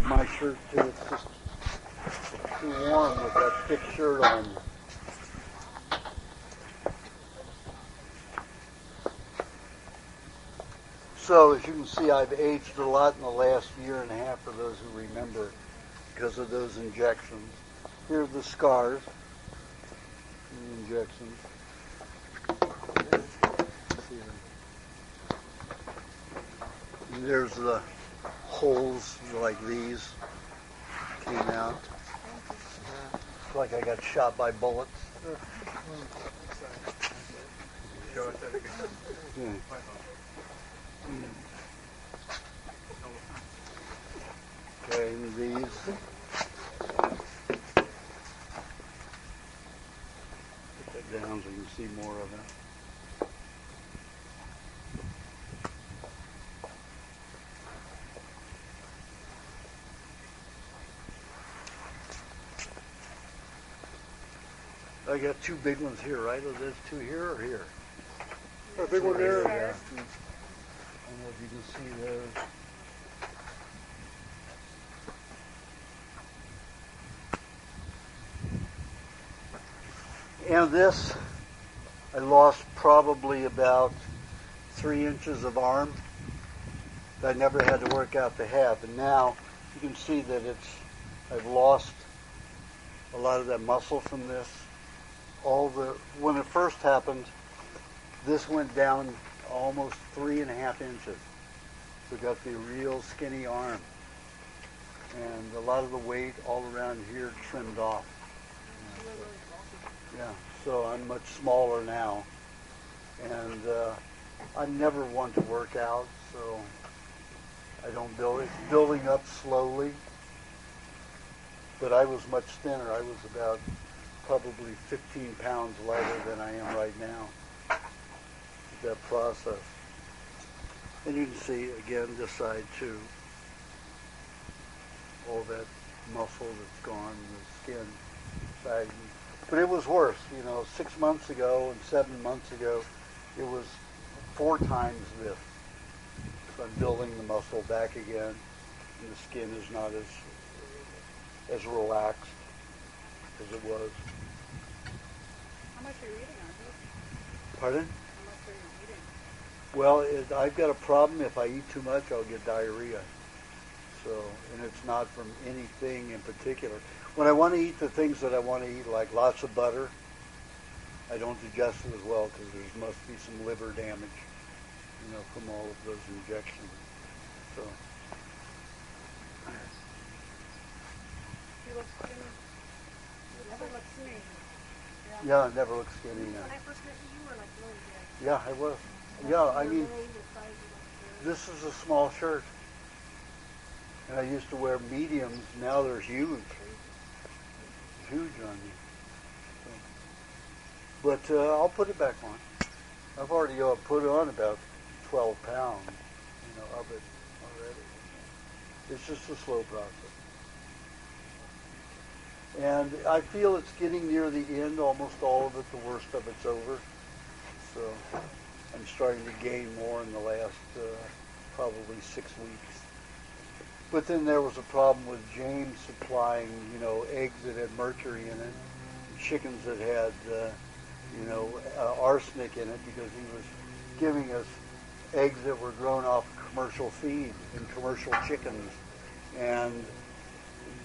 my shirt too. It's just too warm with that thick shirt on. So as you can see, I've aged a lot in the last year and a half, for those who remember, because of those injections. Here are the scars, the injections. And there's the holes like these came out. It's like I got shot by bullets. Yeah. Okay, and these. Put that down so you can see more of it. I got two big ones here, right? Are there's two here or here? A big one there. Yeah. I don't know if you can see those. And this, I lost probably about 3 inches of arm that I never had to work out to have. And now you can see that I've lost a lot of that muscle from this. When it first happened, this went down almost 3.5 inches. So got the real skinny arm. And a lot of the weight all around here trimmed off. Yeah, so I'm much smaller now, and I'm never one to work out, so I don't build it. It's building up slowly, but I was much thinner. I was about probably 15 pounds lighter than I am right now. That process. And you can see, again, this side too, all that muscle that's gone, the skin sagging. But it was worse, 6 months ago and 7 months ago, it was 4 times this. So I'm building the muscle back again, and the skin is not as relaxed as it was. How much are you eating, Arthur? Pardon? How much are you eating? Well, I've got a problem. If I eat too much, I'll get diarrhea. So, and it's not from anything in particular. When I want to eat the things that I want to eat, like lots of butter, I don't digest it as well because there must be some liver damage, from all of those injections. So. You look skinny. You never look skinny. Yeah, I never looked skinny. When I first met you, you were like really big. Yeah, I was. Yeah, I mean, this is a small shirt. And I used to wear mediums. Now they're huge. Huge on me. So. But I'll put it back on. I've already put on about 12 pounds, of it already. It's just a slow process. And I feel it's getting near the end. Almost all of it, the worst of it's over. So I'm starting to gain more in the last probably 6 weeks. But then there was a problem with James supplying, eggs that had mercury in it, chickens that had, arsenic in it, because he was giving us eggs that were grown off commercial feed and commercial chickens. And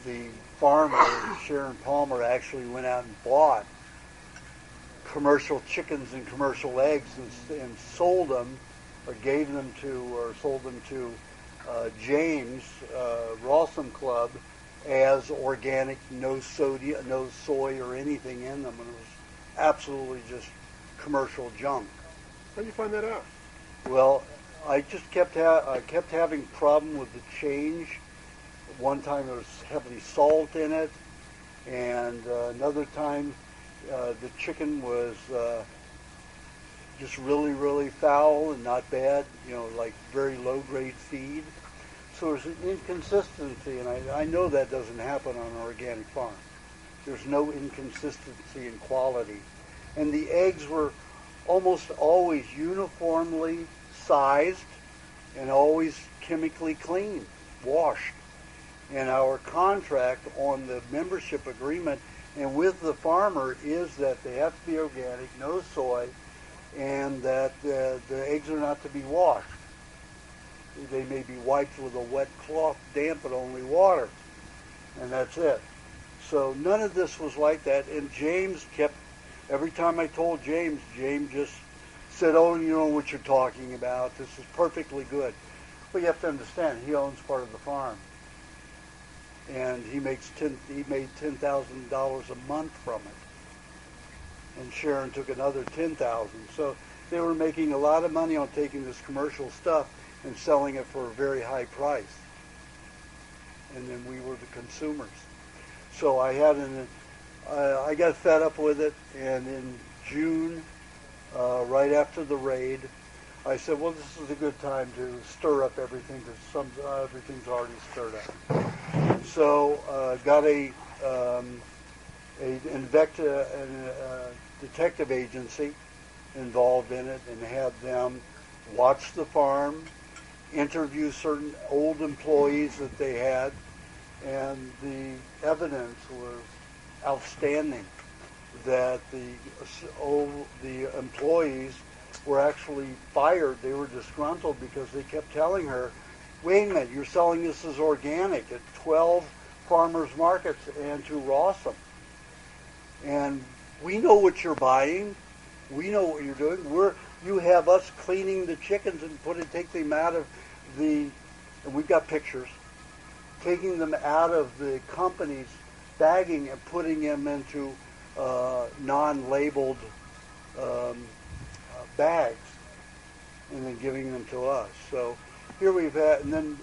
the farmer, Sharon Palmer, actually went out and bought commercial chickens and commercial eggs and sold them, or gave them to, or sold them to James Rawson Club as organic, no sodium, no soy or anything in them, and it was absolutely just commercial junk. How did you find that out? Well, I just kept having problem with the change. One time there was heavily salt in it, and another time the chicken was just really, really foul and not bad, like very low-grade feed. So there's an inconsistency, and I know that doesn't happen on an organic farm. There's no inconsistency in quality. And the eggs were almost always uniformly sized and always chemically clean, washed. And our contract on the membership agreement and with the farmer is that they have to be organic, no soy, and that the eggs are not to be washed. They may be wiped with a wet cloth, damp, but only water. And that's it. So none of this was like that. And James kept, every time I told James, James just said, oh, you know what you're talking about. This is perfectly good. Well, you have to understand, he owns part of the farm. And he made $10,000 a month from it. And Sharon took another $10,000. So they were making a lot of money on taking this commercial stuff and selling it for a very high price. And then we were the consumers. So I got fed up with it, and in June, right after the raid, I said, well, this is a good time to stir up everything because everything's already stirred up. So got a detective agency involved in it and had them watch the farm, interview certain old employees that they had, and the evidence was outstanding that the employees were actually fired. They were disgruntled because they kept telling her, wait a minute, you're selling this as organic at 12 farmers markets and to Rawson. And we know what you're buying. We know what you're doing. You have us cleaning the chickens and take them out of and we've got pictures, taking them out of the company's bagging and putting them into non-labeled bags and then giving them to us. So here we've had, and then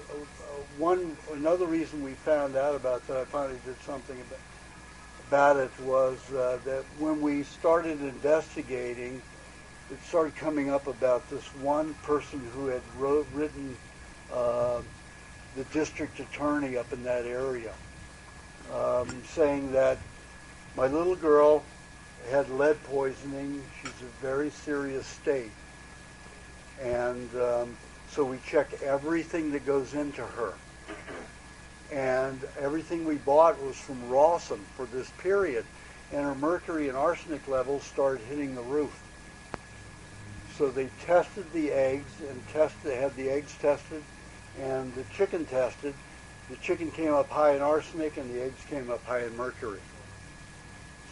another reason we found out about that, I finally did something about it, was that when we started investigating, it started coming up about this one person who had written the district attorney up in that area, saying that my little girl had lead poisoning. She's in a very serious state. And so we check everything that goes into her. And everything we bought was from Rawson for this period. And her mercury and arsenic levels started hitting the roof. So they tested the eggs and had the eggs tested and the chicken tested. The chicken came up high in arsenic and the eggs came up high in mercury.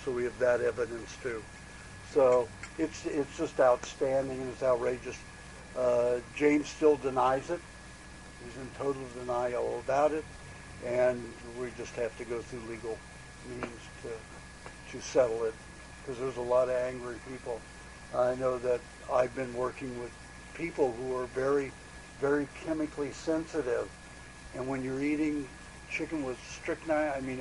So we have that evidence too. So it's just outstanding and it's outrageous. James still denies it. He's in total denial about it, and we just have to go through legal means to settle it because there's a lot of angry people. I know that I've been working with people who are very, very chemically sensitive, and when you're eating chicken with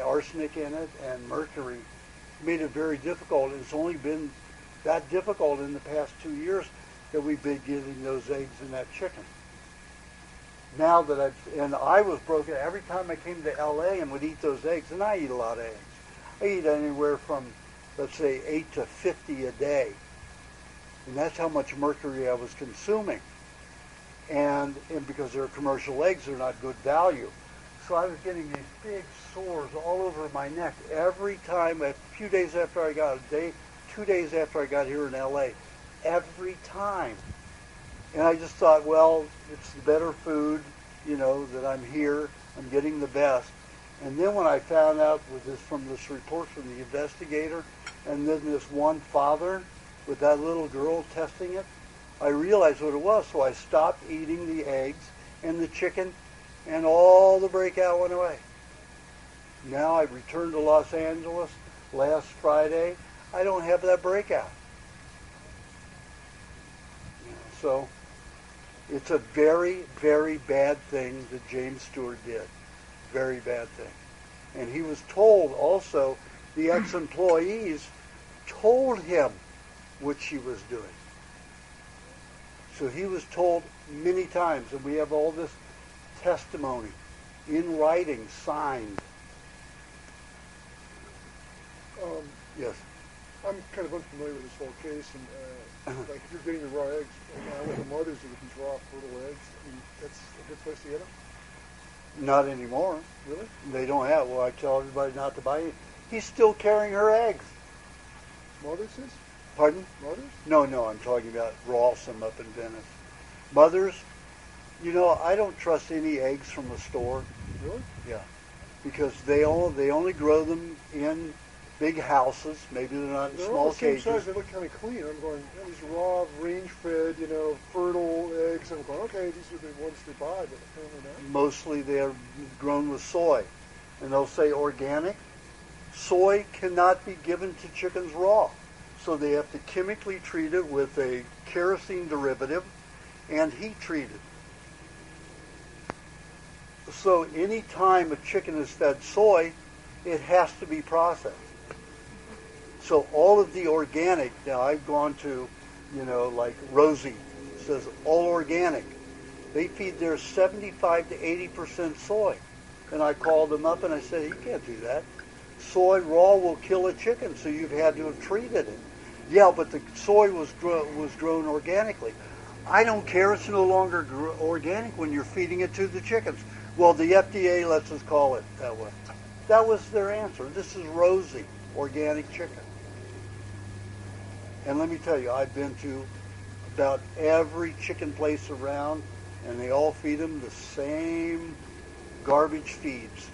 arsenic in it and mercury, it made it very difficult. It's only been that difficult in the past 2 years that we've been getting those eggs in that chicken. Now that I was broken every time I came to LA and would eat those eggs, and I eat a lot of eggs. I eat anywhere from, let's say, 8 to 50 a day. And that's how much mercury I was consuming. And because they're commercial eggs, they're not good value. So I was getting these big sores all over my neck every time, a few days after I got, 2 days after I got here in LA, every time. And I just thought, well, it's the better food, that I'm here, I'm getting the best. And then when I found out from this report from the investigator, and then this one father with that little girl testing it, I realized what it was. So I stopped eating the eggs and the chicken, and all the breakout went away. Now I returned to Los Angeles last Friday. I don't have that breakout. So it's a very, very bad thing that James Stewart did. Very bad thing. And he was told also, the ex-employees told him what she was doing. So he was told many times, and we have all this testimony in writing, signed. Yes. I'm kind of unfamiliar with this whole case, and like if you're getting the raw eggs, with the mothers of these raw fertile eggs, that's a good place to get them? Not anymore. Really? They don't have. Well, I tell everybody not to buy it. He's still carrying her eggs. Mothers is? Pardon? Mothers? No, I'm talking about Rawson up in Venice. Mothers, I don't trust any eggs from the store. Really? Yeah, because they only grow them in big houses. Maybe they're not in They're small all the same cages. size. They look kind of clean. I'm going, these raw, range-fed, fertile eggs. I'm going, okay, these are the ones they buy, but apparently not. Mostly they're grown with soy, and they'll say organic. Soy cannot be given to chickens raw, so they have to chemically treat it with a kerosene derivative and heat treat it. So any time a chicken is fed soy, it has to be processed. So all of the organic, now I've gone to, like Rosie says all organic. They feed their 75 to 80% soy. And I called them up and I said, you can't do that. Soy raw will kill a chicken, so you've had to have treated it. Yeah, but the soy was grown organically. I don't care. It's no longer organic when you're feeding it to the chickens. Well, the FDA lets us call it that way. That was their answer. This is Rosie, organic chicken. And let me tell you, I've been to about every chicken place around, and they all feed them the same garbage feeds.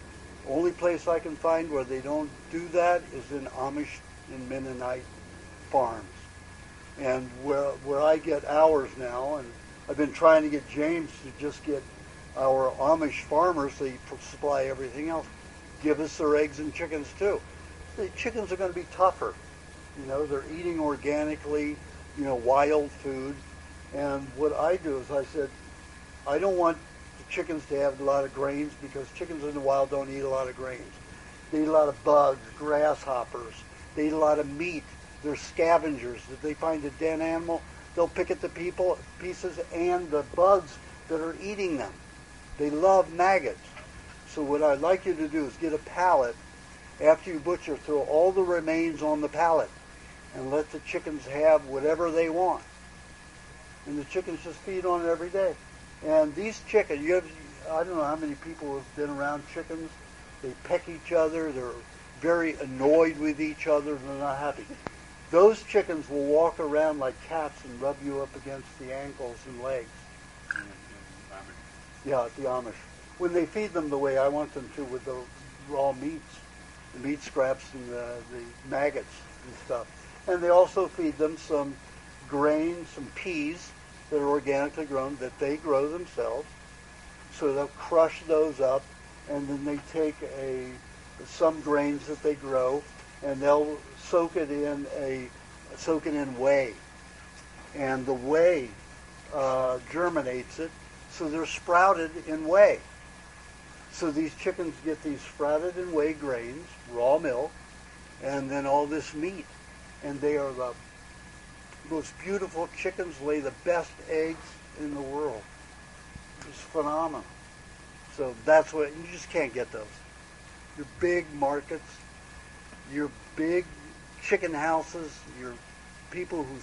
Only place I can find where they don't do that is in Amish and Mennonite farms. And where I get ours now, and I've been trying to get James to just get our Amish farmers, they supply everything else, give us their eggs and chickens too. The chickens are going to be tougher. They're eating organically, wild food. And what I do is I said, I don't want the chickens to have a lot of grains because chickens in the wild don't eat a lot of grains. They eat a lot of bugs, grasshoppers. They eat a lot of meat. They're scavengers. If they find a dead animal, they'll pick at the pieces and the bugs that are eating them. They love maggots. So what I'd like you to do is get a pallet. After you butcher, throw all the remains on the pallet and let the chickens have whatever they want. And the chickens just feed on it every day. And these chickens, I don't know how many people have been around chickens. They peck each other. They're very annoyed with each other. They're not happy. Those chickens will walk around like cats and rub you up against the ankles and legs. Yeah, at the Amish. When they feed them the way I want them to with the raw meats, the meat scraps and the maggots and stuff. And they also feed them some grain, some peas that are organically grown that they grow themselves. So they'll crush those up, and then they take some grains that they grow, and they'll soak it in whey, and the whey germinates it, so they're sprouted in whey. So these chickens get these sprouted in whey grains, raw milk, and then all this meat, and they are the most beautiful chickens. Lay the best eggs in the world. It's phenomenal. So that's what you just can't get those. Your big markets, your big chicken houses, your people who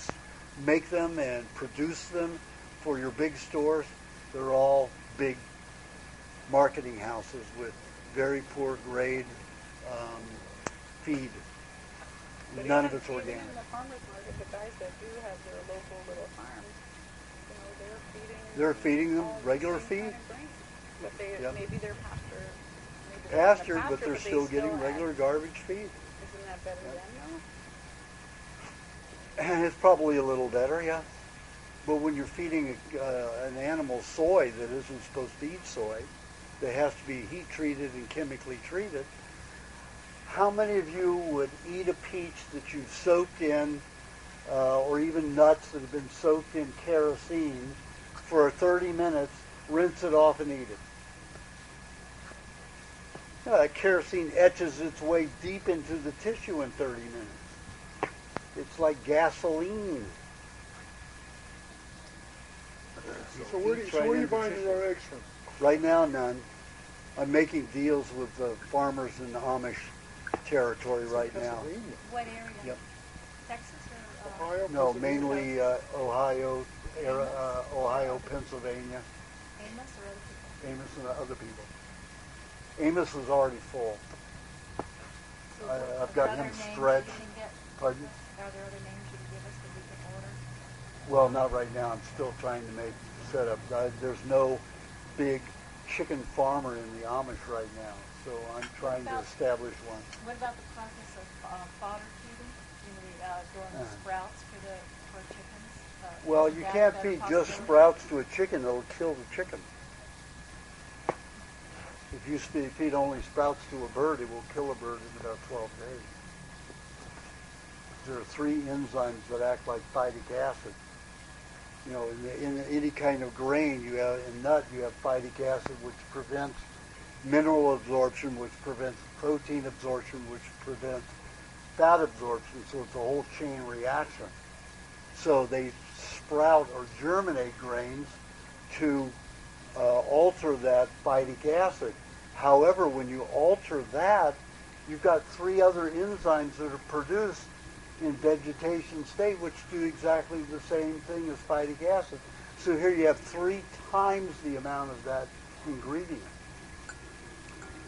make them and produce them for your big stores, they're all big marketing houses with very poor grade feed. But None even, of it's organic. Even in the farmers market, the guys that do have their local little farms, They're feeding them all regular the same feed. kind of grain. But they maybe they're pastured. Pastured, but they're still getting regular garbage feed. Isn't that better than though? And it's probably a little better, yeah. But when you're feeding an animal soy that isn't supposed to eat soy, that has to be heat treated and chemically treated, how many of you would eat a peach that you've soaked in, or even nuts that have been soaked in kerosene for 30 minutes, rinse it off and eat it? That kerosene etches its way deep into the tissue in 30 minutes. It's like gasoline. So where are you buying your eggs from? Right now, none. I'm making deals with the farmers in the Amish territory right now. What area? Yep. Texas or? Ohio? No, Pennsylvania? mainly Ohio, Ohio, Pennsylvania, Amos or other people? Amos and other people. Amos is already full. So I've are got there him other names stretched. you can get? Pardon? Are there other names you can give us that we can order? Well, not right now. I'm still trying to make setup. There's no big chicken farmer in the Amish right now, so I'm trying to establish one. What about the process of fodder feeding? Growing the sprouts for chickens? Well, Is you that can't a feed just possibility? sprouts to a chicken. It'll kill the chicken. If you feed only sprouts to a bird, it will kill a bird in about 12 days. There are 3 enzymes that act like phytic acid. You know, in any kind of grain, you have in nut, you have phytic acid, which prevents mineral absorption, which prevents protein absorption, which prevents fat absorption. So it's a whole chain reaction. So they sprout or germinate grains to alter that phytic acid. However, when you alter that, you've got 3 other enzymes that are produced in vegetation state, which do exactly the same thing as phytic acid. So here you have 3 times the amount of that ingredient.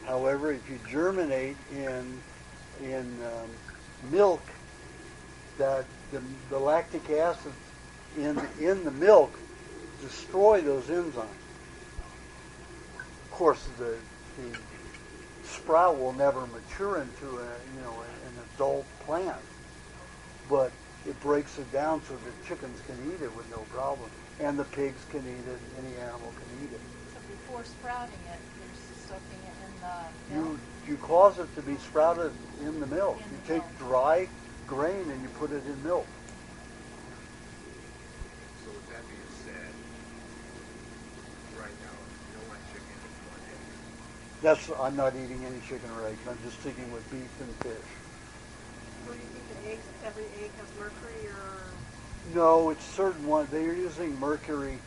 However, if you germinate in milk, that the lactic acids in the milk destroy those enzymes. Of course, the sprout will never mature into an adult plant, but it breaks it down so that chickens can eat it with no problem, and the pigs can eat it, and any animal can eat it. So before sprouting it, you're soaking it in the milk? You cause it to be sprouted in the milk. In You the take milk. dry grain and you put it in milk. So with that being said, right now, you don't want chicken, you want eggs. I'm not eating any chicken or eggs. I'm just sticking with beef and fish. So do you think that every egg has mercury or? No, it's certain ones. They're using mercury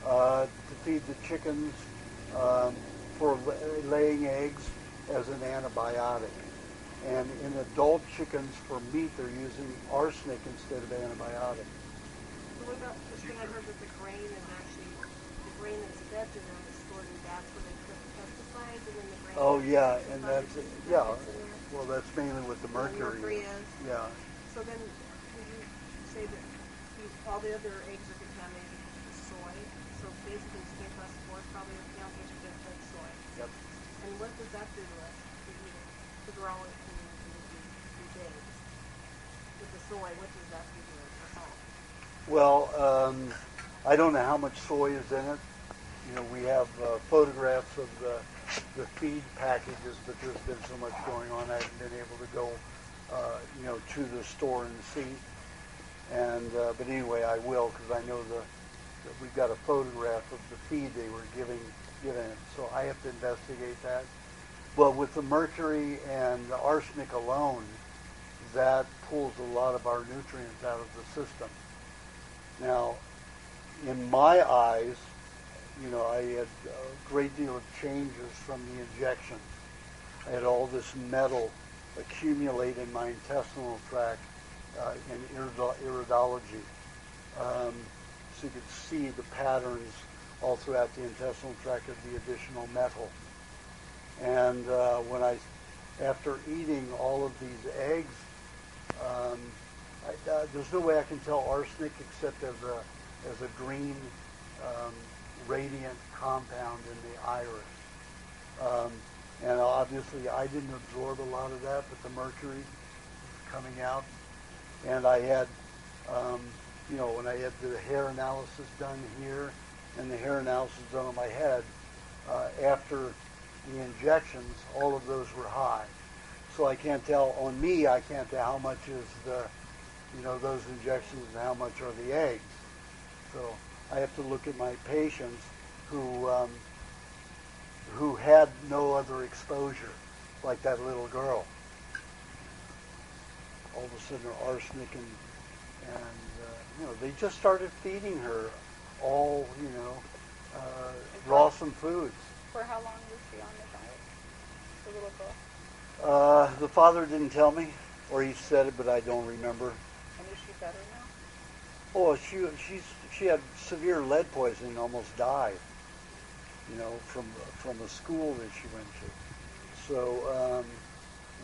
to feed the chickens for laying eggs as an antibiotic. And in adult chickens for meat, they're using arsenic instead of antibiotic. So what about this thing I heard that the grain is actually, the grain that's fed to them is stored in vats where they put pesticides and then the grain. Oh, has yeah, pesticides and that's, in yeah. there. Well, that's mainly what the Where mercury mercury is. is. Yeah. So then would you say that all the other eggs are contaminated with soy? So basically it's came across the board probably with cows which have been fed soy. Yep. And what does that do to us to grow it and these eggs? With the soy, what does that do to us at all? Well, I don't know how much soy is in it. You know, we have photographs of the feed packages, but there's been so much going on, I haven't been able to go, to the store and see. And but anyway, I will, because I know that we've got a photograph of the feed they were giving it. So I have to investigate that. But with the mercury and the arsenic alone, that pulls a lot of our nutrients out of the system. Now, in my eyes, I had a great deal of changes from the injection. I had all this metal accumulate in my intestinal tract in iridology. So you could see the patterns all throughout the intestinal tract of the additional metal. And after eating all of these eggs, there's no way I can tell arsenic except as a green radiant compound in the iris. And obviously I didn't absorb a lot of that, but the mercury was coming out. And I had, when I had the hair analysis done here and the hair analysis done on my head, after the injections, all of those were high. So I can't tell, on me, I can't tell how much is those injections and how much are the eggs. So I have to look at my patients who had no other exposure, like that little girl. All of a sudden, her arsenic and they just started feeding her all, rawsome foods. For how long was she on the diet? The little girl? The father didn't tell me, or he said it, but I don't remember. And is she better now? Oh, she had severe lead poisoning, almost died. From a school that she went to. So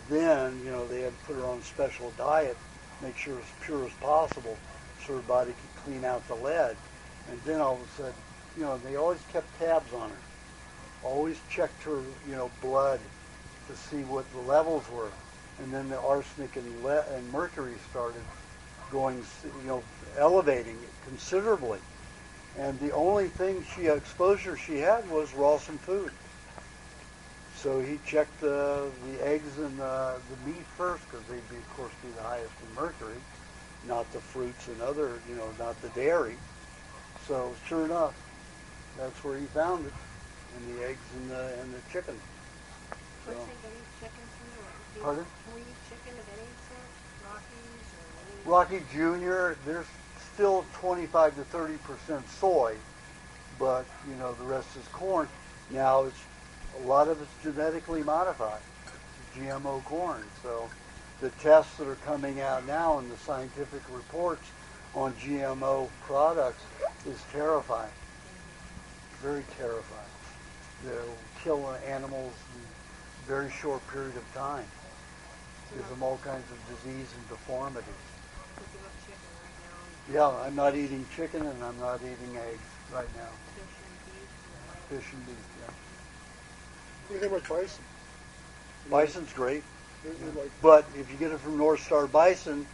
then, they had to put her on a special diet, make sure it's pure as possible, so her body could clean out the lead. And then all of a sudden, they always kept tabs on her. Always checked her, blood to see what the levels were. And then the arsenic and mercury started going, elevating considerably. And the only thing exposure she had was Rawson food. So he checked the eggs and the meat first, because they'd be, of course, be the highest in mercury, not the fruits and other, not the dairy. So sure enough, that's where he found it, in the eggs and the chicken. So, Can we eat chicken too? Pardon? Can we eat chicken of any sort? Rockies or any? Rocky Jr., there's still 25 to 30% soy, but the rest is corn. Now a lot of it's genetically modified. It's GMO corn. So the tests that are coming out now in the scientific reports on GMO products is terrifying. Very terrifying. They'll kill animals in a very short period of time. Gives them all kinds of disease and deformities. So give up chicken right now. Yeah, I'm not eating chicken and I'm not eating eggs right now. Fish and beef. Fish and beef, yeah. What do you think about bison? Bison's great, They're like, but if you get it from North Star Bison,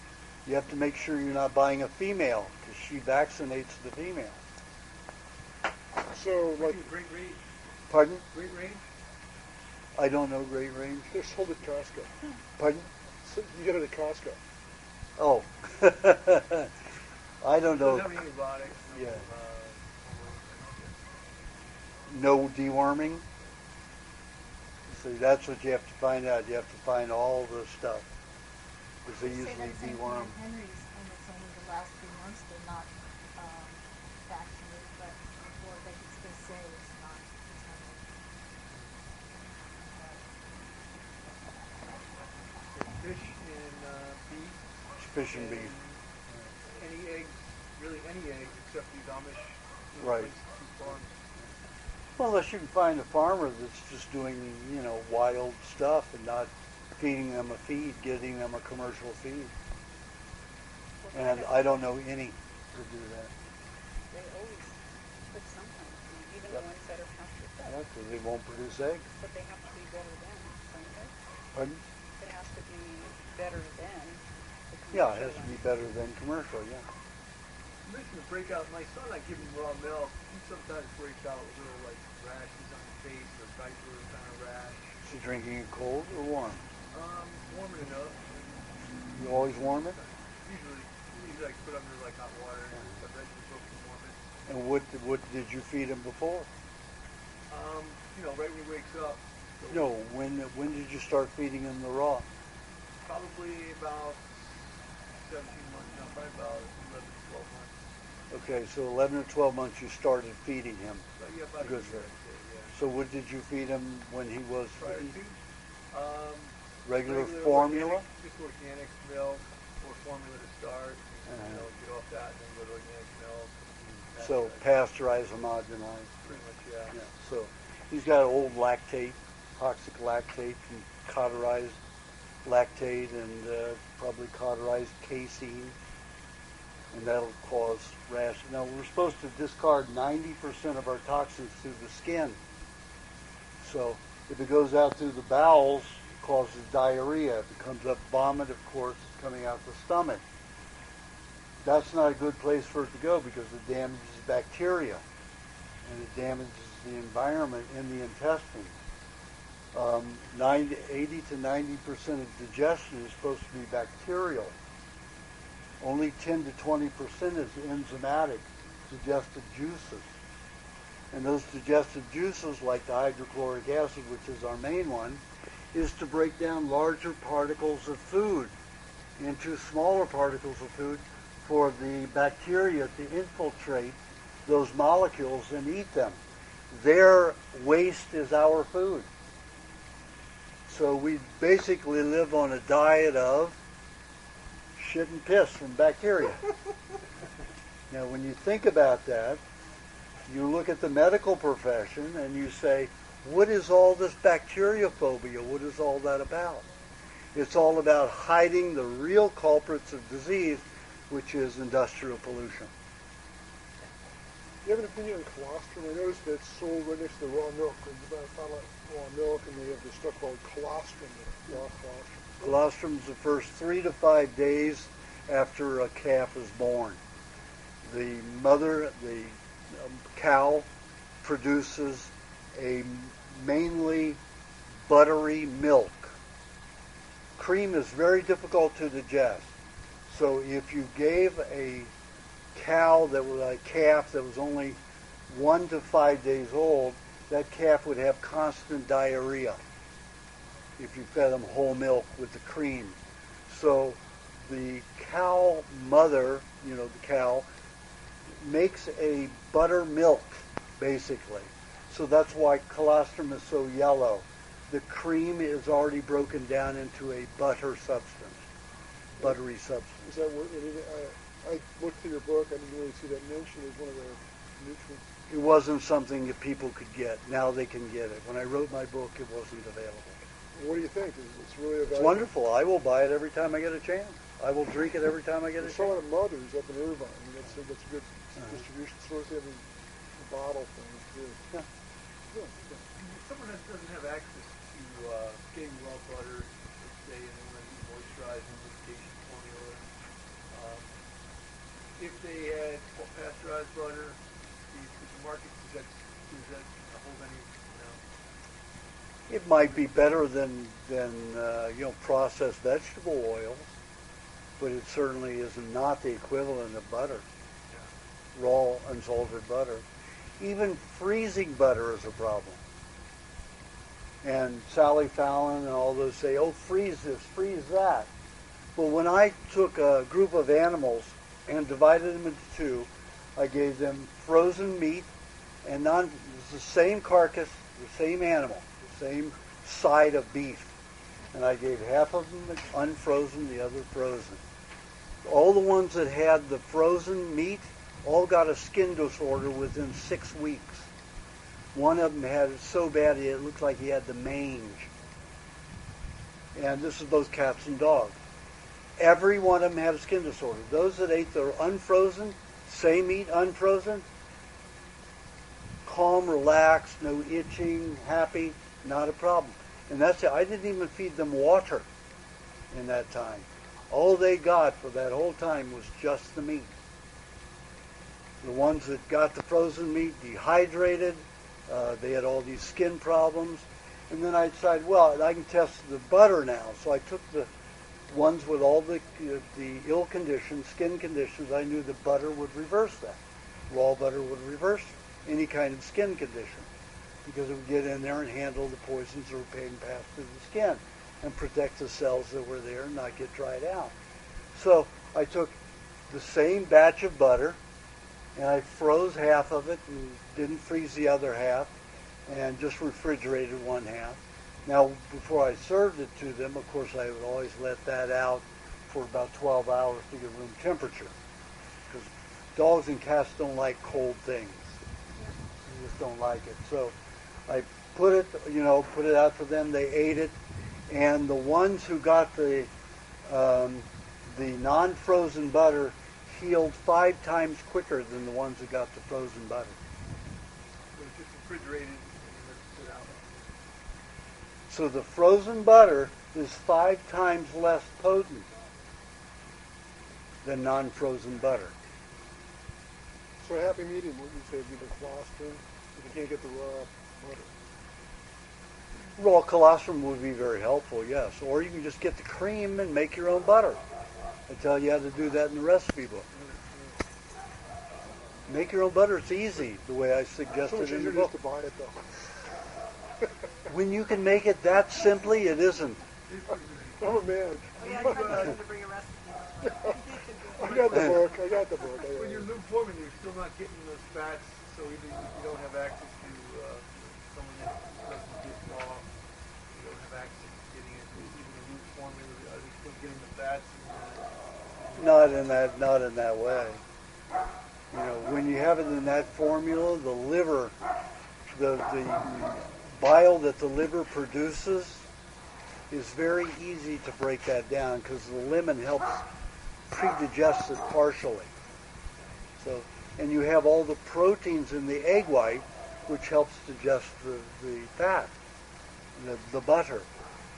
you have to make sure you're not buying a female, because she vaccinates the female. so like Great range. Pardon? Great range. I don't know Great Range. they're sold at Costco. Pardon? So you get it at Costco. Oh. I don't know. Doesn't have any antibiotics. No, Yeah. hormones. No deworming. See, that's what you have to find out. You have to find all the stuff, because they usually deworm. Henry's, and it's only the last few months they're not vaccinated, but before they say it's not. Fish and beef. Fish and beef. Any eggs, really any eggs, except these Amish. Right. Farms. Well, unless you can find a farmer that's just doing, wild stuff and not feeding them a feed, getting them a commercial feed. And I don't know any to do that. They always put some kind of food, even Yep. the ones that are pasture fed. Yeah, because they won't produce eggs. But they have to be better than, don't they? Pardon? It has to be better than the Yeah, it commercial has to be one. better than commercial, yeah. You mentioned the breakout. My son, I give him raw milk. He sometimes breaks out with little like rashes on his face or diaper kind of rash. Is he drinking it cold or warm? Warm it enough. You always warm it? Usually I put under like hot water and the vegetables soak and warm it. And what did you feed him before? Right when he wakes up. So No, when did you start feeding him the raw? Probably about 17 months now, probably about 11, 12 months. Okay, so 11 or 12 months you started feeding him. So yeah, about Good. a year, I'd say, yeah. So what did you feed him when he was Prior to, regular formula? Organic, just organic milk or formula to start. Get off that and then go to organic milk. So pasteurized, homogenized. Pretty much, yeah. Yeah. So he's got old lactate, toxic lactate, and cauterized lactate, and probably cauterized casein, and that'll cause rash. Now we're supposed to discard 90% of our toxins through the skin. So if it goes out through the bowels, it causes diarrhea. If it comes up vomit, of course, it's coming out the stomach. That's not a good place for it to go, because it damages bacteria and it damages the environment in the intestines. 80 to 90% of digestion is supposed to be bacterial. Only 10 to 20% is enzymatic, digestive juices. And those digestive juices, like the hydrochloric acid, which is our main one, is to break down larger particles of food into smaller particles of food for the bacteria to infiltrate those molecules and eat them. Their waste is our food. So we basically live on a diet of shit and piss from bacteria. Now, when you think about that, you look at the medical profession and you say, what is all this bacteriophobia? What is all that about? It's all about hiding the real culprits of disease, which is industrial pollution. Do you have an opinion on colostrum? I noticed that it's sold right next to the raw milk. There's about a bottle of raw milk, and they have this stuff called colostrum, raw colostrum. Colostrum's the first 3 to 5 days after a calf is born. The mother, the cow, produces a mainly buttery milk. Cream is very difficult to digest. So if you gave a calf that was only 1 to 5 days old, that calf would have constant diarrhea if you fed them whole milk with the cream. So the cow mother, the cow, makes a buttermilk, basically. So that's why colostrum is so yellow. The cream is already broken down into a butter substance, buttery substance. Is that what, I looked through your book, I didn't really see that mentioned as one of the nutrients. It wasn't something that people could get. Now they can get it. When I wrote my book, it wasn't available. What do you think? It's really a It's wonderful. I will buy it every time I get a chance. I will drink it every time I get a There's a lot chance. of mothers up in Irvine. I mean, that's a good distribution source. They have a bottle thing. It's good. Yeah. Good. If someone doesn't have access to getting raw butter, let's say, and they want to moisturize lubrication formula, if they had pasteurized butter, the market, does that hold any, It might be better than processed vegetable oils, but it certainly is not the equivalent of butter, raw unsalted butter. Even freezing butter is a problem. And Sally Fallon and all those say, oh, freeze this, freeze that. But when I took a group of animals and divided them into two, I gave them frozen meat and the same carcass, the same animal, the same side of beef. And I gave half of them unfrozen, the other frozen. All the ones that had the frozen meat all got a skin disorder within 6 weeks. One of them had it so bad it looked like he had the mange. And this is both cats and dogs. Every one of them had a skin disorder. Those that ate the unfrozen, same meat, unfrozen, calm, relaxed, no itching, happy, not a problem. And that's it. I didn't even feed them water in that time. All they got for that whole time was just the meat. The ones that got the frozen meat dehydrated, they had all these skin problems. And then I decided, well, I can test the butter now. So I took the ones with all the ill conditions, skin conditions. I knew the butter would reverse that. Raw butter would reverse any kind of skin condition because it would get in there and handle the poisons that were being passed through the skin and protect the cells that were there and not get dried out. So I took the same batch of butter and I froze half of it and didn't freeze the other half and just refrigerated one half. Now, before I served it to them, of course, I would always let that out for about 12 hours to get room temperature because dogs and cats don't like cold things. They just don't like it. So I put it out for them. They ate it. And the ones who got the non-frozen butter healed 5 times quicker than the ones who got the frozen butter. but it's just refrigerated and let it sit out? So the frozen butter is 5 times less potent than non-frozen butter. So a happy medium, what would you say, would be the colostrum if you can't get the raw butter? Raw colostrum would be very helpful, yes. Or you can just get the cream and make your own butter. I tell you how to do that in the recipe book. Make your own butter. It's easy, the way I So suggested much in the easier book. just to buy it, though. When you can make it that simply, it isn't. I'm a man. Oh, yeah, I tried to get him to bring a recipe. I got the book. When you're new forming, you're still not getting those fats, so either you don't have access to someone that doesn't get raw, you don't have access to getting it, even the new formula, are they still getting the fats? Not in that way. When you have it in that formula, the liver, the bile that the liver produces is very easy to break that down because the lemon helps predigest it partially. So, and you have all the proteins in the egg white, which helps digest the fat, the butter.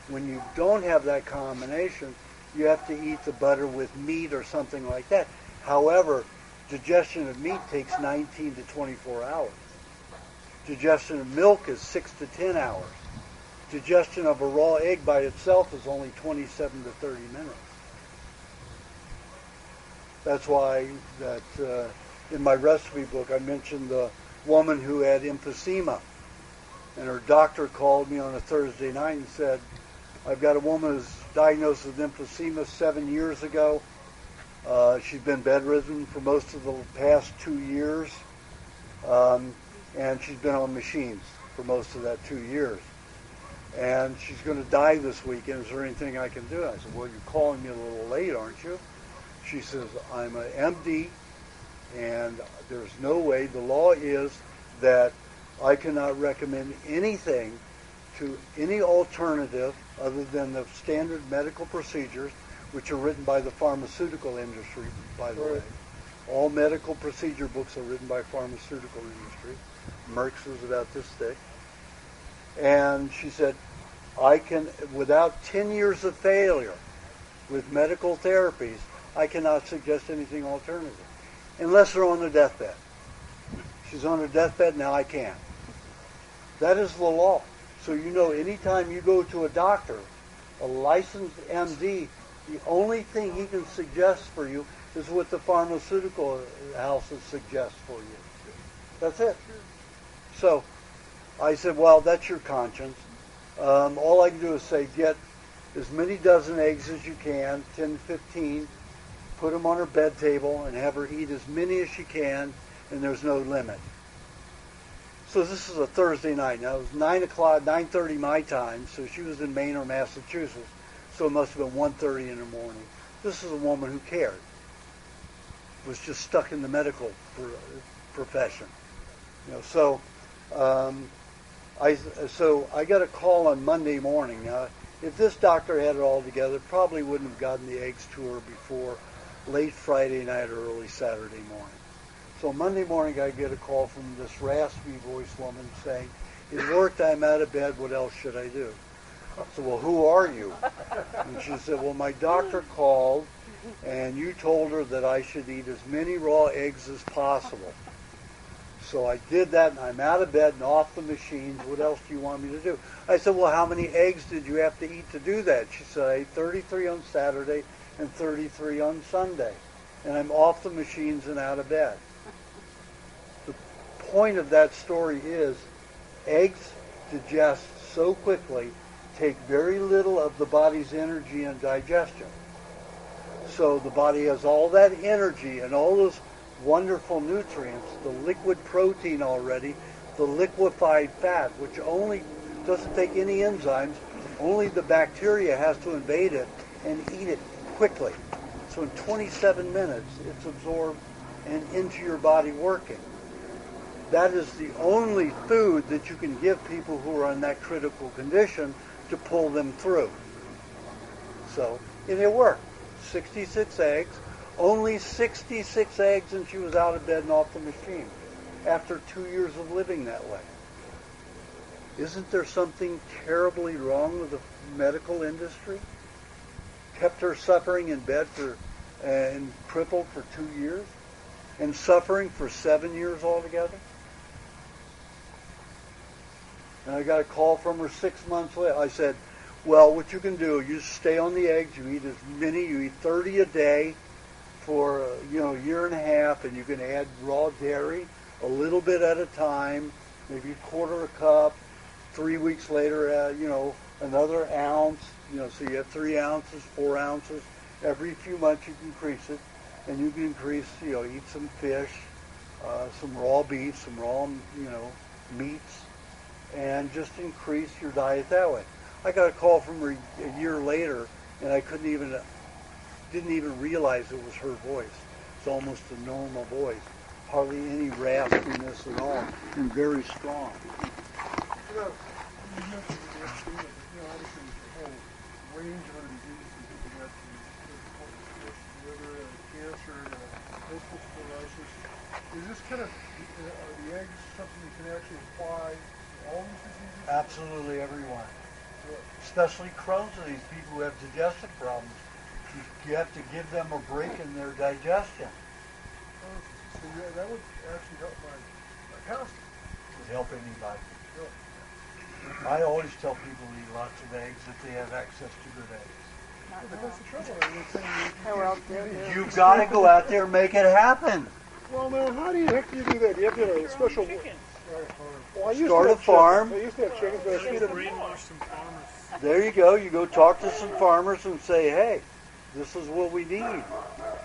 When you don't have that combination, you have to eat the butter with meat or something like that. However, digestion of meat takes 19 to 24 hours. Digestion of milk is 6 to 10 hours. Digestion of a raw egg by itself is only 27 to 30 minutes. That's why in my recipe book I mentioned the woman who had emphysema. And her doctor called me on a Thursday night and said, I've got a woman who's diagnosed with emphysema 7 years ago. She's been bedridden for most of the past 2 years. And she's been on machines for most of that 2 years. And she's going to die this weekend. Is there anything I can do? I said, well, you're calling me a little late, aren't you? She says, I'm an MD, and there's no way. The law is that I cannot recommend anything to any alternative other than the standard medical procedures, which are written by the pharmaceutical industry, by the way. All medical procedure books are written by pharmaceutical industry. Merck's is about this thick. And she said, I can, without 10 years of failure with medical therapies, I cannot suggest anything alternative. Unless they're on their deathbed. She's on her deathbed, now I can't. That is the law. So you know, anytime you go to a doctor, a licensed MD, the only thing he can suggest for you is what the pharmaceutical houses suggest for you. That's it. So I said, well, that's your conscience. All I can do is say, get as many dozen eggs as you can, 10, 15, put them on her bed table and have her eat as many as she can, and there's no limit. So this is a Thursday night. Now, it was 9:30 my time, so she was in Maine or Massachusetts, so it must have been 1:30 in the morning. This is a woman who cared, was just stuck in the medical profession. You know, so I got a call on Monday morning. Now, if this doctor had it all together, probably wouldn't have gotten the eggs to her before late Friday night or early Saturday morning. So Monday morning, I get a call from this raspy voiced woman saying, it worked, I'm out of bed, what else should I do? I said, well, who are you? And she said, well, my doctor called, and you told her that I should eat as many raw eggs as possible. So I did that, and I'm out of bed and off the machines. What else do you want me to do? I said, well, how many eggs did you have to eat to do that? She said, I ate 33 on Saturday and 33 on Sunday. And I'm off the machines and out of bed. The point of that story is eggs digest so quickly, take very little of the body's energy and digestion. So the body has all that energy and all those wonderful nutrients, the liquid protein already, the liquefied fat, which only doesn't take any enzymes, only the bacteria has to invade it and eat it quickly. So in 27 minutes, it's absorbed and into your body working. That is the only food that you can give people who are in that critical condition to pull them through. So, and it worked. 66 eggs. Only 66 eggs, and she was out of bed and off the machine after 2 years of living that way. Isn't there something terribly wrong with the medical industry? Kept her suffering in bed and crippled for 2 years, and suffering for 7 years altogether. And I got a call from her 6 months later. I said, well, what you can do, you stay on the eggs, you eat as many, you eat 30 a day for a year and a half, and you can add raw dairy a little bit at a time, maybe a quarter a cup. 3 weeks later, another ounce. So you have 3 ounces, 4 ounces. Every few months you can increase it, and you can increase, eat some fish, some raw beef, some raw, meats, and just increase your diet that way. I got a call from her a year later, and I didn't even realize it was her voice. It's almost a normal voice, hardly any raspiness at all, and very strong. you mentioned the vaccine, obviously there's a whole range of other diseases that we have to liver, cancer, multiple sclerosis. Is this kind of, are the eggs something you can actually apply to all these diseases? Absolutely everyone. Really? Especially Crohn's disease, people who have digestive problems. You have to give them a break in their digestion. Oh, so yeah, that would actually help my house. It would help anybody. Really? I always tell people to eat lots of eggs if they have access to good eggs. Yeah, but that's the trouble. I mean, it's saying well, do You've got to go out there and make it happen. well, now, how do you heck do you do that? Do you have to have a special chickens. Well, I used Start to a have farm. Chickens. I used to have chickens, but I feed them. Brainwash some farmers. There you go. You go talk to some farmers and say, hey, this is what we need.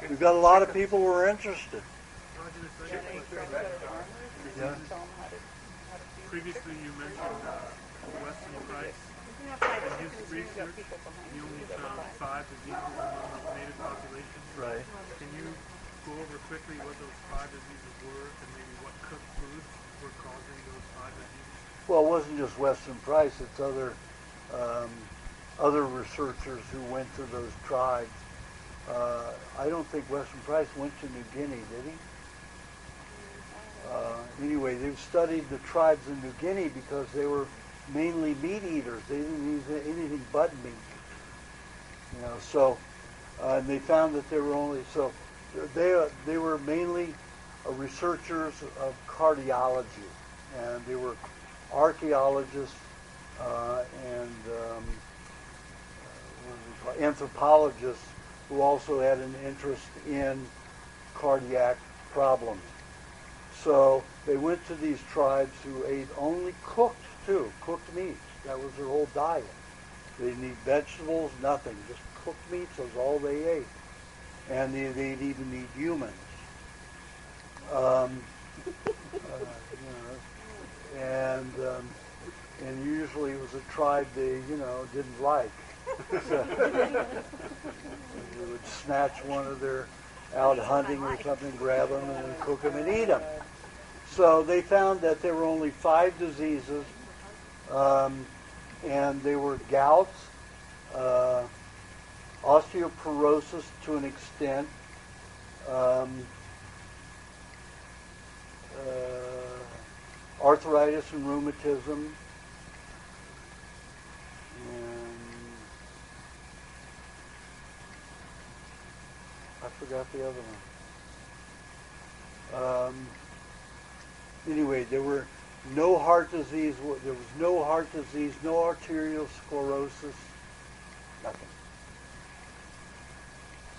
We've got a lot of people who are interested. Yeah. Previously, you mentioned Weston Price. You have five In his chickens, research, he only found 5 diseases among the native population. Right. Can you go over quickly what those 5 diseases were and maybe what cooked foods were causing those 5 diseases? Well, it wasn't just Weston Price. It's other researchers who went to those tribes. I don't think Weston Price went to New Guinea, did he? Anyway, they've studied the tribes in New Guinea because they were mainly meat eaters. They didn't eat anything but meat. So and they found that they were they were mainly researchers of cardiology, and they were archaeologists and anthropologists who also had an interest in cardiac problems. So they went to these tribes who ate only cooked meats. That was their whole diet. They didn't eat vegetables, nothing, just cooked meats was all they ate. And they'd even eat humans. And usually it was a tribe they, didn't like. So they would snatch one of their out hunting or something, grab them and cook them and eat them. So they found that there were only 5 diseases, and they were gout, osteoporosis to an extent, arthritis and rheumatism, and I forgot the other one. Anyway, there were no heart disease. There was no heart disease, no arterial sclerosis, nothing.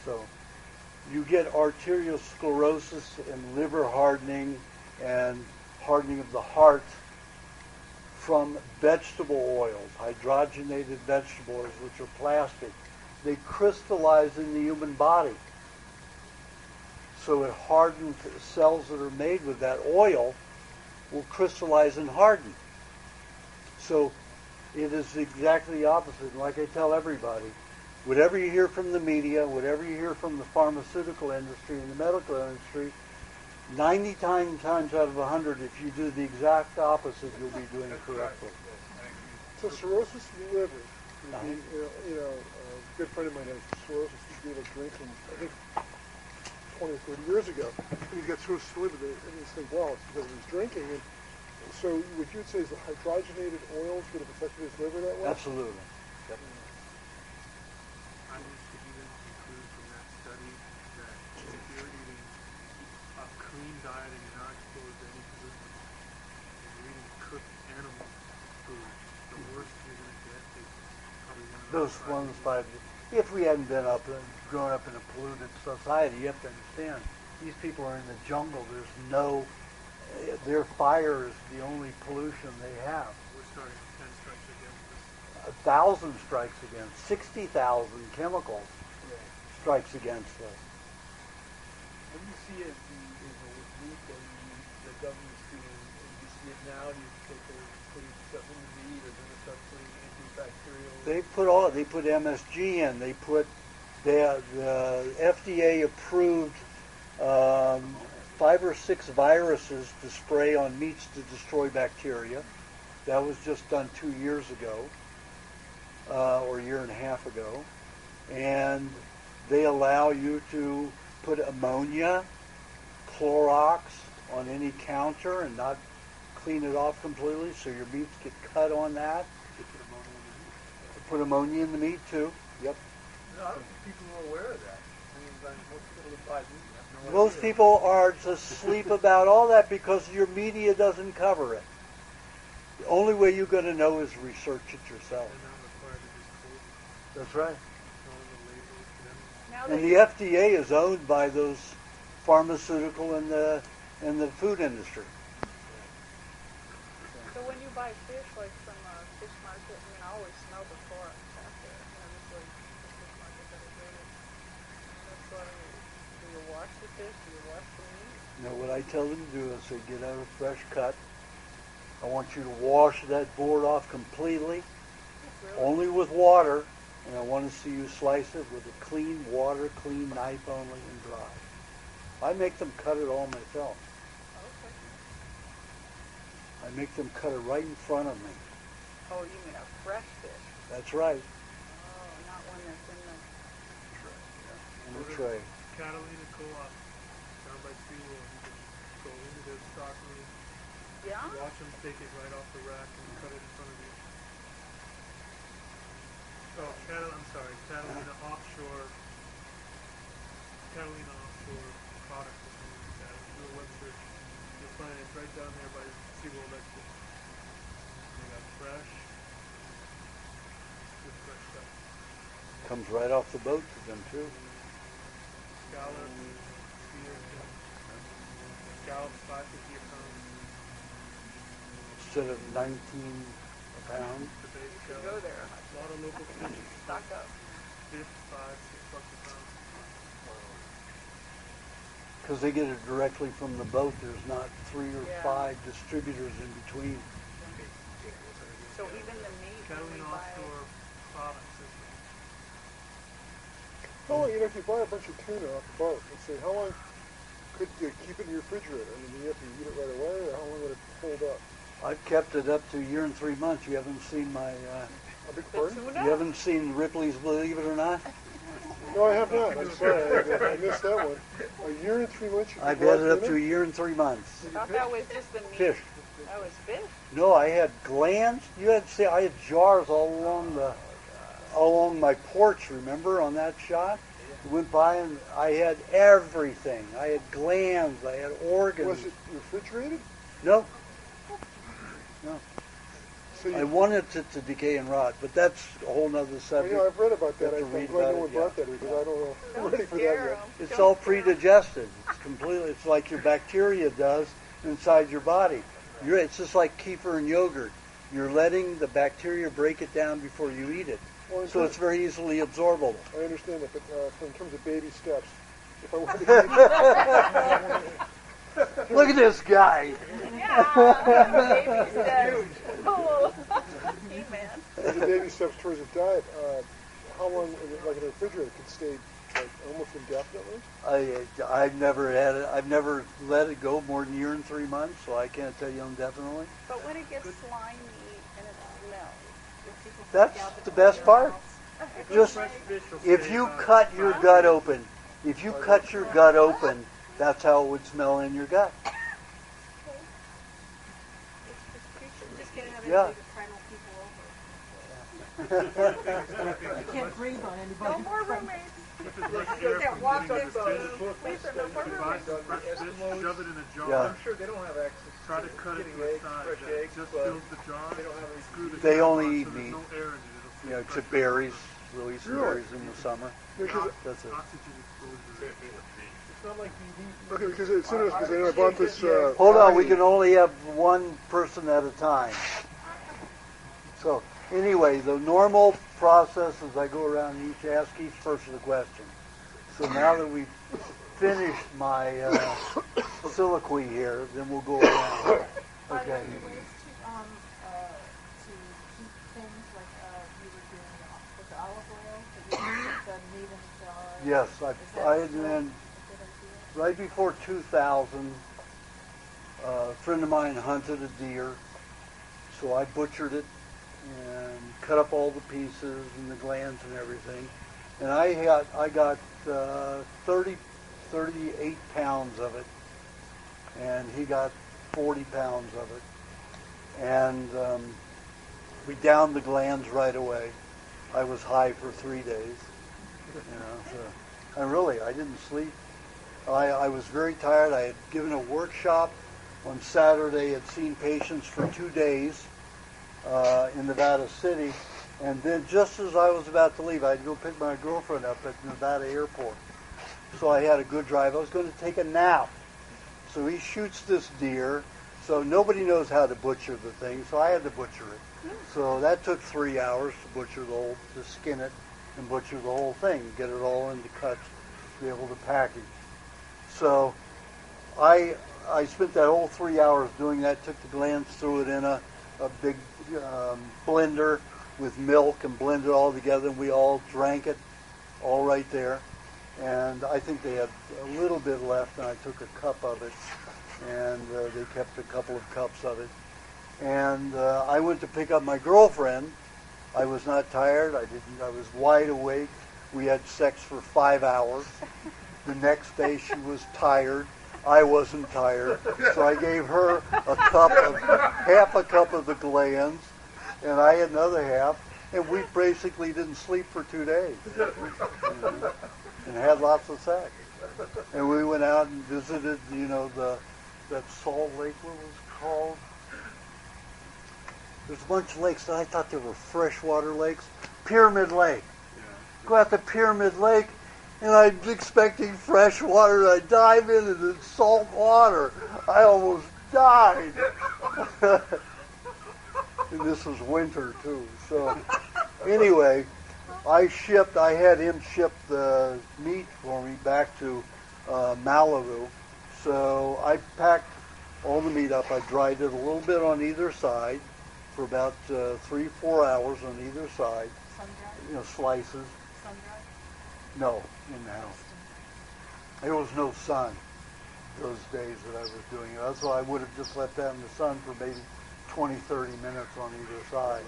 So you get arterial sclerosis and liver hardening and hardening of the heart from vegetable oils, hydrogenated vegetable oils, which are plastic. They crystallize in the human body. So it hardens cells that are made with that oil will crystallize and harden. So it is exactly the opposite. And like I tell everybody, whatever you hear from the media, whatever you hear from the pharmaceutical industry and the medical industry, 99 times out of 100, if you do the exact opposite, you'll be doing it correctly. So cirrhosis of the liver. A good friend of mine has cirrhosis. He gave up drinking, I think, 20 or 30 years ago. And he got cirrhosis of the liver. And he's thinking, well, it's because of his drinking. And so what you would say is the hydrogenated oils would have affected his liver that way? Absolutely. Yep. I wish to even conclude from that study that if you're eating a clean diet and you're not exposed to any pollutants, and you're eating cooked animal food, the worst you're going to get is probably one of Those ones, if we hadn't grown up in a polluted society, you have to understand, these people are in the jungle. Their fire is the only pollution they have. We're starting 10 strikes against us. 1,000 strikes against, 60,000 chemicals strikes against us. What do you see as the route that the government's doing? And you see it now? Do you think they're putting stuff in the meat, or they're going to start putting antibacterial? They put MSG in. The FDA approved 5 or 6 viruses to spray on meats to destroy bacteria. That was just done 2 years ago, or a year and a half ago. And they allow you to put ammonia, Clorox on any counter and not clean it off completely, so your meats get cut on that. They put ammonia in the meat. Put ammonia in the meat too. Yep. No, I don't think people are aware of that. I mean, most people that buy meat have no Most idea. people are asleep about all that because your media doesn't cover it. The only way you're going to know is research it yourself. They're not required to disclose it. That's right. It's on the label for them. Now And that the FDA is owned by those pharmaceutical and the food industry. So when you buy fish, like from a fish market, I mean, I always smell before it's out there. You know, this fish market that I go to. That's why, do you wash the fish? Do you wash the meat? Now, what I tell them to do is say, get out a fresh cut. I want you to wash that board off completely, Really? only with water, and I want to see you slice it with a clean water, clean knife only, and dry. I make them cut it all myself. Okay. I make them cut it right in front of me. Oh, you mean a fresh fish? That's right, Oh, not one that's in the... in a tray. Catalina Co-op down by SeaWorld. You can go into their stock room, Yeah? watch them take it right off the rack and cut it in front of you. Oh, Catalina Offshore Products or something like that. If you do a web search, you'll find it right down there by SeaWorld exit. They got fresh, good fresh stuff. Comes right off the boat to them too. Scallops, sea urchin, scallops, $5.50 a pound. Instead of 19 a pound. The base You scallop. go there. A lot of local fish. Stock up. Fish, $5, $6 a pound. Because they get it directly from the boat. There's not 3 or Yeah. 5 distributors in between. So even the meat, when we Catalina buy... Offshore Products is How long, if you buy a bunch of tuna off the boat, let's say, how long could you keep it in your refrigerator? I mean, do you have to eat it right away, or how long would it hold up? I've kept it up to a year and 3 months. You haven't seen my, A big The pardon? tuna? you haven't seen Ripley's Believe It or Not? No, I have not. I'm sorry, I missed that one. A year and 3 months you I've can grow had it up tuna? to a year and 3 months. I thought that was just the meat. Fish. That was fish? No, I had glands. You had to see, I had jars all along my porch, remember, on that shot? You went by and I had everything. I had glands, I had organs. Was it refrigerated? No, So I wanted it to decay and rot, but that's a whole nother well, subject. I've read about that. You have I'm to read glad about no it, one yeah. brought that because I don't know. I'm Don't ready for that scare yet. 'em. It's Don't all scare 'em. pre-digested. It's completely, it's like your bacteria does inside your body. It's just like kefir and yogurt. You're letting the bacteria break it down before you eat it. Well, in So it's terms- very easily absorbable. I understand that, but in terms of baby steps, if I wanted to eat Look at this guy. Yeah, baby steps. Oh, He-Man. the baby steps towards a diet, how long, like in a refrigerator, could stay like almost indefinitely? I've never had it. I've never let it go more than a year and 3 months, so I can't tell you indefinitely. But when it gets slimy and it smells, if people That's take out the best part. Just fresh fish will if stay you about cut your gut open, that's how it would smell in your gut. just can't have Yeah. anybody to primal people over. I can't breathe on anybody. No more roommates. Keep as much That air from walk getting in the fish. Lisa, no more You buy roommates. some fresh fish, shove it in a jar. Yeah. I'm sure they don't have access Try to cut it getting to a eggs, size fresh that eggs, just but fills the jar. they don't have any Screw the They cap only on eat so there's meat. no air in it. It'll You know, fresh except fish. berries, release some Really? berries in the summer. Because, That's it. Oxygen exposure. it's not like you need. okay, because as soon as because I know I bought this. Hold on, we can only have one person at a time. So, anyway, the normal process is I go around and ask each person a question. So now that we've finished my soliloquy here, then we'll go around. Are there Okay. any ways to keep things like you were doing with the olive oil, that you can put the meat in the jar? Yes, Is that I still then a good idea? right before 2000, a friend of mine hunted a deer, So I butchered it and cut up all the pieces and the glands and everything. And I got 38 pounds of it, and he got 40 pounds of it. And we downed the glands right away. I was high for 3 days. So, I didn't sleep. I was very tired. I had given a workshop on Saturday, had seen patients for 2 days in Nevada City, and then just as I was about to leave, I had to go pick my girlfriend up at Nevada Airport. So I had a good drive. I was going to take a nap. So he shoots this deer. So nobody knows how to butcher the thing, so I had to butcher it. So that took 3 hours to skin it and butcher the whole thing, get it all into cuts to be able to package. So I spent that whole 3 hours doing that, took the glands, threw it in a big blender with milk and blended it all together, and we all drank it all right there. And I think they had a little bit left, and I took a cup of it, and they kept a couple of cups of it. And I went to pick up my girlfriend. I was not tired. I was wide awake. We had sex for 5 hours. The next day she was tired. I wasn't tired. So I gave her half a cup of the glands, and I had another half. And we basically didn't sleep for 2 days. And had lots of sex. And we went out and visited, that Salt Lake, what was it called? There's a bunch of lakes that I thought they were freshwater lakes. Pyramid Lake. Yeah. Go out to Pyramid Lake, and I'm expecting fresh water. I dive into the salt water. I almost died. And this was winter, too. So, anyway, I had him ship the meat for me back to Malibu. So I packed all the meat up. I dried it a little bit on either side for about 3-4 hours on either side. Sun-dried? Slices. Sun-dried? No, in the house. There was no sun those days that I was doing it. That's why I would have just left that in the sun for maybe 20-30 minutes on either side.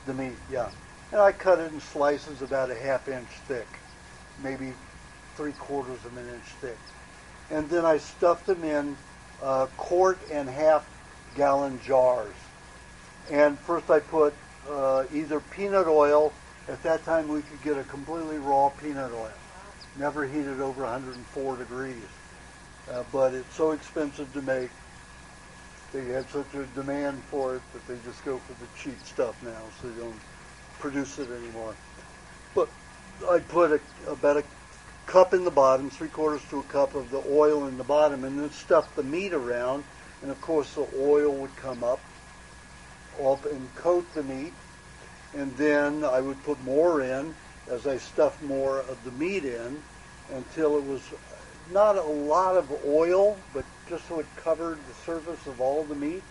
The meat, yeah. And I cut it in slices about a ½ inch thick, maybe 3/4 of an inch thick. And then I stuffed them in 1.5 quart jars. And first I put either peanut oil. At that time we could get a completely raw peanut oil. Never heated over 104 degrees. But it's so expensive to make. They had such a demand for it that they just go for the cheap stuff now, so they don't produce it anymore. But I put about a cup in the bottom, 3/4 to a cup of the oil in the bottom, and then stuff the meat around. And of course the oil would come up and coat the meat. And then I would put more in as I stuffed more of the meat in until it was not a lot of oil, but just so it covered the surface of all the meat.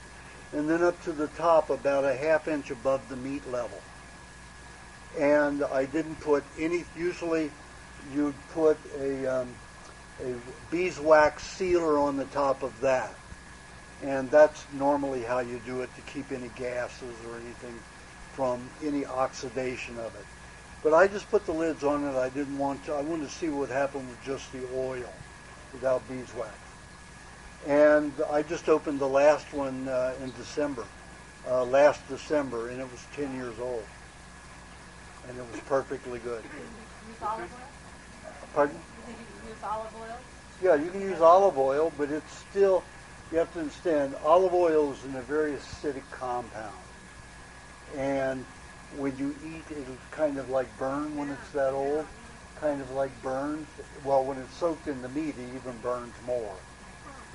And then up to the top about a ½ inch above the meat level. And I didn't put any, usually you'd put a beeswax sealer on the top of that. And that's normally how you do it to keep any gases or anything from any oxidation of it. But I just put the lids on it. I wanted to see what happened with just the oil without beeswax. And I just opened the last one in December, last December, and it was 10 years old. And it was perfectly good. Use olive oil? Pardon? You think you can use olive oil? Yeah, you can use olive oil, but it's still, you have to understand, olive oil is in a very acidic compound. And when you eat, it'll kind of like burn when it's that old, kind of like burns. Well, when it's soaked in the meat, it even burns more.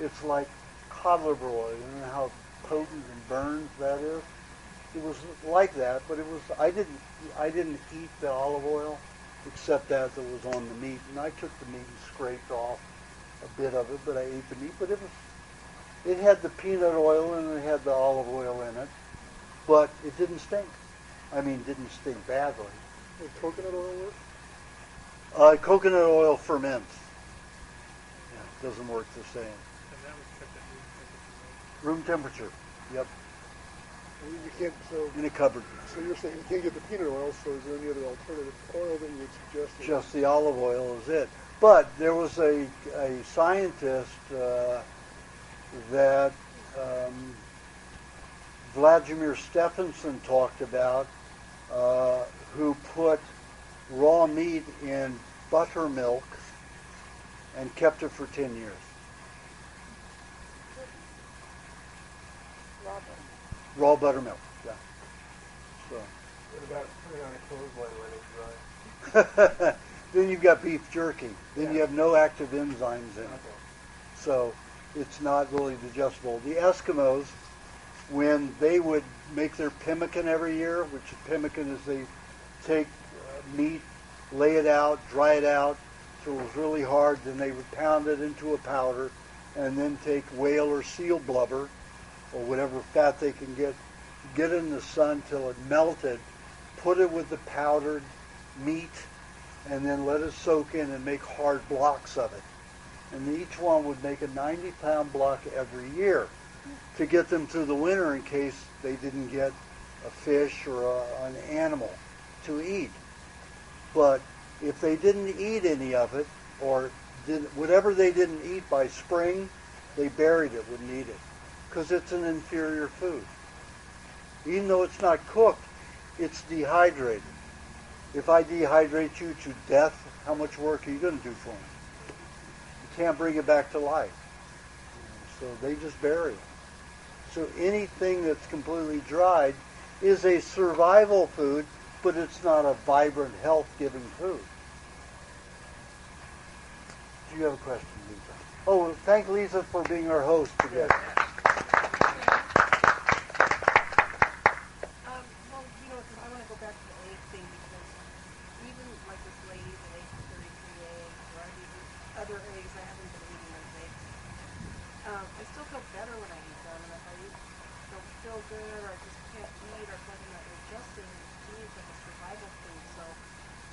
It's like cod liver oil. You know how potent and burns that is? It was like that, but it was. I didn't eat the olive oil, except that was on the meat, and I took the meat and scraped off a bit of it, but I ate the meat. But it had the peanut oil and it had the olive oil in it, but it didn't stink. I mean, didn't stink badly. Does coconut oil work? Coconut oil ferments. Yeah, it doesn't work the same. And that was kept at Room temperature. Yep. You can't, so, in a cupboard. so you're saying you can't get the peanut oil, so is there any other alternative oil that you would suggest? Just the olive oil is it. But there was a scientist that Vladimir Stephenson talked about who put raw meat in buttermilk and kept it for 10 years. Raw buttermilk, yeah. So. What about putting on a clothesline when it's dry? Then you've got beef jerky. Then Yeah. you have no active enzymes in it. Okay. So it's not really digestible. The Eskimos, when they would make their pemmican every year, which pemmican is they take meat, lay it out, dry it out till it was really hard, then they would pound it into a powder and then take whale or seal blubber or whatever fat they can get in the sun till it melted, put it with the powdered meat, and then let it soak in and make hard blocks of it. And each one would make a 90-pound block every year to get them through the winter in case they didn't get a fish or an animal to eat. But if they didn't eat any of it, or whatever they didn't eat by spring, they buried it, wouldn't eat it, because it's an inferior food. Even though it's not cooked, it's dehydrated. If I dehydrate you to death, how much work are you going to do for me? You can't bring it back to life. So they just bury it. So anything that's completely dried is a survival food, but it's not a vibrant, health-giving food. Do you have a question, Lisa? Oh, thank Lisa for being our host today. Well, you know, I want to go back to the egg thing because even like this lady that ate 33 eggs, or I've eaten other eggs, I haven't been eating those eggs. I still feel better when I eat them, and if I don't feel good or I just can't eat or something that adjusting, to me it's like a survival food. So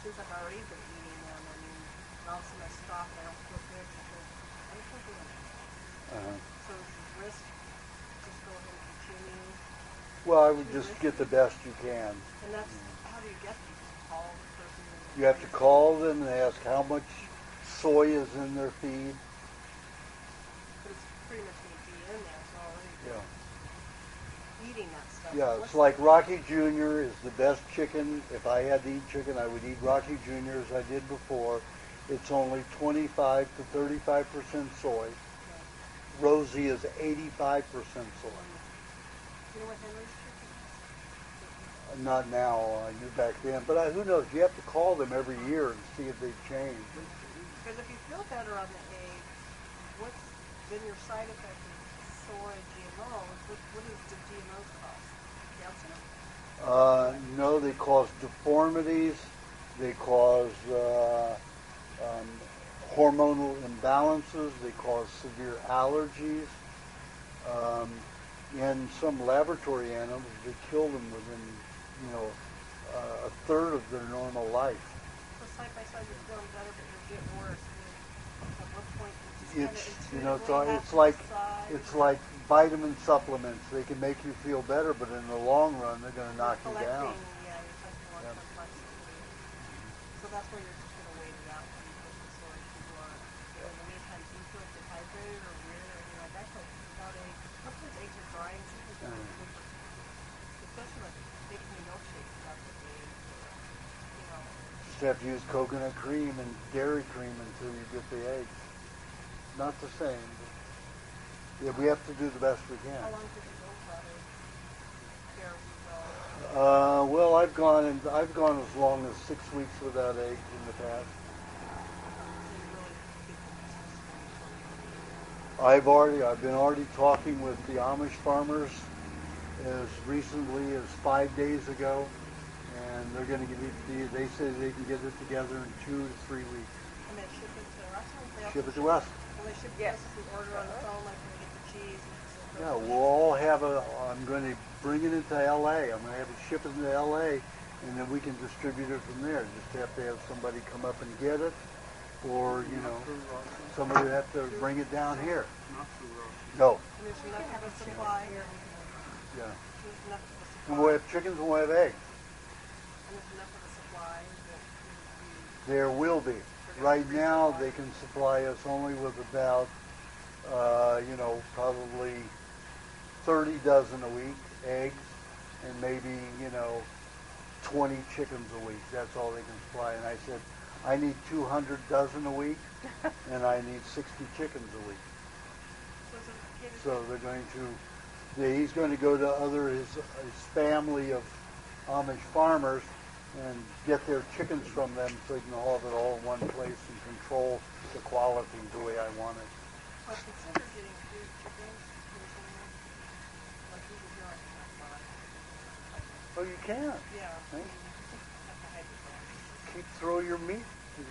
since I've already been eating them, I mean, and all of a sudden I stop and I don't feel good, so I'm still doing it. So is the risk just go ahead and continue? Well, I would just get the best you can. And that's, how do you get them? Just call the person? And You have to call them and ask how much soy is in their feed. But it's pretty much going to be in there, so already Yeah. eating that stuff. Yeah, What's it's like Rocky Jr. is the best chicken. If I had to eat chicken, I would eat Rocky Jr. as I did before. It's only 25 to 35% soy. Rosie is 85% soy. You know what Henry's chicken is? Not now, I knew back then. But who knows? You have to call them every year and see if they've changed. Because if you feel better on the egg, what's been your side effect of soy GMOs? What does the GMOs cause? Cancer? No, they cause deformities. They cause hormonal imbalances. They cause severe allergies. In some laboratory animals, they kill them within, a third of their normal life. So side by side you're feeling better, but you're getting worse. I mean, at what point you just It's like vitamin supplements. They can make you feel better, but in the long run, they're going to knock you down. Yeah, you're taking more complexity. So that's why you're just going to wait it out when you put the soy to work. In the meantime, do you feel dehydrated or weird or anything like that? Because without eggs, sometimes eggs are dry and sometimes they're good for, especially like making a milkshake without the eggs or, Just have to use coconut cream and dairy cream until you get the eggs. Not the same. But yeah, we have to do the best we can. How long did you go without eggs? Care we Well, I've gone as long as 6 weeks without eggs in the past. I've been already talking with the Amish farmers as recently as 5 days ago, and they're going to give it. They say they can get it together in 2 to 3 weeks. And they ship it to us? Or they Ship also it to us. Well, they ship it to us if we order on the phone, like when we get the cheese. And Yeah, we'll all have I'm going to bring it into L.A. I'm going to have it shipped into L.A. and then we can distribute it from there. Just have to have somebody come up and get it, or somebody would have to bring it down here. No. there's enough of a supply. Yeah. There's enough of And we'll have chickens and we'll have eggs. And there's enough of a supply that There will be. Right now, they can supply us only with about, probably 30 dozen a week, eggs, and maybe, 20 chickens a week. That's all they can supply. And I said, I need 200 dozen a week, and I need 60 chickens a week. So they're going to, he's going to go to his family of Amish farmers and get their chickens from them so he can have it all in one place and control the quality the way I want it. Well, consider getting food chickens. Like you would not buy. Oh, you can. Yeah. Right? Have to hide your dogs. Throw your meat,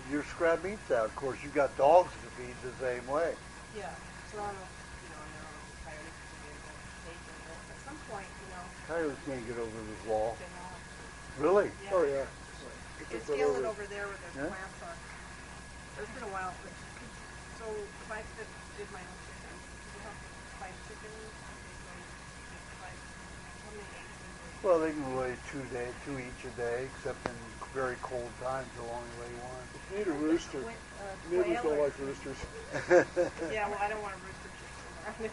your scrap meats out. Of course, you've got dogs to feed the same way. Yeah. So I don't know, I know coyotes can be able to take it. At some point, Coyotes can't get over this wall. they know. Really? Yeah. Oh, yeah. It's fielded over there where there's plants are. It's been a while. But, so if I did my own chicken, you have 5 chickens, how many eggs do you Well, they can lay two each a day, except in very cold times, the only way you want. You need a rooster. Neighbors don't like roosters. Yeah, well, I don't want a rooster chicken.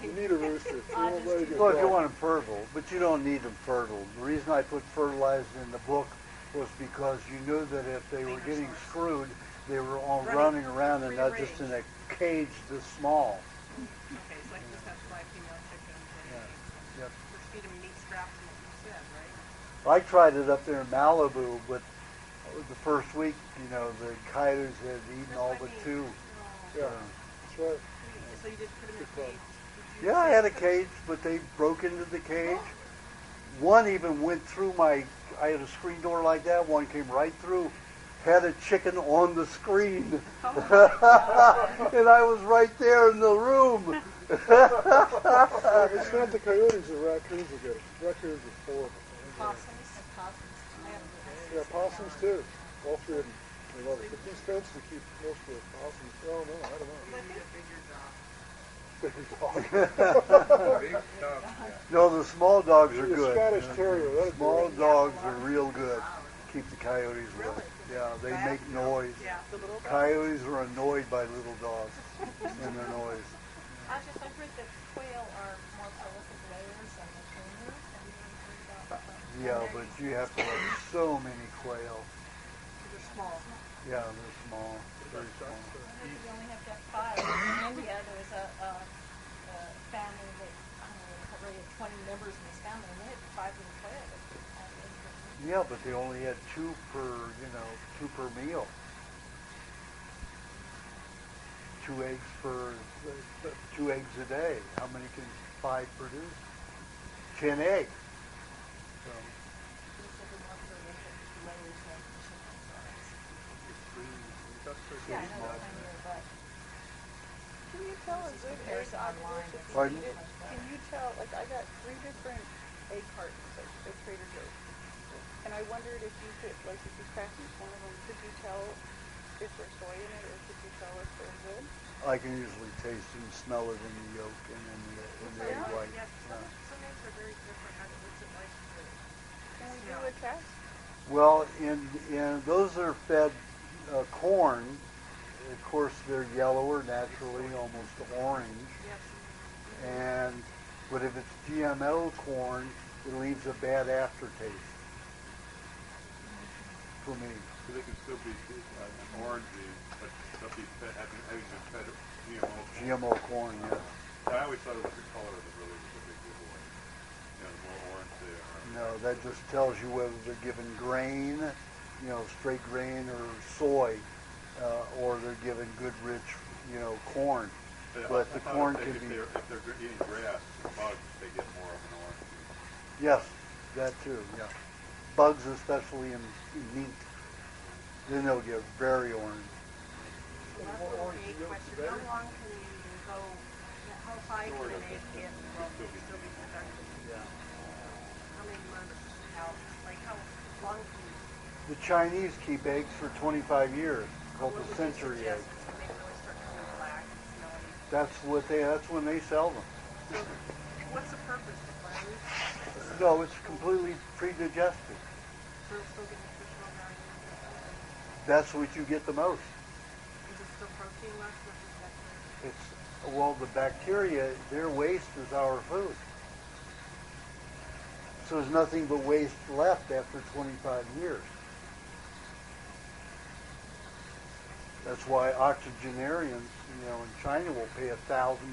You need a rooster. You won't let it get Well, if you dark. want them fertile, but you don't need them fertile. The reason I put fertilized in the book was because you knew that if they were getting screwed, they were all running around and not just in a cage this small. Okay, so I can just have 5 female chickens and Yep. just feed them meat scraps and what you said, right? I tried it up there in Malibu, but the first week, the coyotes had eaten all but 2. Yeah, that's right. So you did put them in a cage. Yeah, I had a cage, but they broke into the cage. One even went through I had a screen door like that. One came right through, had a chicken on the screen. And I was right there in the room. It's not the coyotes, the raccoons will get it. Raccoons are horrible. Possums. Yeah, possums too. All 3 of them. They love it. But these fences to keep most of the possums. Oh, no, I don't know. Bigger dog. No, the small dogs are The good. Scottish Terrier. That'd be Small right. dogs are real good. Keep the coyotes away. Yeah, they make noise. Yeah, the little dogs. Coyotes are annoyed by little dogs and their noise. I heard that quail are more prolific layers than the trainers. Have you ever heard about that? Yeah, but you have to have so many quail. They're small. Yeah, they're small. Very small. I heard you only have to have 5. In India, there was a family that, I don't know, probably had 20 members in his family, and they had 5 little quail. Yeah, but they only had 2 per meal. 2 eggs per 2 eggs a day. How many can 5 produce? 10 eggs. So, Yeah, I know, but Can you tell a good egg online. Pardon? Can you tell, like I got 3 different egg cartons at Trader Joe's. And I wondered if you could, like if you cracked each one of them, could you tell if there's soy in it or could you tell if they're good? I can usually taste and smell it in the yolk and in the egg white. Yeah, some eggs are very different. What's it like? Can we do a test? Well, in those that are fed corn, of course they're yellower naturally, almost orange. But if it's GMO corn, it leaves a bad aftertaste for me. So they can still be orangey, but still be fed, having been fed GMO. GMO corn, yes. I always thought it was the color that really was the big giveaway. The more orange they are. No, that just tells you whether they're given grain, straight grain or soy, or they're given good rich, corn. But the corn can be... If they're eating grass and bugs, they get more of an orange. Yes, that too, yeah. Bugs, especially in meat, then they'll get very orange. That's a big question. How long can you go, how high can an egg get while it still be productive? Yeah. How many months out? Like how long can you? The Chinese keep eggs for 25 years, called the century egg. When they really start coming black and smelly. That's when they sell them. So what's the purpose of No, it's completely pre-digested. So it's still getting fish oil value. That's what you get the most. Is it still protein left or just bacteria? It's, well, the bacteria, their waste is our food. So there's nothing but waste left after 25 years. That's why octogenarians, in China will pay $1,000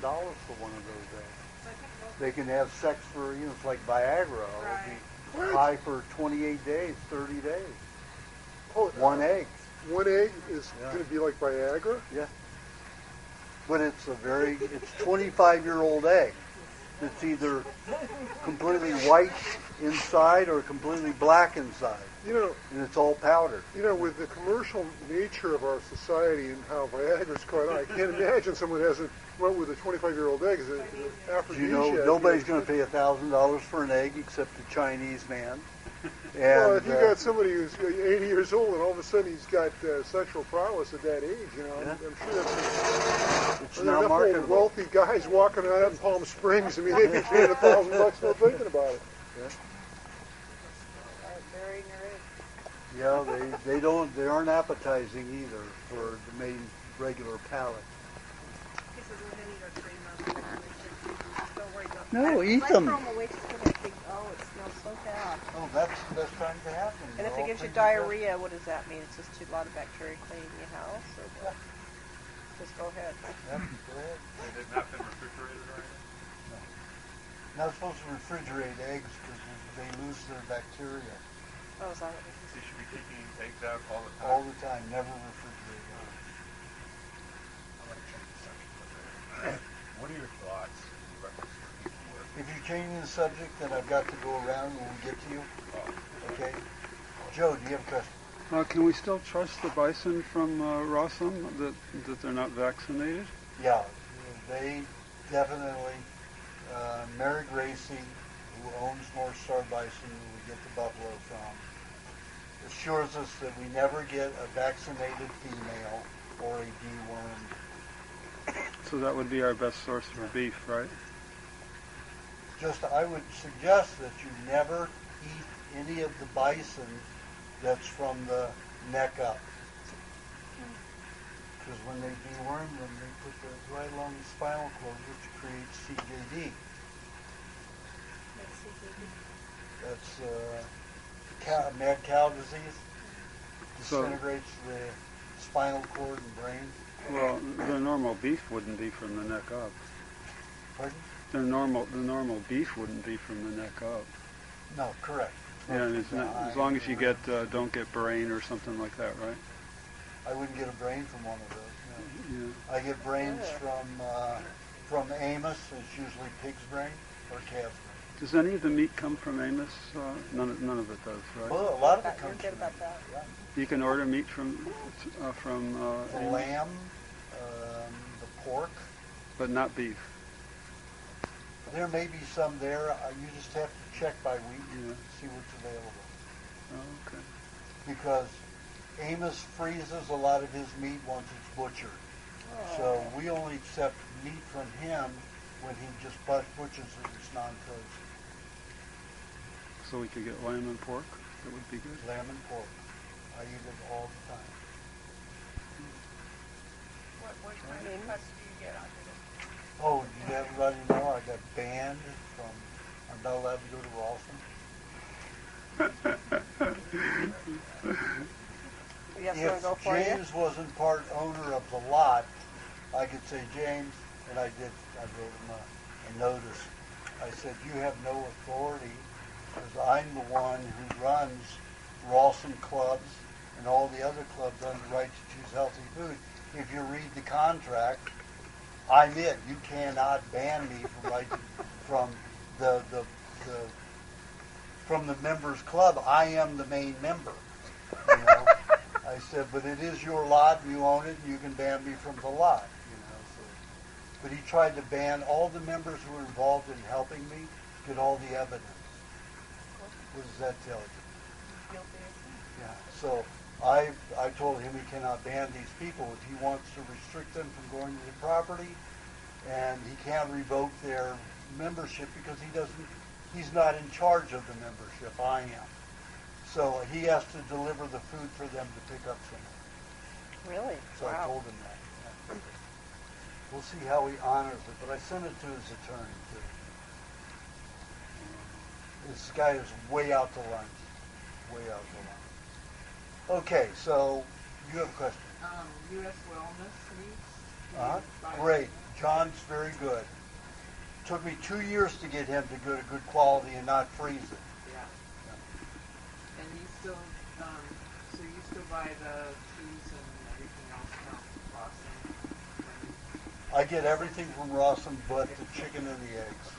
for one of those eggs. So I think most They can have sex for, it's like Viagra. Right. It'll be high for 28 days, 30 days. Oh, One egg. One egg is Yeah. going to be like Viagra? Yeah. But it's 25-year-old egg. It's either completely white inside or completely black inside. And it's all powdered. With the commercial nature of our society and how Viagra's caught on, I can't imagine someone hasn't went with a 25-year-old egg as an aphrodisiac. Nobody's going to pay $1,000 for an egg except a Chinese man. And, well, if you got somebody who's 80 years old and all of a sudden he's got sexual prowess at that age, I'm sure that's it's there are not enough old marketable. wealthy guys walking around out in Palm Springs. I mean, they'd be paying $1,000 for thinking about it. Burying your egg. Yeah, they aren't appetizing either for the main regular palate. He says we didn't eat our 3 months. Don't worry about No, that. eat I them. throw them away just because I think, oh, it smells so bad. Oh, that's the best time to have them. And if They're it all gives you pre-digested. diarrhea, what does that mean? It's just a lot of bacteria cleaning your house? Or what? Just go ahead. Yep, go ahead. They've not been refrigerated or anything? Not supposed to refrigerate eggs because they lose their bacteria Oh, is that what it is? So you should be keeping eggs out all the time. all the time. Never refrigerate them. I want to change the subject a bit. What are your thoughts in reference to people work? If you're changing the subject, then I've got to go around when we get to you. Okay. Joe, do you have a question? Can we still trust the bison from Rossum that they're not vaccinated? Yeah, they definitely. Mary Gracie, who owns North Star Bison, who we get the buffalo from, assures us that we never get a vaccinated female or a dewormed. So that would be our best source for beef, right? I would suggest that you never eat any of the bison that's from the neck up. Because when they deworm them, they put those right along the spinal cord, which creates CJD. That's mad cow disease. Disintegrates the spinal cord and brain. Well, the normal beef wouldn't be from the neck up. Pardon? The normal beef wouldn't be from the neck up. No, correct. Yeah, and as long as you don't get brain or something like that, right? I wouldn't get a brain from one of those. No. Yeah. I get brains from Amos. It's usually pig's brain or calf's brain. Does any of the meat come from Amos? None of it does, right? Well, a lot of it You're comes good from about that. yeah. You can order meat from The Amos, lamb, the pork. but not beef. There may be some there. You just have to check by week Yeah. and see what's available. Oh, okay. Because Amos freezes a lot of his meat once it's butchered. So we only accept meat from him when he just butchers it. It's non-frozen. So we could get lamb and pork. That would be good. Lamb and pork. I eat it all the time. What kind of cuts do you get out of it? Oh, did everybody know I got banned from, I'm not allowed to go to Rawson? Yes, we'll go If for you. James wasn't part owner of the lot, I could say, James, and I wrote him a notice. I said, you have no authority because I'm the one who runs Rawson clubs and all the other clubs under the right to choose healthy food. If you read the contract, I'm it. You cannot ban me from from the members club. I am the main member. You know? I said, but it is your lot, and you own it, and you can ban me from the lot. You know. So. But he tried to ban all the members who were involved in helping me. Get all the evidence. What does that tell you? Yeah. So I told him he cannot ban these people if he wants to restrict them from going to the property, and he can't revoke their membership because he doesn't he's not in charge of the membership. I am. So he has to deliver the food for them to pick up somewhere. Really? So I Wow. told him that. Yeah. We'll see how he honors it, but I sent it to his attorney too. This guy is way out to lunch. Way out to lunch. Okay, so you have a question. U.S. Wellness Needs. Great. John's very good. Took me 2 years to get him to go to good quality and not freeze it. Yeah. And you still, so you still buy the cheese and everything else from Boston? I get everything from Rawson but the chicken and the eggs.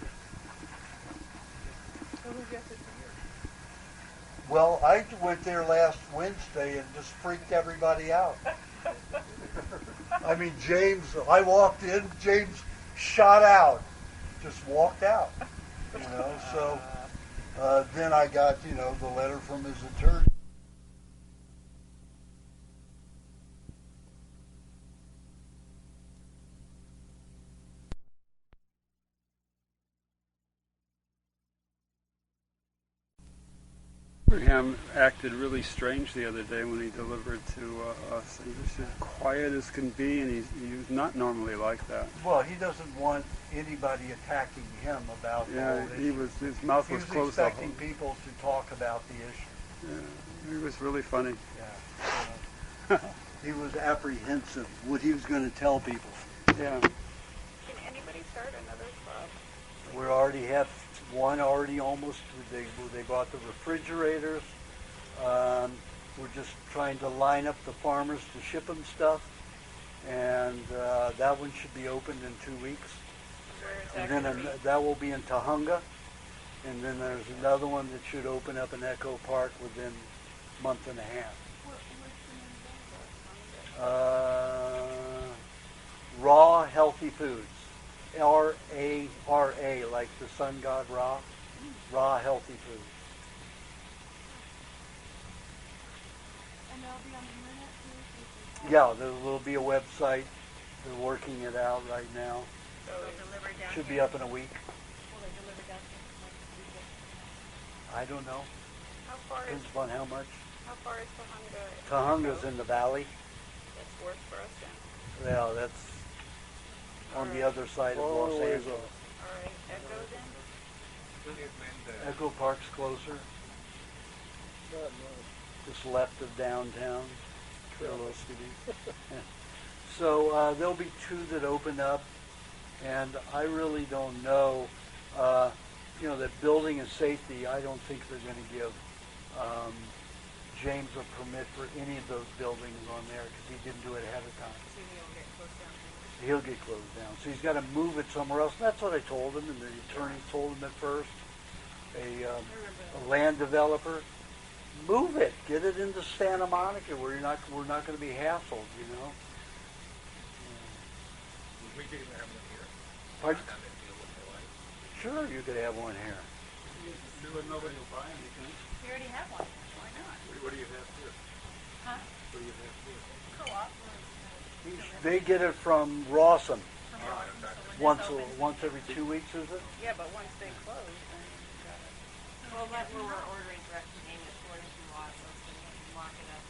So who gets it from you? Well, I went there last Wednesday and just freaked everybody out. I mean, James, I walked in, James shot out, just walked out, you know, so then I got, you know, the letter from his attorney. Abraham acted really strange the other day when he delivered to us. He was as quiet as can be, and he's not normally like that. Well, he doesn't want anybody attacking him about the Yeah, whole he issue. was. His mouth He was was closed the expecting whole. people to talk about the issue. Yeah, he was really funny. Yeah. He was apprehensive what he was going to tell people. Yeah. Can anybody start another club? We already have one already almost. They bought the refrigerators. We're just trying to line up the farmers to ship them stuff. And that one should be opened in 2 weeks. Where is And that then gonna be? that will be in Tahunga. And then there's another one that should open up in Echo Park within a month and a half. What's the name of Raw Healthy Foods. R-A-R-A, like the sun god Ra. Raw Healthy Foods. And they'll be on the internet too? Yeah, there will be a website. They're working it out right now. So they'll deliver down Should be here? up in a week. Will they deliver down here? I don't know. How far is Depends upon how much. Tahunga? Tahunga's in the valley. That's worse for us then. Yeah, that's on the other side of Far Los away Angeles. All right, Echo then? Echo Park's closer. Just left of downtown. Trail City. So there'll be 2 that open up, and I really don't know. You know, that building and safety, I don't think they're going to give James a permit for any of those buildings on there because he didn't do it ahead of time. So you'll get close down here. He'll get closed down. So he's got to move it somewhere else. And that's what I told him, and the attorney told him at first. A land developer, move it, get it into Santa Monica where we're not going to be hassled, you know. We could even have one here. Pardon? Not having to deal with their life. Sure, you could have one here. But nobody will buy anything. We already have one. Why not? What do you have here? Huh? What do you have here? Co-op. They get it from Rawson Oh, once every 2 weeks, is it? yeah, but once they close, then you got it. Well, that's where we're ordering direct from Amos, ordering from Ross, so it's going to lock it up.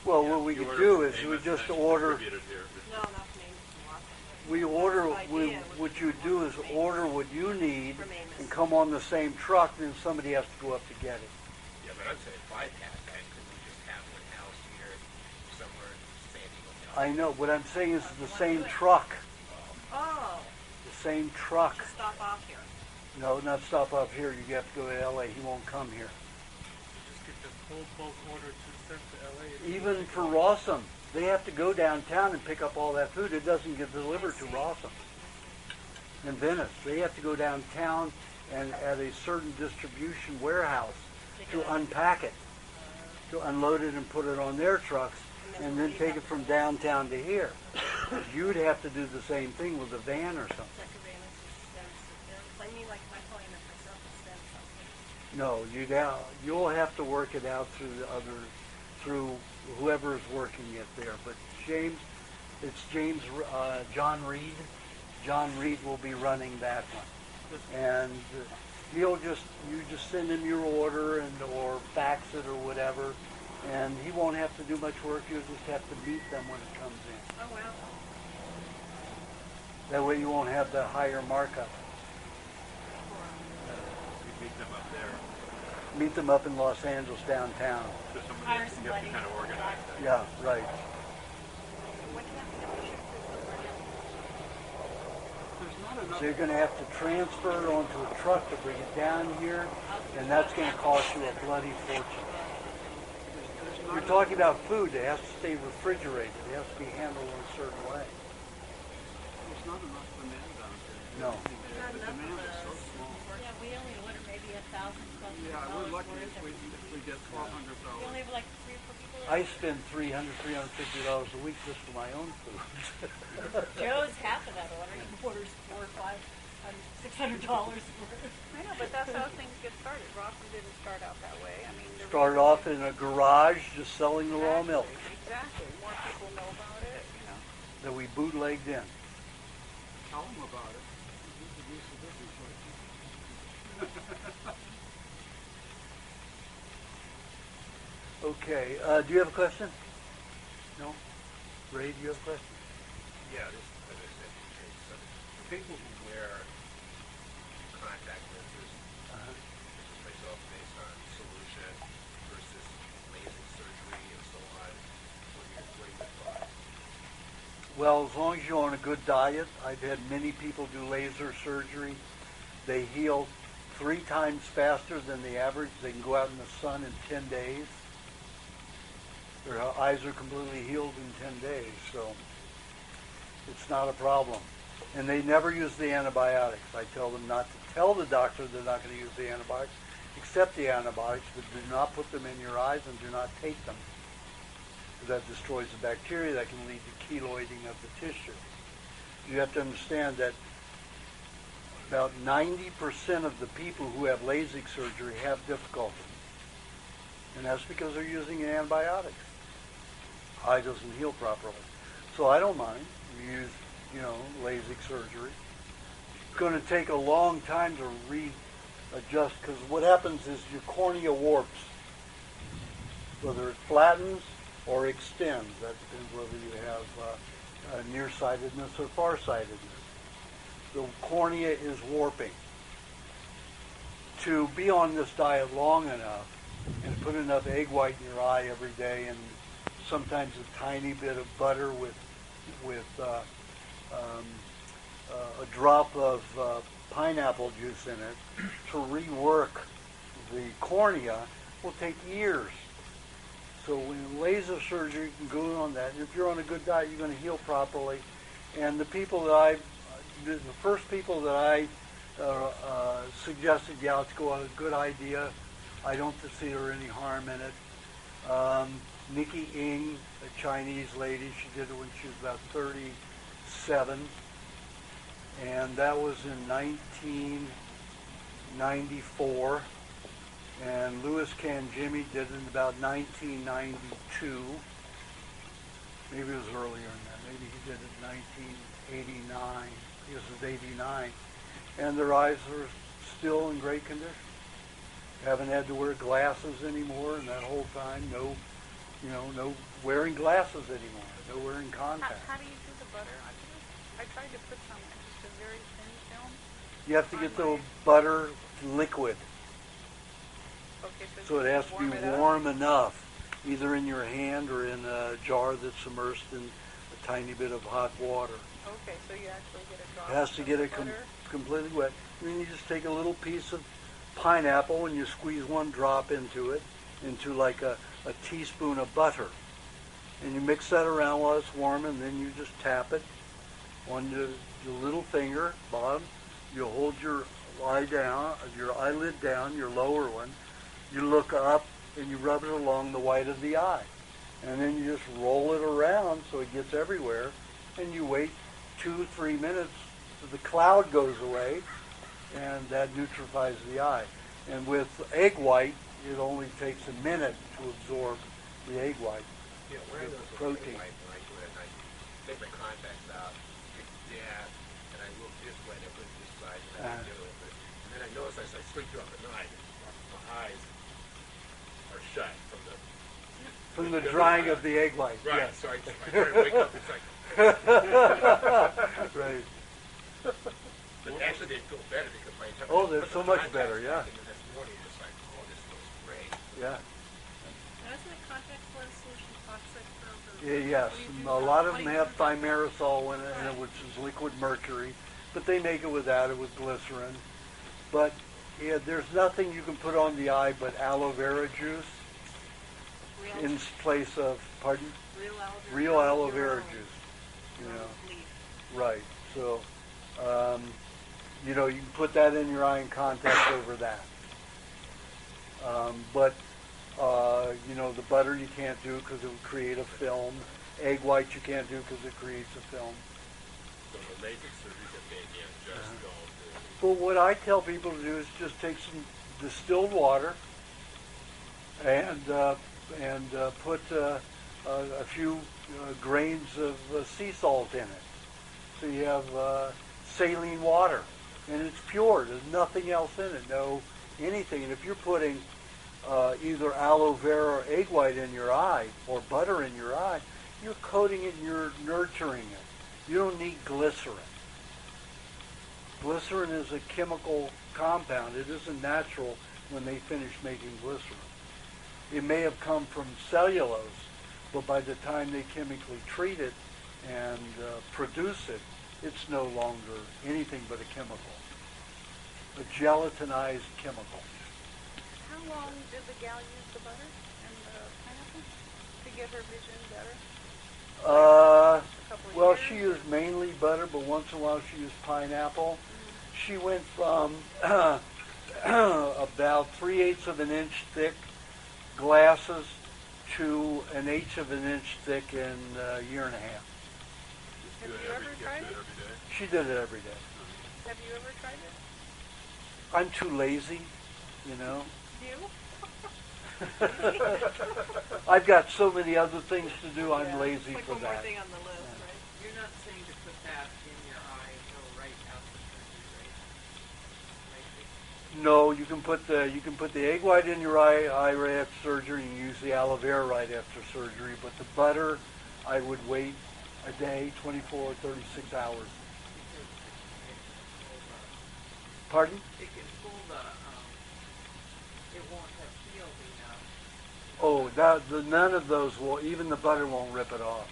Well, what we You could order do from is we Amos just and order. distribute it here. No, not from Amos, from Ross. We order. What you do is order what you need and come on the same truck. Then somebody has to go up to get it. Yeah, but I'd say bypass that because we just have one house here somewhere in San Diego. I know. What I'm saying is the same truck. Oh, The same truck. just stop off here. No, not stop up here. You have to go to L.A. He won't come here. Just get the whole bulk order to send to LA. Even for Rawson, they have to go downtown and pick up all that food. It doesn't get delivered to Rawson in Venice. They have to go downtown and at a certain distribution warehouse to unpack it, to unload it and put it on their trucks, and then take it from downtown to here. You'd have to do the same thing with a van or something. I mean, like, if I call Amos myself and send something. No, you'll have to work it out through whoever's working it there. But John Reed. John Reed will be running that one. and you just send him your order or fax it or whatever, and he won't have to do much work. You'll just have to meet them when it comes in. Oh, wow. That way you won't have the higher markup. You meet them up there. Meet them up in Los Angeles downtown. So somebody Hire you have to somebody. kind of organize that. Yeah, right. When do you have to get the ship to somewhere else? There's not enough. So you're going to have to transfer it onto a truck to bring it down here, and that's going to cost you a bloody fortune. You're talking about food. It has to stay refrigerated. It has to be handled in a certain way. There's not enough demand down here. No. Not The enough demand of is so us. small. Yeah, we only order maybe 1,000 plus. Yeah, we're lucky if we get We only $1,200. have like 3 or 4 people. I spend $350 a week just for my own food. Joe's half of that order. He orders $400, $500, $600 worth. I know, but that's how things get started. Rawson didn't start out that way. I mean, the Started reason- off in a garage just selling the raw milk Exactly. More people know about it, you know. that we bootlegged in. Tell them about it. Introduce the business, right? Okay. Do you have a question? No? Ray, do you have a question? Yeah, this, as I said, okay, so for people who wear contact lenses, this is myself based on solution versus LASIK surgery and so on. What are your thoughts? Well, as long as you're on a good diet, I've had many people do laser surgery. They heal 3 times faster than the average. They can go out in the sun in 10 days. Their eyes are completely healed in 10 days, so it's not a problem. And they never use the antibiotics. I tell them not to tell the doctor they're not going to use the antibiotics. Accept the antibiotics, but do not put them in your eyes and do not take them. That destroys the bacteria that can lead to keloiding of the tissue. You have to understand that about 90% of the people who have LASIK surgery have difficulty. And that's because they're using antibiotics. Eye doesn't heal properly. So I don't mind. We use, LASIK surgery. It's going to take a long time to readjust because what happens is your cornea warps. Whether it flattens or extends. That depends whether you have nearsightedness or farsightedness. The cornea is warping. To be on this diet long enough and put enough egg white in your eye every day and sometimes a tiny bit of butter with a drop of pineapple juice in it to rework the cornea will take years. So when laser surgery, you can go on that. And if you're on a good diet, you're going to heal properly. And the people that the first people that I suggested, yeah, let's go on a good idea. I don't see there any harm in it. Nikki Ng, a Chinese lady, she did it when she was about 37. And that was in 1994. And Louis Canjimi did it in about 1992. Maybe it was earlier than that. Maybe he did it in 1989. This is 89. And their eyes are still in great condition. Haven't had to wear glasses anymore in that whole time. No wearing glasses anymore. No wearing contacts. How do you do the butter? I tried to put some, just a very thin film. You have to get the butter liquid. Okay, So it has to be warm it up? warm enough, either in your hand or in a jar that's immersed in a tiny bit of hot water. Okay, so you actually get a drop It has to of get the it butter? completely wet. And then you just take a little piece of pineapple and you squeeze one drop into it, into like a teaspoon of butter. And you mix that around while it's warm, and then you just tap it on your little finger, bottom. You hold your eyelid down, your lower one. You look up and you rub it along the white of the eye. And then you just roll it around so it gets everywhere. And you wait 2-3 minutes so the cloud goes away, and that neutralifies the eye. And with egg white, it only takes a minute to absorb the egg white. Yeah, wearing those protein. White, when I do it, and I take my contacts out, take the dab, and I I look this way, and I put it this side, and I do it. And then I notice as I sleep throughout the night, my eyes are shut from the drying of the egg white. Right, Yes. so I try to wake up, it's like, Right. but actually they feel better because by the time Oh, I they're put so the much contacts better, back yeah. in the next morning, it's like, oh, this feels great. Yeah. Now, isn't the contact lens solution toxic for Yes, what do you do a with lot it? of What them do you have do with it? thimerosal in it, Right. which is liquid mercury, but they make it without it with glycerin. But yeah, there's nothing you can put on the eye but aloe vera juice Real, in place of, pardon? real aloe vera. Real aloe vera juice. You know, Leaf. right. So, you know, you can put that in your eye and contact over that. But you know, the butter you can't do because it would create a film. Egg white you can't do because it creates a film. So the LASIK surgery that they can't just go to. But what I tell people to do is just take some distilled water and put a few grains of sea salt in it. So you have saline water, and it's pure. There's nothing else in it, no anything. And if you're putting either aloe vera or egg white in your eye or butter in your eye, you're coating it and you're nurturing it. You don't need glycerin. Glycerin is a chemical compound. It isn't natural when they finish making glycerin. It may have come from cellulose, but by the time they chemically treat it and produce it, it's no longer anything but a chemical, a gelatinized chemical. How long did the gal use the butter and the pineapple to get her vision better? A couple of Well, years? she used mainly butter, but once in a while she used pineapple. She went from about 3/8 of an inch thick glasses to 1/8 of an inch thick in a year and a half. Have you ever tried it? She did it every day. Have you ever tried it? I'm too lazy, you know. You? I've got so many other things to do. I'm Yeah, lazy It's like for one more that. thing on the list, right? You're not saying to put that in your eye until right after surgery, right? No, you can put the egg white in your eye right after surgery, and use the aloe vera right after surgery. But the butter, I would wait a day, 24, 36 hours. Pardon? It can pull the, it won't have healed enough. Oh, none of those will. Even the butter won't rip it off.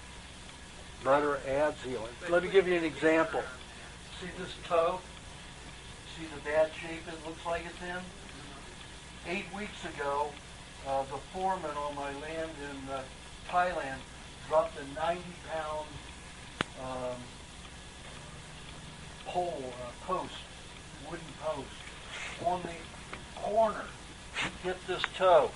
Butter adds healing. Let me give you an example. See this toe? See the bad shape it looks like it's in? 8 weeks ago, the foreman on my land in Thailand dropped a 90-pound post, wooden post, on the corner to get this toe.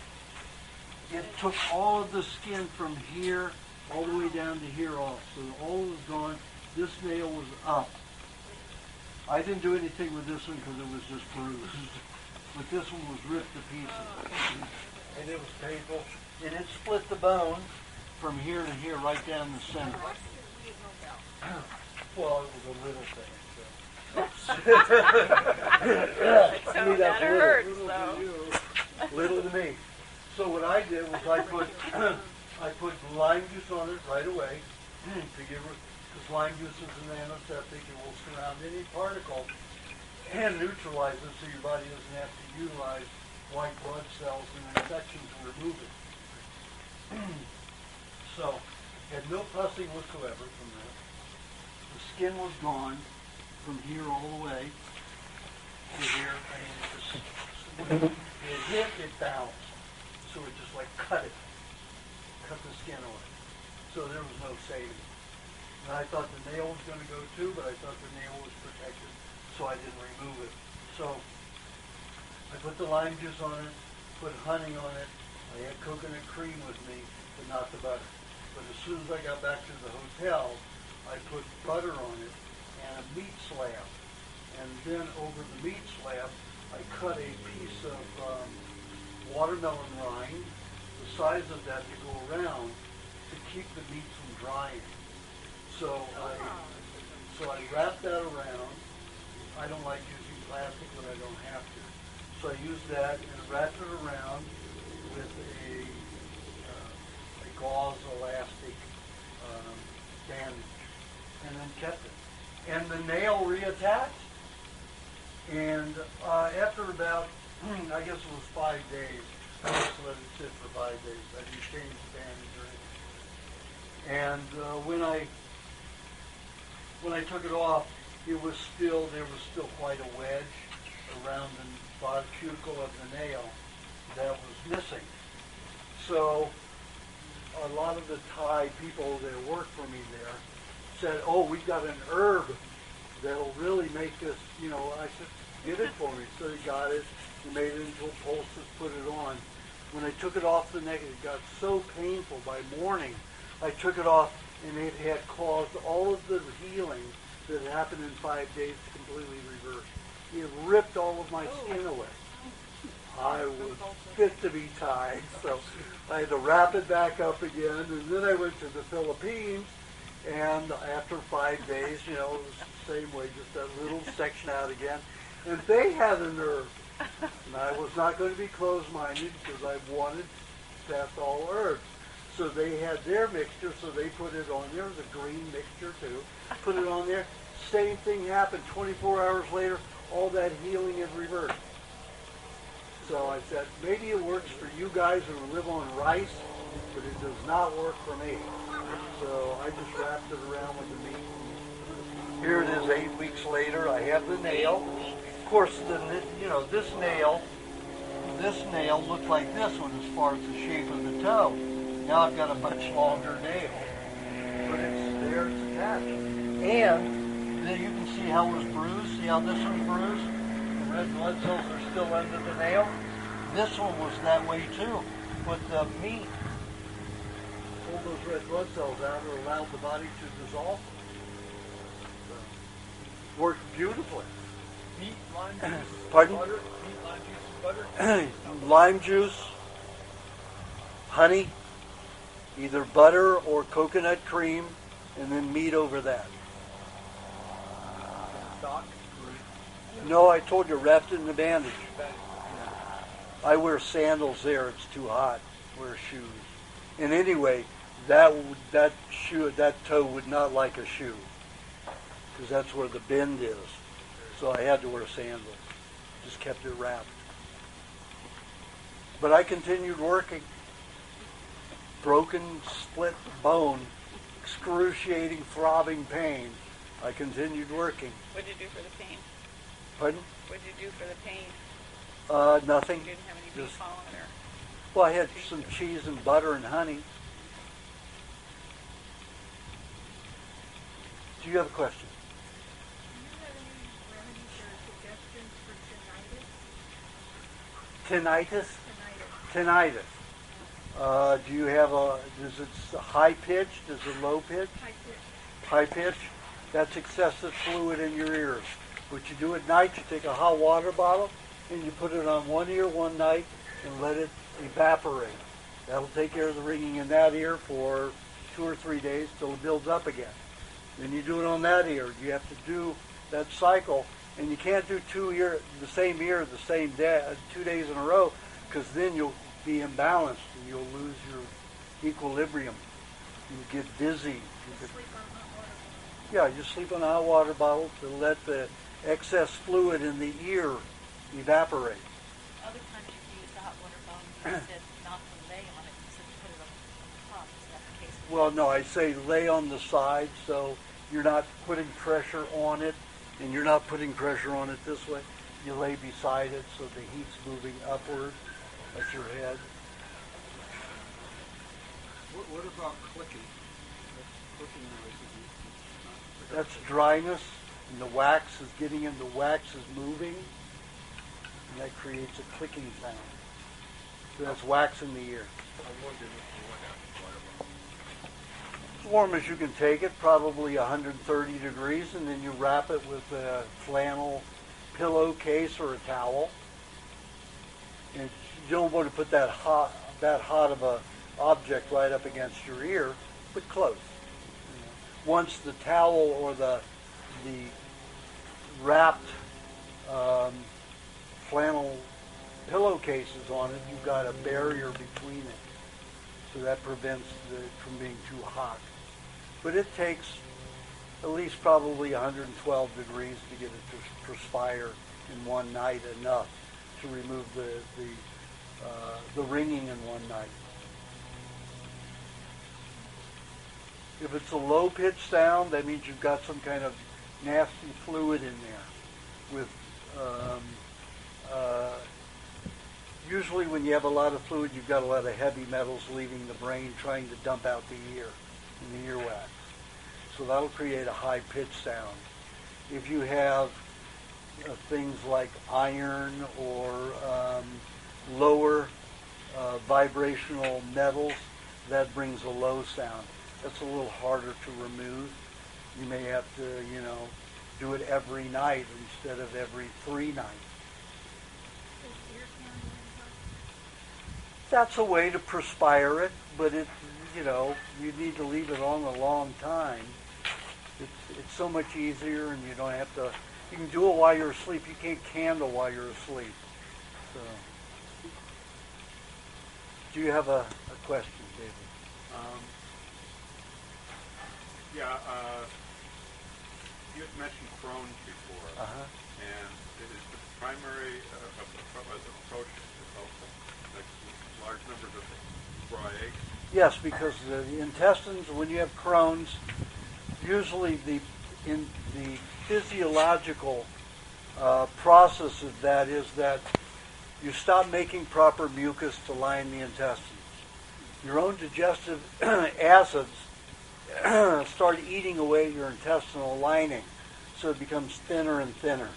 It took all of the skin from here all the way down to here off. So all was gone. This nail was up. I didn't do anything with this one because it was just bruised. But this one was ripped to pieces. And it was painful. And it split the bone from here to here, right down the center. Well, it was a little thing. So. To me, that's That little. hurts, Little though. to you. Little to me. So what I did was I put lime juice on it right away to give her, because lime juice is an anesthetic. It will surround any particle and neutralize it, so your body doesn't have to utilize white blood cells and infection to remove it. So, had no fussing whatsoever from that. The skin was gone from here all the way to here. I mean, it just, when it hit, it bounced. So it just like cut the skin on it. So there was no saving. And I thought the nail was going to go too, but I thought the nail was protected, so I didn't remove it. So I put the lime juice on it, put honey on it. I had coconut cream with me, but not the butter. But as soon as I got back to the hotel, I put butter on it and a meat slab. And then over the meat slab, I cut a piece of watermelon rind, the size of that to go around to keep the meat from drying. So so I wrap that around. I don't like using plastic when I don't have to. So I use that and wrap it around with a gauze elastic bandage, and then kept it. And the nail reattached. And after about, I guess it was 5 days, I just let it sit for 5 days. I didn't change the bandage or anything. And when I took it off, there was still quite a wedge around the bottom cuticle of the nail that was missing. So a lot of the Thai people that worked for me there said, "Oh, we've got an herb that'll really make this," I said, "Get it for me." So they got it and made it into a poultice, put it on. When I took it off the neck, it got so painful. By morning, I took it off, and it had caused all of the healing that happened in 5 days to completely reverse. It ripped all of my skin away. I was fit to be tied, so I had to wrap it back up again, and then I went to the Philippines, and after 5 days, it was the same way, just that little section out again, and they had a nerve, and I was not going to be closed-minded because I wanted to test all herbs. So they had their mixture, so they put it on there, the green mixture too, put it on there. Same thing happened. 24 hours later, all that healing had reversed. So I said, maybe it works for you guys who live on rice, but it does not work for me. So I just wrapped it around with the meat. Here it is 8 weeks later. I have the nail. Of course, this nail looked like this one as far as the shape of the toe. Now I've got a much longer nail, but it's there, it's attached. And then you can see how it was bruised. See how this one's bruised? The red blood cells are still under the nail. This one was that way too. With the meat, pulled those red blood cells out and allowed the body to dissolve them. So, worked beautifully. Meat, lime juice, Pardon? butter. Meat, lime juice, and butter. Lime juice, honey, either butter or coconut cream, and then meat over that. Stock. No, I told you, wrapped it in the bandage. I wear sandals there. It's too hot. Wear shoes. And anyway, that toe would not like a shoe because that's where the bend is. So I had to wear sandals. Just kept it wrapped. But I continued working. Broken, split bone, excruciating, throbbing pain. I continued working. What did you do for the pain? Pardon? What did you do for the pain? Nothing. You didn't have any meat falling there. Well, I had some cheese and butter and honey. Do you have a question? Do you have any remedies or suggestions for tinnitus? Tinnitus. Do you have is it high pitched? Is it low pitched? High pitch. High pitch? That's excessive fluid in your ears. What you do at night, you take a hot water bottle and you put it on one ear one night and let it evaporate. That'll take care of the ringing in that ear for 2 or 3 days till it builds up again. Then you do it on that ear. You have to do that cycle, and you can't do the same ear the same day, 2 days in a row, because then you'll be imbalanced and you'll lose your equilibrium. You get dizzy. You sleep on a hot water bottle to let the excess fluid in the ear evaporate. Other times you use the hot water bottle, you said not to lay on it, you said put it on top. Is that the case? Well, no, I say lay on the side so you're not putting pressure on it, and you're not putting pressure on it this way. You lay beside it so the heat's moving upward at your head. What about clicking? Clicking noises. That's dryness, and the wax is getting in, the wax is moving, and that creates a clicking sound. So that's wax in the ear. As warm as you can take it, probably 130 degrees, and then you wrap it with a flannel pillowcase or a towel. And you don't want to put that hot of a object right up against your ear, but close. Once the towel or the the wrapped flannel pillowcases on it, you've got a barrier between it, so that prevents it from being too hot. But it takes at least probably 112 degrees to get it to perspire in one night enough to remove the ringing in one night. If it's a low pitch sound, that means you've got some kind of nasty fluid in there. With usually when you have a lot of fluid, you've got a lot of heavy metals leaving the brain, trying to dump out the ear in the earwax. So that'll create a high pitch sound. If you have things like iron or lower vibrational metals, that brings a low sound. That's a little harder to remove. You may have to, do it every night instead of every 3 nights. That's a way to perspire it, but it, you need to leave it on a long time. It's so much easier, and you don't have to. You can do it while you're asleep. You can't candle while you're asleep. So, do you have a question, David? You had mentioned Crohn's before, and it is the primary approach like large numbers of raw eggs. Yes, because the intestines, when you have Crohn's, usually the physiological process of that is that you stop making proper mucus to line the intestines. Your own digestive acids start eating away your intestinal lining, so it becomes thinner and thinner.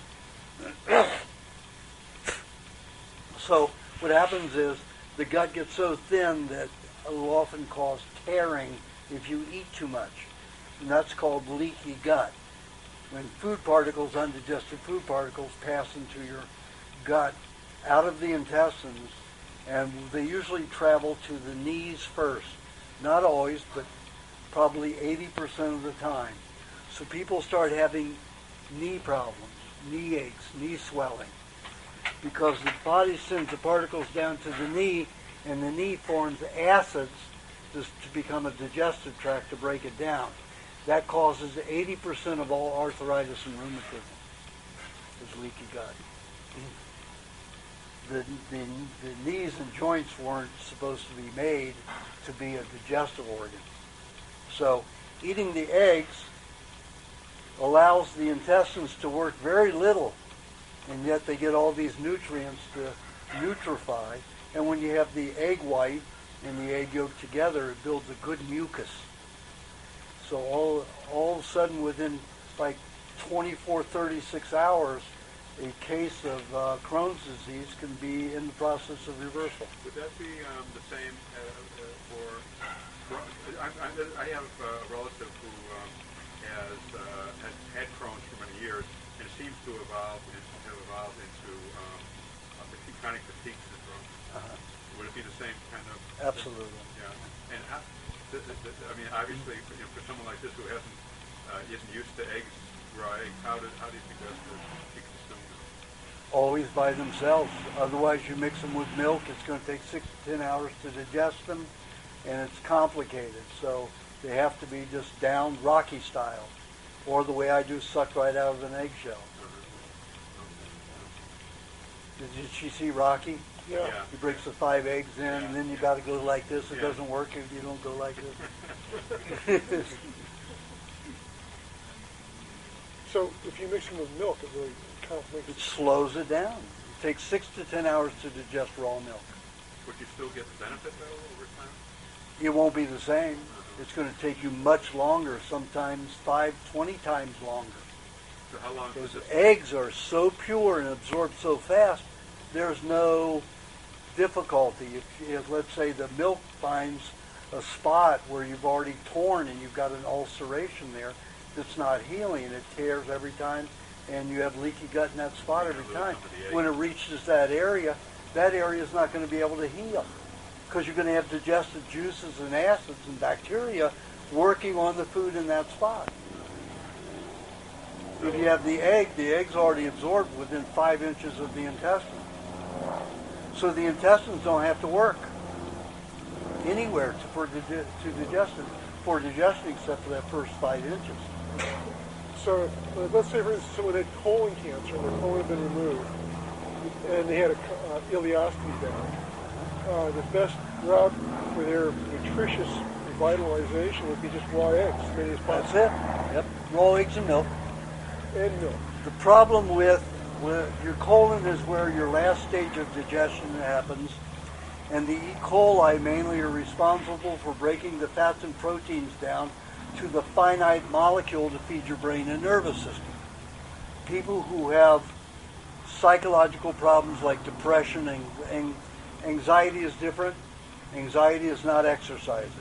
So what happens is the gut gets so thin that it will often cause tearing if you eat too much. And that's called leaky gut. When food particles, undigested food particles, pass into your gut out of the intestines, and they usually travel to the knees first. Not always, but probably 80% of the time. So people start having knee problems, knee aches, knee swelling, because the body sends the particles down to the knee, and the knee forms acids to become a digestive tract to break it down. That causes 80% of all arthritis and rheumatism, is leaky gut. The knees and joints weren't supposed to be made to be a digestive organ. So eating the eggs allows the intestines to work very little, and yet they get all these nutrients to nutrify. And when you have the egg white and the egg yolk together, it builds a good mucus. So all of a sudden, within like 24, 36 hours, a case of Crohn's disease can be in the process of reversal. Would that be the same for? I have a relative who has had Crohn's for many years, and it seems to have evolved into chronic fatigue syndrome. Would it be the same kind of? Absolutely. Yeah. And I mean, obviously, for someone like this who isn't used to eggs, raw eggs, how do you think that's to be consumed? Always by themselves. Otherwise, you mix them with milk. It's going to take 6 to 10 hours to digest them, and it's complicated. So they have to be just down Rocky style, or the way I do, sucked right out of an eggshell. Did she see Rocky? Yeah. He breaks the 5 eggs in, and then you got to go like this. It doesn't work if you don't go like this. So if you mix them with milk, it really kind of makes It slows it down. It takes 6 to 10 hours to digest raw milk. Would you still get the benefit though over time? It won't be the same. It's going to take you much longer, sometimes 20 times longer. So how long does Because this? eggs are so pure and absorb so fast, there's no difficulty. If let's say the milk finds a spot where you've already torn and you've got an ulceration there that's not healing, and it tears every time, and you have leaky gut in that spot every time. When it reaches that area is not going to be able to heal, because you're going to have digested juices and acids and bacteria working on the food in that spot. If you have the egg's already absorbed within 5 inches of the intestine. So the intestines don't have to work anywhere for digesting except for that first 5 inches. So if, let's say, for instance, someone had colon cancer and their colon had been removed, and they had a ileostomy done, the best route for their nutritious revitalization would be just raw eggs, as many as possible. That's it. Yep. Raw eggs and milk. And milk. The problem with your colon is where your last stage of digestion happens, and the E. coli mainly are responsible for breaking the fats and proteins down to the finite molecule to feed your brain and nervous system. People who have psychological problems like depression and anxiety is different. Anxiety is not exercising.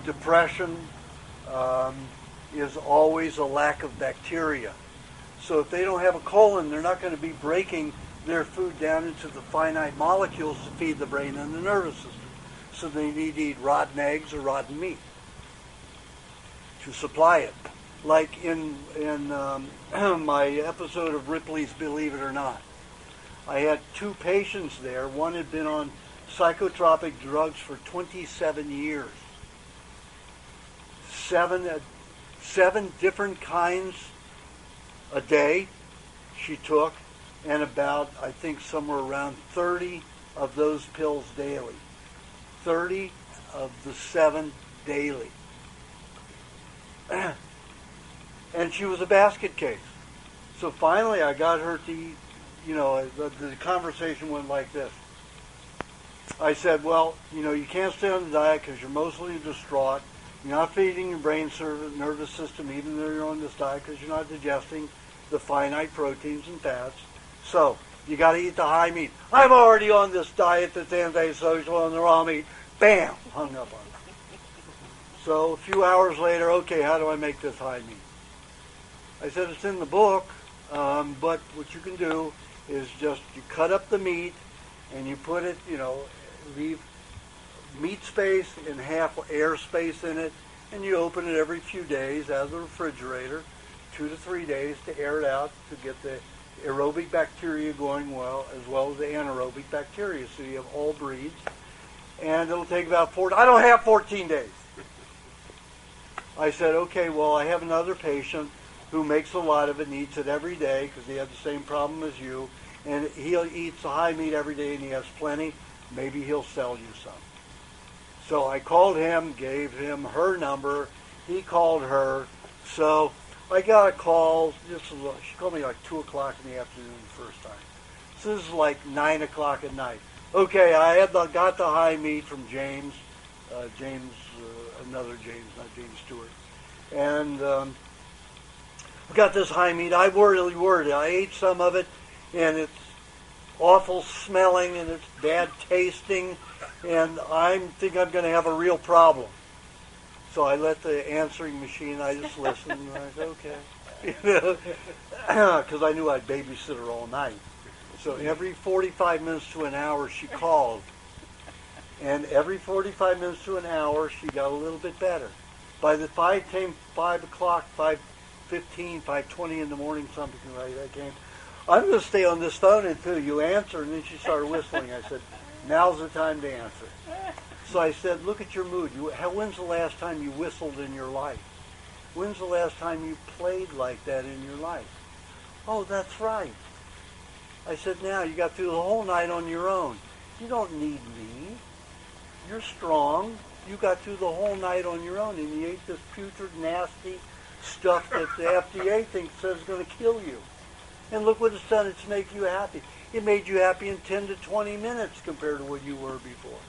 Depression is always a lack of bacteria. So if they don't have a colon, they're not going to be breaking their food down into the finite molecules to feed the brain and the nervous system. So they need to eat rotten eggs or rotten meat to supply it. Like in my episode of Ripley's Believe It or Not, I had 2 patients there. One had been on psychotropic drugs for 27 years. 7 different kinds a day she took, and about, I think, somewhere around 30 of those pills daily. 30 of the 7 daily. And she was a basket case. So finally I got her to eat, the conversation went like this. I said, well, you can't stay on the diet because you're mostly distraught. You're not feeding your brain nervous system even though you're on this diet because you're not digesting the finite proteins and fats. So you got to eat the high meat. I'm already on this diet that's antisocial on the raw meat. Bam! Hung up on it. So a few hours later, okay, how do I make this high meat? I said, it's in the book, but what you can do is just you cut up the meat and you put it, leave meat space and half air space in it, and you open it every few days out of the refrigerator, 2 to 3 days to air it out to get the aerobic bacteria going well as the anaerobic bacteria. So you have all breeds. And it'll take about 14. I don't have 14 days. I said, okay, well, I have another patient who makes a lot of it and eats it every day because he has the same problem as you. And he eats the high meat every day and he has plenty. Maybe he'll sell you some. So I called him, gave him her number. He called her. So I got a call. She called me like 2 o'clock in the afternoon the first time. So this is like 9 o'clock at night. Okay, I got the high meat from James. Another James, not James Stewart. And I got this high meat. I really worried. I ate some of it, and it's awful smelling, and it's bad tasting, and I think I'm going to have a real problem. So I let the answering machine, I just listened, and I said, okay. Because I knew I'd babysit her all night. So every 45 minutes to an hour, she called. And every 45 minutes to an hour, she got a little bit better. By the 5 o'clock, 5:15, 5:20 in the morning, something like that came. I'm going to stay on this phone until you answer. And then she started whistling. I said, now's the time to answer. So I said, look at your mood. When's the last time you whistled in your life? When's the last time you played like that in your life? Oh, that's right. I said, now, you got through the whole night on your own. You don't need me. You're strong. You got through the whole night on your own, and you ate this putrid, nasty stuff that the FDA thinks says is going to kill you. And look what it's done. It's made you happy. It made you happy in 10 to 20 minutes compared to what you were before.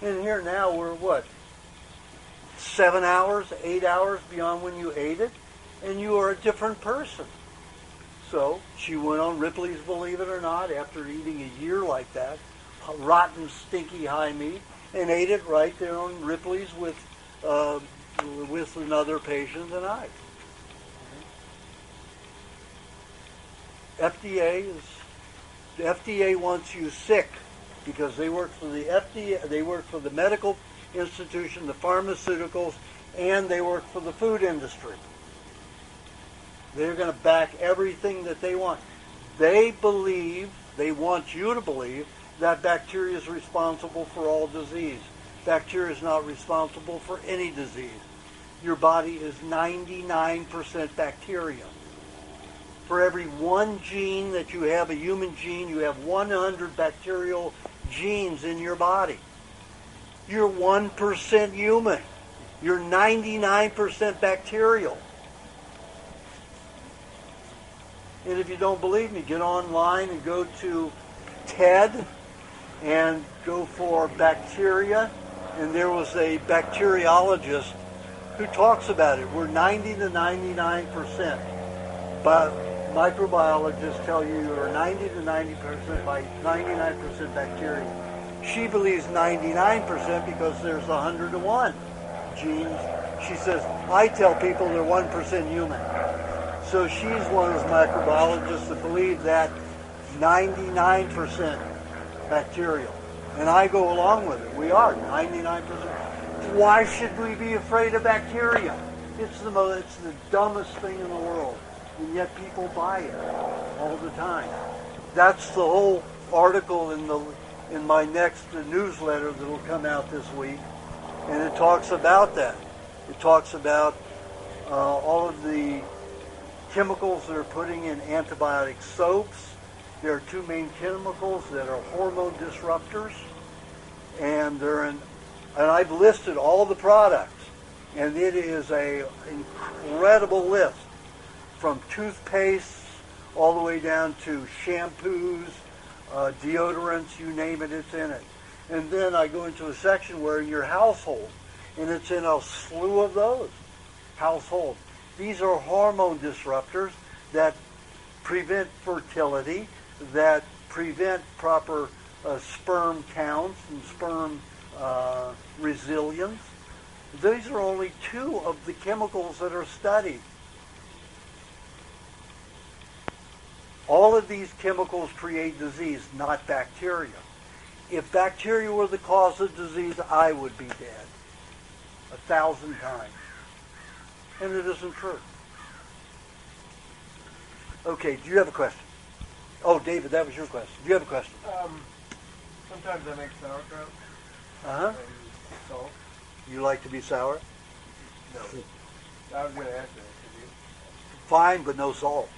And here now we're, 7 hours, 8 hours beyond when you ate it, and you are a different person. So she went on Ripley's Believe It or Not after eating a year like that, rotten, stinky high meat, and ate it right there on Ripley's with another patient and I. The FDA wants you sick because they work for the FDA, they work for the medical institution, the pharmaceuticals, and they work for the food industry. They're going to back everything that they want. They believe, they want you to believe, that bacteria is responsible for all disease. Bacteria is not responsible for any disease. Your body is 99% bacteria. For every one gene that you have, a human gene, you have 100 bacterial genes in your body. You're 1% human. You're 99% bacterial. And if you don't believe me, get online and go to TED and go for bacteria. And there was a bacteriologist who talks about it. We're 90 to 99%. But microbiologists tell you you're 90 to 90% by 99% bacteria. She believes 99% because there's 100 to 1 genes. She says, I tell people they're 1% human. So she's one of those microbiologists that believe that 99% bacterial. And I go along with it. We are 99%. Why should we be afraid of bacteria? It's the dumbest thing in the world. And yet people buy it all the time. That's the whole article in my next newsletter that will come out this week. And it talks about that. It talks about all of the chemicals that are putting in antibiotic soaps. There are two main chemicals that are hormone disruptors, and and I've listed all the products, and it is an incredible list, from toothpaste all the way down to shampoos, deodorants, you name it, it's in it. And then I go into a section where in your household, and it's in a slew of those households. These are hormone disruptors that prevent fertility, that prevent proper sperm counts and sperm resilience. These are only two of the chemicals that are studied. All of these chemicals create disease, not bacteria. If bacteria were the cause of disease, I would be dead 1,000 times. And it isn't true. Okay, do you have a question? Oh, David, that was your question. Do you have a question? Sometimes I make sauerkraut. Uh-huh. I use salt. You like to be sour? No. I was going to ask that. Could you Fine, but no salt.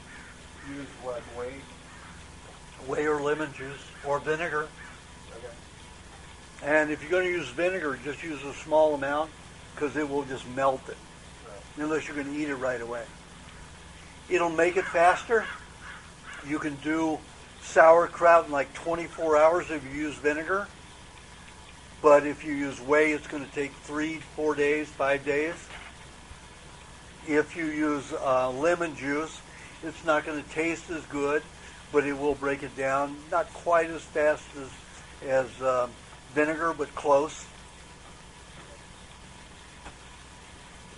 use what, whey? Whey or lemon juice or vinegar. Okay. And if you're going to use vinegar, just use a small amount because it will just melt it. Right. Unless you're going to eat it right away. It'll make it faster. You can do sauerkraut in like 24 hours if you use vinegar. But if you use whey, it's going to take 3, 4 days, 5 days. If you use lemon juice, it's not going to taste as good, but it will break it down. Not quite as fast as vinegar, but close.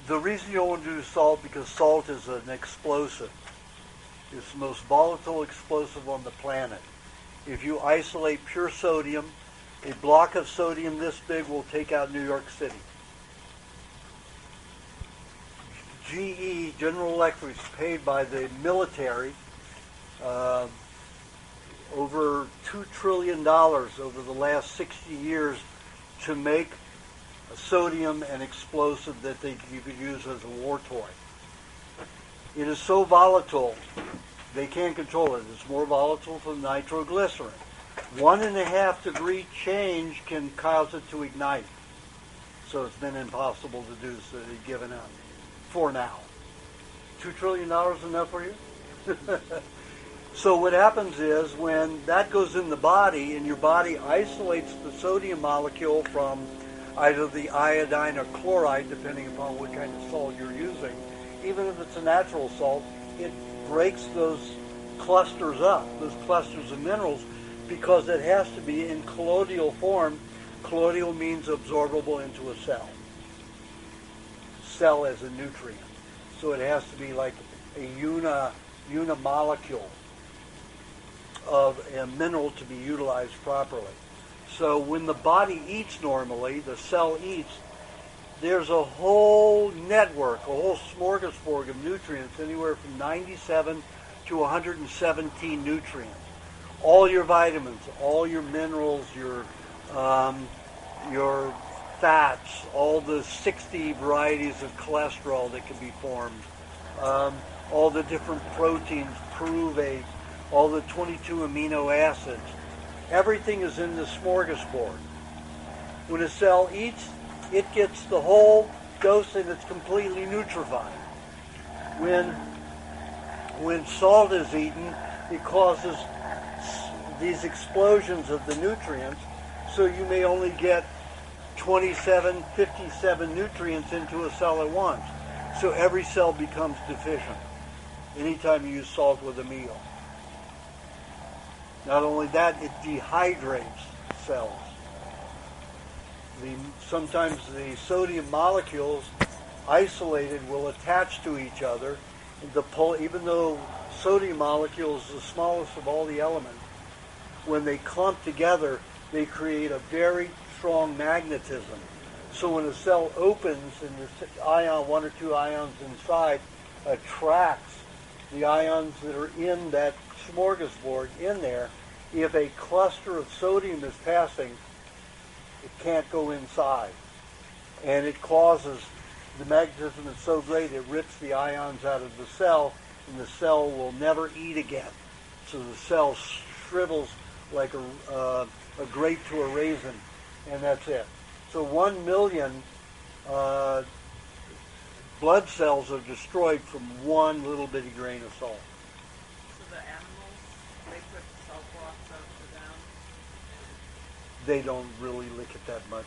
The reason you don't want to do salt, because salt is an explosive. It's the most volatile explosive on the planet. If you isolate pure sodium, a block of sodium this big will take out New York City. GE, General Electric, is paid by the military over $2 trillion over the last 60 years to make a sodium an explosive that you could use as a war toy. It is so volatile, they can't control it. It's more volatile than nitroglycerin. 1.5 degree change can cause it to ignite. So it's been impossible to do, so they've given up for now. $2 trillion enough for you? So what happens is when that goes in the body and your body isolates the sodium molecule from either the iodine or chloride, depending upon what kind of salt you're using, even if it's a natural salt, it breaks those clusters up, those clusters of minerals, because it has to be in colloidal form. Colloidal means absorbable into a cell. Cell as a nutrient. So it has to be like a unimolecule of a mineral to be utilized properly. So when the body eats normally, the cell eats, there's a whole network, a whole smorgasbord of nutrients, anywhere from 97 to 117 nutrients. All your vitamins, all your minerals, your fats, all the 60 varieties of cholesterol that can be formed, all the different proteins, pyruvate, all the 22 amino acids. Everything is in the smorgasbord. When a cell eats, it gets the whole dose and it's completely nutrified. When salt is eaten, it causes these explosions of the nutrients, so you may only get 27, 57 nutrients into a cell at once. So every cell becomes deficient anytime you use salt with a meal. Not only that, it dehydrates cells. Sometimes the sodium molecules isolated will attach to each other. Even though sodium molecule is the smallest of all the elements, when they clump together, they create a very strong magnetism. So when a cell opens and the ion, one or two ions inside, attracts the ions that are in that smorgasbord in there, if a cluster of sodium is passing, it can't go inside. And it causes, the magnetism is so great, it rips the ions out of the cell, and the cell will never eat again. So the cell shrivels like a grape to a raisin, and that's it. So 1 million blood cells are destroyed from one little bitty grain of salt. So the animals, they put salt blocks up or down? They don't really lick it that much.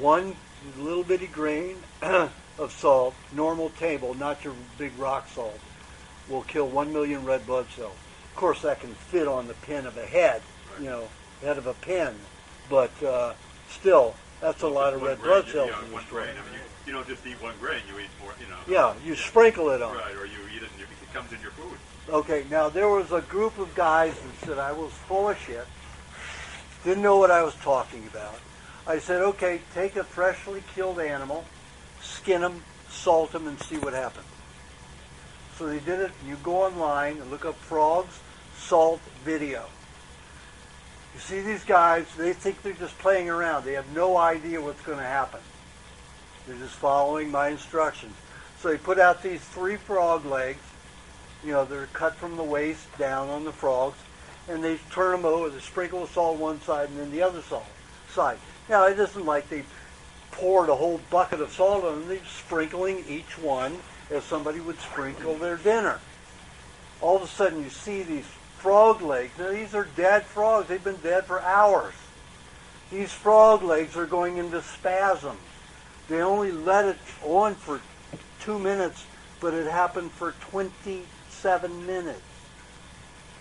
One little bitty grain of salt, normal table, not your big rock salt, will kill 1 million red blood cells. Of course, that can fit on the pin of a head, head of a pin, but still, that's a lot of red blood cells. One grain. I mean, you don't just eat 1 grain. You eat more. Yeah, you sprinkle it on. Right, or you eat it and it comes in your food. Okay, now there was a group of guys that said I was full of shit, didn't know what I was talking about. I said, okay, take a freshly killed animal, skin them, salt them, and see what happens. So they did it. You go online and look up frogs, salt video. You see these guys, they think they're just playing around. They have no idea what's going to happen. They're just following my instructions. So they put out these 3 frog legs. They're cut from the waist down on the frogs, and they turn them over. They sprinkle the salt one side and then the other side. Now, it isn't like they poured a whole bucket of salt on them. They're sprinkling each one as somebody would sprinkle their dinner. All of a sudden, you see these frog legs. Now, these are dead frogs. They've been dead for hours. These frog legs are going into spasms. They only let it on for 2 minutes, but it happened for 27 minutes.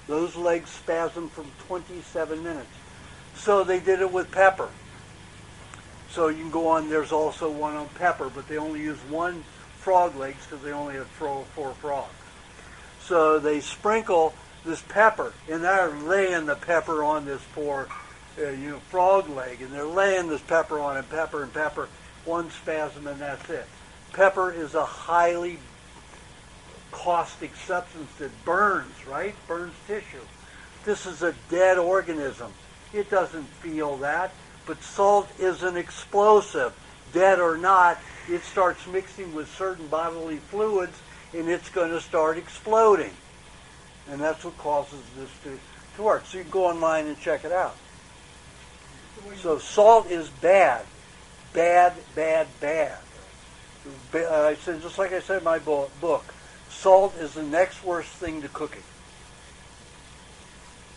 Those legs spasmed for 27 minutes. So they did it with pepper. So you can go on, there's also one on pepper, but they only use 1 frog legs because they only have 4 frogs. So they sprinkle this pepper, and they're laying the pepper on this poor frog leg, and they're laying this pepper on it, pepper and pepper, 1 spasm, and that's it. Pepper is a highly caustic substance that burns, right? Burns tissue. This is a dead organism. It doesn't feel that. But salt is an explosive. Dead or not, it starts mixing with certain bodily fluids, and it's going to start exploding. And that's what causes this to work. So you can go online and check it out. So salt is bad. Bad, bad, bad. I said, just like I said in my book, salt is the next worst thing to cooking.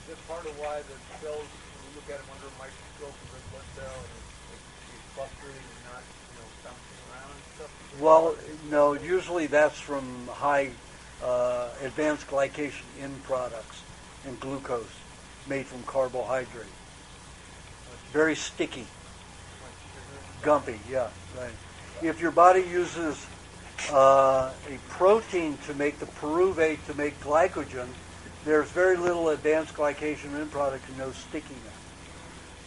Is that part of why the cells, when you look at them under a microscope, the red blood cell, and it's clustering and not, bouncing around and stuff? Well, no, usually that's from high advanced glycation end products and glucose made from carbohydrate. Very sticky. Gumpy, yeah, right. If your body uses a protein to make the pyruvate to make glycogen, there's very little advanced glycation end product and no stickiness.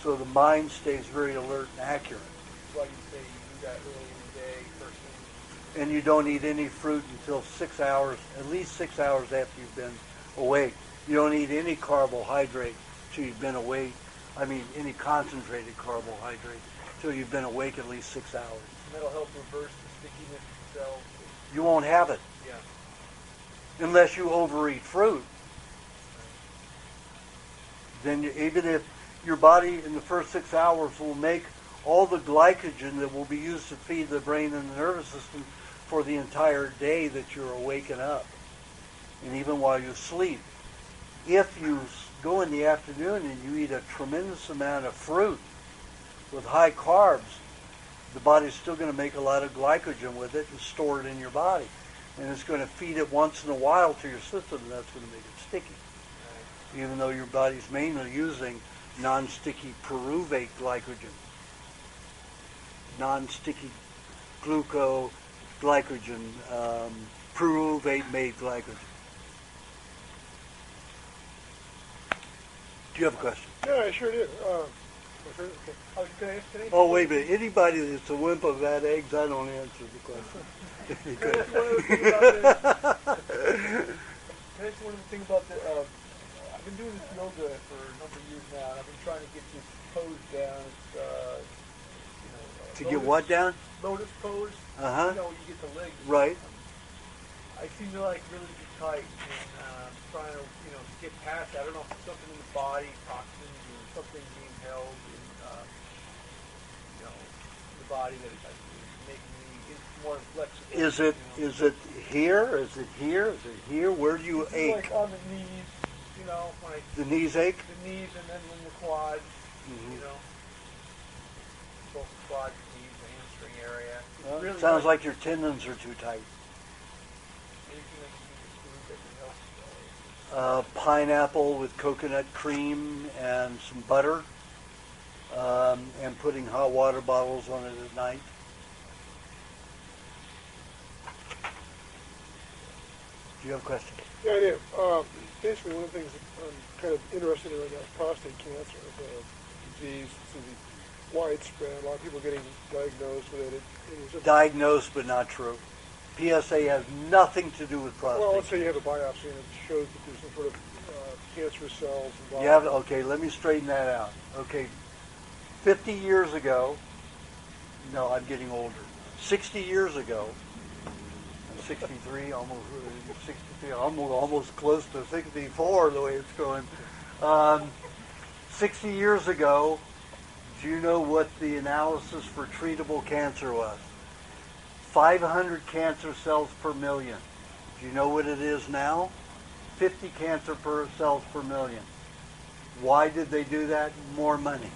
so the mind stays very alert and accurate. That's why you say you do that early in the day, first thing. And you don't eat any fruit until 6 hours, at least 6 hours after you've been awake. You don't eat any carbohydrate till you've been awake. I mean, any concentrated carbohydrate till you've been awake at least 6 hours. And that'll help reverse the stickiness of the cells. You won't have it Yeah. unless you overeat fruit. Then even if your body in the first 6 hours will make all the glycogen that will be used to feed the brain and the nervous system for the entire day that you're awakened up, and even while you sleep. If you go in the afternoon and you eat a tremendous amount of fruit with high carbs, the body's still going to make a lot of glycogen with it and store it in your body. And it's going to feed it once in a while to your system, and that's going to make it sticky. Even though your body's mainly using non-sticky pyruvate glycogen. Non-sticky glucoglycogen, pyruvate-made glycogen. Do you have a question? Yeah, I sure do. Okay. Can I ask today? Oh, wait a minute. Anybody that's a wimp about eggs, I don't answer the question. Can I ask one other thing about the, I've been doing this yoga for a number of years now, and I've been trying to get this pose down. It's, To get what down? Lotus pose. Uh-huh. You know, you get the legs. Right. I seem to like really be tight, and trying to, get past that. I don't know if it's something in the body, toxins, or something being held in, the body that is making me more inflexible. Is it here? Is it here? Is it here? Where do you It's ache? like on the knees, when The knees ache? the knees, and then in the quads, both the quads, knees, the hamstring area. It's Well, really it sounds like your tendons are too tight. anything that can be help. Pineapple with coconut cream and some butter, and putting hot water bottles on it at night. Do you have a question? Yeah, I do. Basically, one of the things that I'm kind of interested in right now is prostate cancer. It's a disease. It's widespread. A lot of people are getting diagnosed with it. Diagnosed but not true. PSA has nothing to do with prostate. Well, let's say you have a biopsy and it shows that there's some sort of cancerous cells involved. You have, okay, let me straighten that out. Okay, 50 years ago, no, I'm getting older. 60 years ago, I'm 63, almost 63, almost close to 64 the way it's going. 60 years ago, do you know what the analysis for treatable cancer was? 500 cancer cells per million. Do you know what it is now? 50 cancer cells per million. Why did they do that? More money.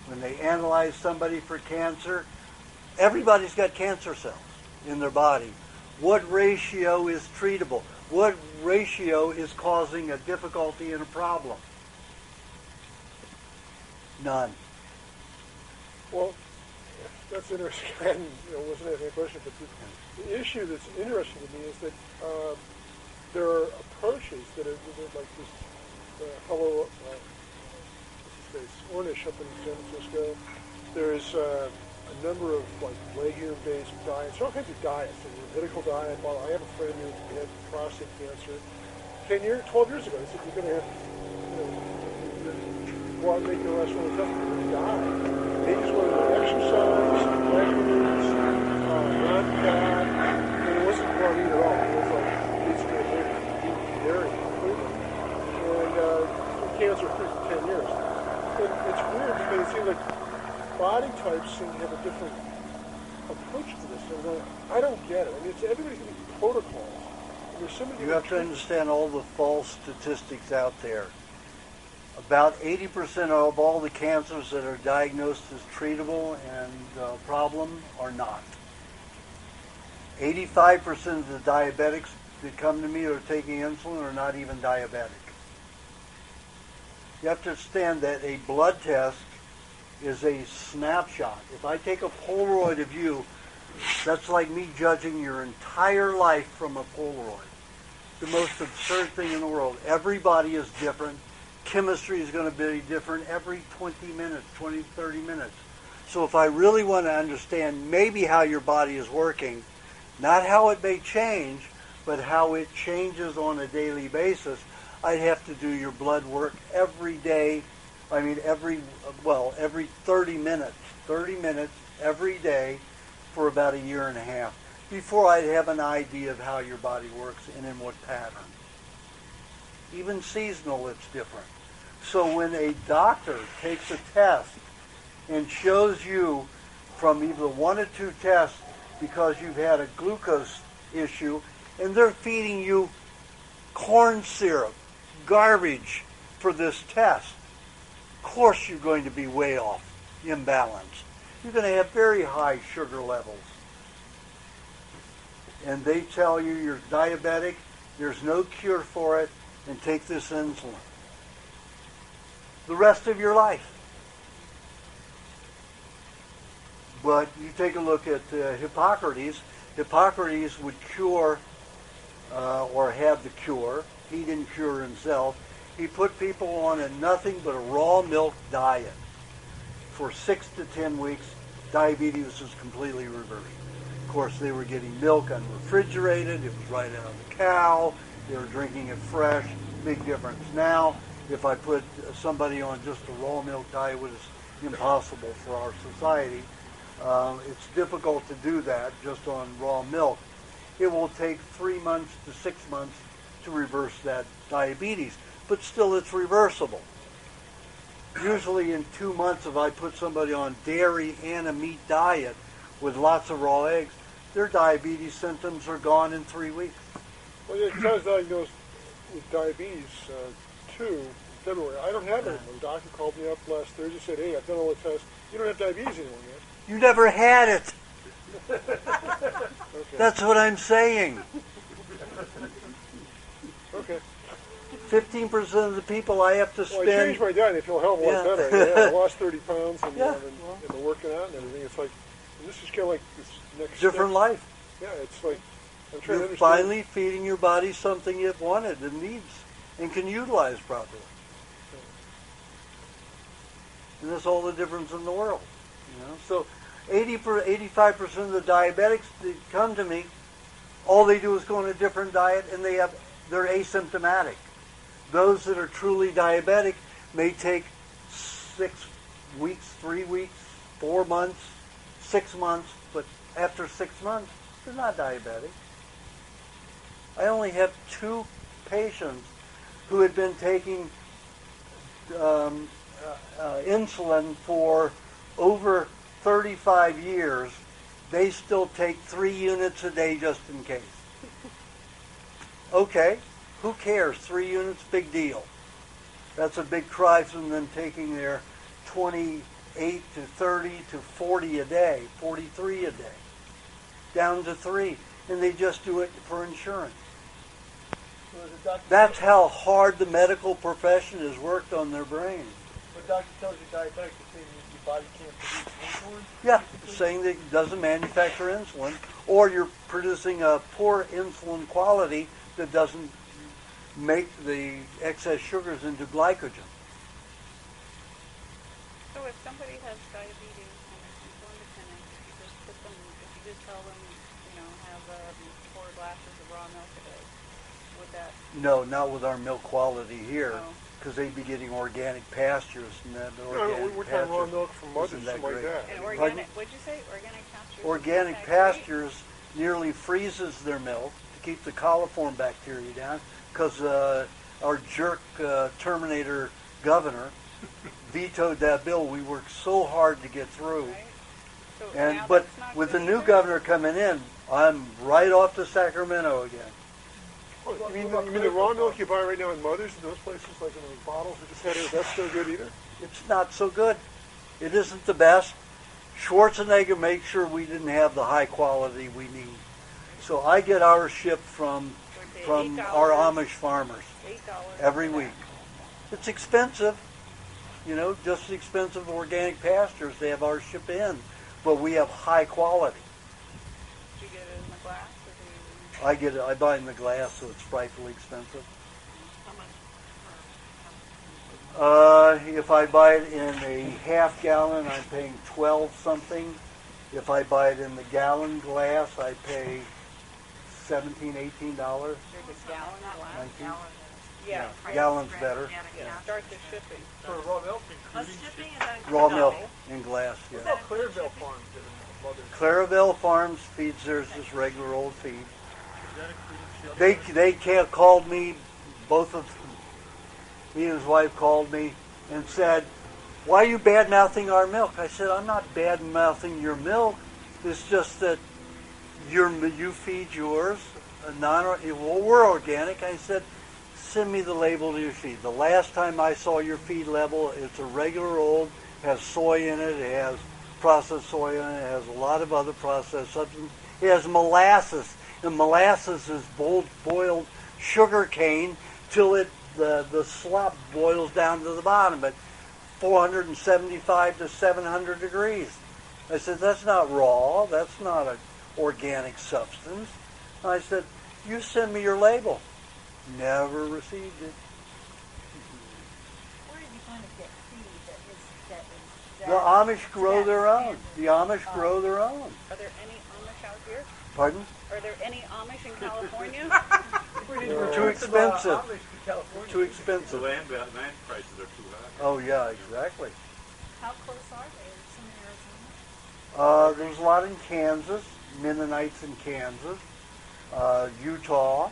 When they analyze somebody for cancer, everybody's got cancer cells in their body. What ratio is treatable? What ratio is causing a difficulty and a problem? None. Well, that's interesting. I wasn't asking a question, but the issue that's interesting to me is that there are approaches that are like this fellow, Ornish up in San Francisco. There's a number of like Legume-based diets. There are all kinds of diets. There's a medical diet. Well, I have a friend who had prostate cancer 12 years ago. He said, you're going to have go out and make your last one of tests, you're going to die. And he just wanted to exercise, vitamins, non-fat, and it wasn't hard to eat at all. It was like basically a dairy completely. And cancer-free for 10 years. And it's weird because it seems like body types seem to have a different approach to this. And I don't get it. I mean, everybody's got these protocols. And there's so many. You have to understand all the false statistics out there. About 80% of all the cancers that are diagnosed as treatable and problem are not. 85% of the diabetics that come to me who are taking insulin are not even diabetic. You have to understand that a blood test is a snapshot. If I take a Polaroid of you, that's like me judging your entire life from a Polaroid. It's the most absurd thing in the world. Everybody is different. chemistry is going to be different every 20 minutes, 20, 30 minutes. So if I really want to understand maybe how your body is working, not how it may change, but how it changes on a daily basis, I'd have to do your blood work every day. I mean, every 30 minutes every day for about a year and a half before I'd have an idea of how your body works and in what pattern. Even seasonal, it's different. So when a doctor takes a test and shows you from either 1 or 2 tests because you've had a glucose issue, and they're feeding you corn syrup, garbage for this test, of course you're going to be way off, imbalanced. You're going to have very high sugar levels. And they tell you you're diabetic, there's no cure for it, and take this insulin the rest of your life. But you take a look at Hippocrates. Hippocrates would cure or have the cure. He didn't cure himself. He put people on a nothing but a raw milk diet. For 6 to 10 weeks, diabetes was completely reversed. Of course, they were getting milk unrefrigerated. It was right out of the cow. They were drinking it fresh. Big difference. Now, if I put somebody on just a raw milk diet, which is impossible for our society, it's difficult to do that just on raw milk. It will take 3 months to 6 months to reverse that diabetes, but still it's reversible. Usually in 2 months, if I put somebody on dairy and a meat diet with lots of raw eggs, their diabetes symptoms are gone in 3 weeks. Well, yeah, because I was diagnosed with diabetes too in February. I don't have it anymore. The doctor called me up last Thursday and said, hey, I've done all the tests. You don't have diabetes anymore yet. You never had it. Okay. That's what I'm saying. Okay. 15% of the people I have to Well, spend. I changed my diet and I feel a hell of a lot Yeah. better. Yeah, I lost 30 pounds and, Yeah. and the working out and everything. It's like, this is kind of like this next Different step. life. Yeah, it's like, I'm trying to You're understand. finally feeding your body something it wanted and needs and can utilize properly. And that's all the difference in the world. You know? So 85% of the diabetics that come to me, all they do is go on a different diet and they're asymptomatic. Those that are truly diabetic may take 6 weeks, 3 weeks, 4 months, 6 months, but after 6 months, they're not diabetic. I only have 2 patients who had been taking insulin for over 35 years. They still take 3 units a day just in case. Okay, who cares? 3 units, big deal. That's a big cry from them taking their 28 to 30 to 40 a day, 43 a day, down to 3. And they just do it for insurance. That's how hard the medical profession has worked on their brains. When doctor tells you diabetic, you're saying your body can't produce insulin? Yeah, saying that it doesn't manufacture insulin, or you're producing a poor insulin quality that doesn't make the excess sugars into glycogen. So if somebody has diabetes and is insulin dependent, if you just tell them, have 4 glasses of raw milk a day, would that? No, not with our milk quality here, No. because they'd be getting organic pastures, and that No, organic we're talking raw pastures milk from mothers, isn't that something like great. that. And organic, what'd you say? Organic pastures? Organic Isn't that great? pastures nearly freezes their milk to keep the coliform bacteria down, because our jerk Terminator governor vetoed that bill. We worked so hard to get through. Right. So And now but that's not with the good new either? governor coming in, I'm right off to Sacramento again. Oh, you mean the raw milk you buy right now in Mother's and those places, like in those bottles we just had here, that's still good either? It's not so good. It isn't the best. Schwarzenegger made sure we didn't have the high quality we need. So I get our shipped from our Amish farmers $8 every for that. week. It's expensive, just the expensive organic pastures. They have ours shipped in, but we have high quality. Do you get it in the glass or do you? I buy it in the glass, so it's frightfully expensive. How much If I buy it in a half gallon, I'm paying 12 something. If I buy it in the gallon glass, I pay $17, $18. There's a gallon glass. 19. Yeah. Gallon's better. Yeah. Start the shipping. For raw milk, Plus including shipping, is that Raw no. milk in glass, What yeah. about Clareville Farms that Mother's? Clareville Farms feeds theirs just regular old feed. Is that including shipping? They called me, both of me and his wife called me and said, "Why are you bad-mouthing our milk?" I said, "I'm not bad-mouthing your milk. It's just that you feed yours. We're organic." I said, "Send me the label to your feed. The last time I saw your feed label, it's a regular old, has soy in it, it has processed soy in it, it has a lot of other processed substances. It has molasses, and molasses is boiled sugar cane till the slop boils down to the bottom at 475 to 700 degrees." I said, "That's not raw. That's not an organic substance." I said, "You send me your label." Never received it. Where are you going to get feed that is The Amish grow their own. The Amish grow their own. Are there any Amish out here? Pardon? Are there any Amish in California? Too expensive. Amish to California. Too expensive. The land prices are too high. Oh yeah, exactly. How close are they? Some in Arizona? There's a lot in Kansas, Mennonites in Kansas, Utah.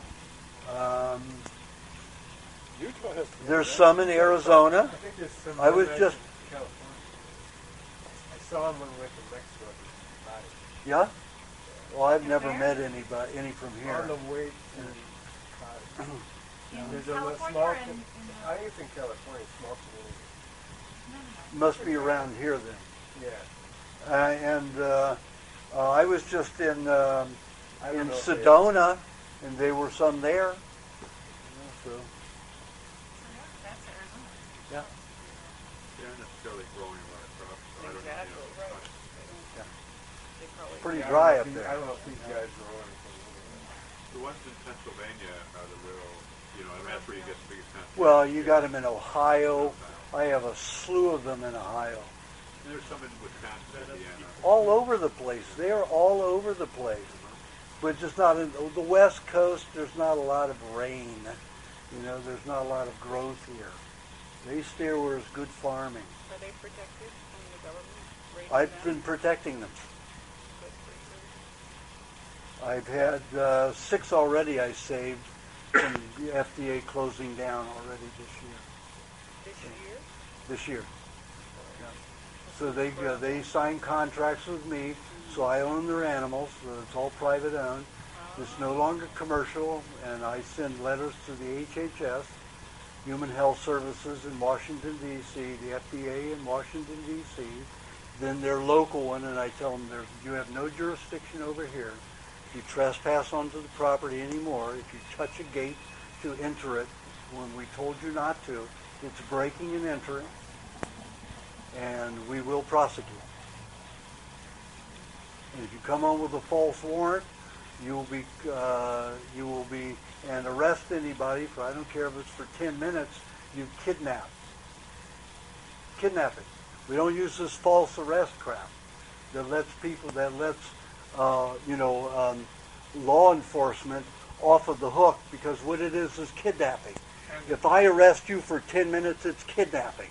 Utah has There's some in Arizona. I think there's some. I was just, California. I saw him when we went to Mexico. yeah. Well, I've never met any from On here. the way to In there's California a small. or in I think it's in California, small community. Must be around here then. Yeah. I was just in I don't know if they- Sedona, and there were some there. So, That's Arizona. yeah. They're not necessarily growing a lot of crops, so I don't know. Exactly, You know, right. They probably Pretty Yeah, dry I up don't know if there. I don't know if these guys are on anything. The ones in Pennsylvania are the real, you know, and that's where you get the biggest sense. Well, you got them in Ohio. I have a slew of them in Ohio. And there's some in Wisconsin, Indiana. All over the place. They are all over the place. But just not in the West Coast. There's not a lot of rain. You know, there's not a lot of growth here. They stay where it's good farming. Are they protected from the government? raising I've them? been protecting them. Good for you. I've had 6 already I saved from the FDA closing down already this year. This year? Yeah. So they sign contracts with me, so I own their animals. So it's all private owned. It's no longer commercial, and I send letters to the HHS, Human Health Services in Washington, D.C., the FDA in Washington, D.C., then their local one, and I tell them, you have no jurisdiction over here. You trespass onto the property anymore. If you touch a gate to enter it, when we told you not to, it's breaking and entering, and we will prosecute. And if you come on with a false warrant, you will be, and arrest anybody for, I don't care if it's for 10 minutes, you kidnap. Kidnapping. We don't use this false arrest crap that lets law enforcement off of the hook, because what it is kidnapping. If I arrest you for 10 minutes, it's kidnapping.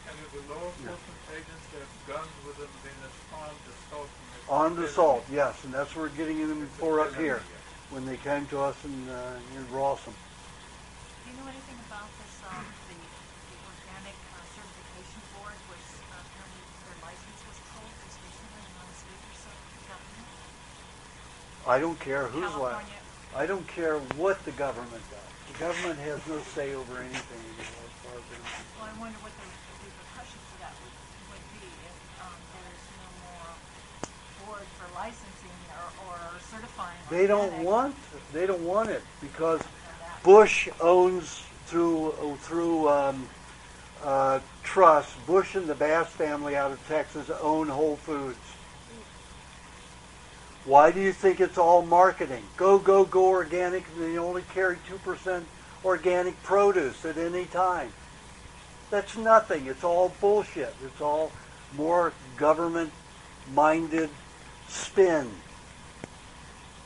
And if the law enforcement agents that have guns with them, then it's armed assault. Armed assault, yes, and that's what we're getting them for up here when they came to us in Rawson. Do you know anything about this, the organic certification board, which apparently their license was pulled just recently in last week or so? Government? I don't care who's California. I don't care what the government does. The government has no say over anything anymore, as far as I'm concerned. Well, I wonder what the repercussions of that would be if there's no more board for licensing or certifying. They don't organic. want it because Bush owns through trust. Bush and the Bass family out of Texas own Whole Foods. Why do you think it's all marketing? Go organic. They only carry 2% organic produce at any time. That's nothing. It's all bullshit. It's all more government-minded spin.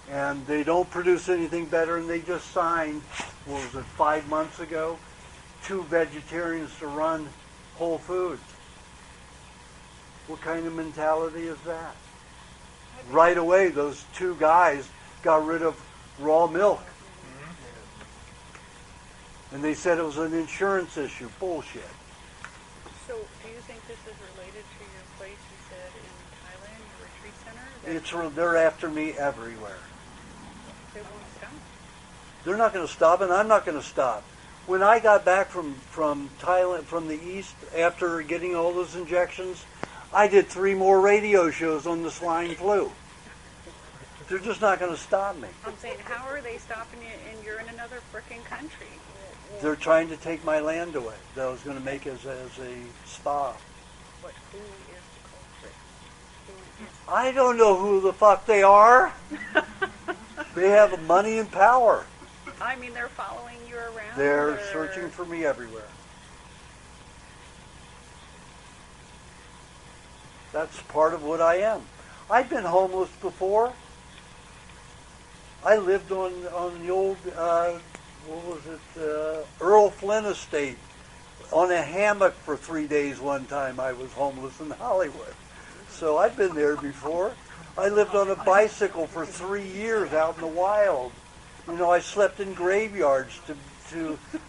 And they don't produce anything better, and they just signed, what was it, 5 months ago, 2 vegetarians to run Whole Foods. What kind of mentality is that? Right away, those 2 guys got rid of raw milk. And they said it was an insurance issue. Bullshit. So, do you think this is related to your place you said in Thailand, your retreat center? They're after me everywhere. They won't stop. They're not going to stop, and I'm not going to stop. When I got back from Thailand, from the East, after getting all those injections, I did 3 more radio shows on the swine flu. They're just not going to stop me. I'm saying, how are they stopping you and you're in another frickin' country? They're trying to take my land away that I was going to make as a spa. But who is the culprit? Who is I don't know who the fuck they are. They have money and power. I mean, they're following you around? They're searching for me everywhere. That's part of what I am. I've been homeless before. I lived on the old, Earl Flynn estate. On a hammock for 3 days one time I was homeless in Hollywood. So I've been there before. I lived on a bicycle for 3 years out in the wild. You know, I slept in graveyards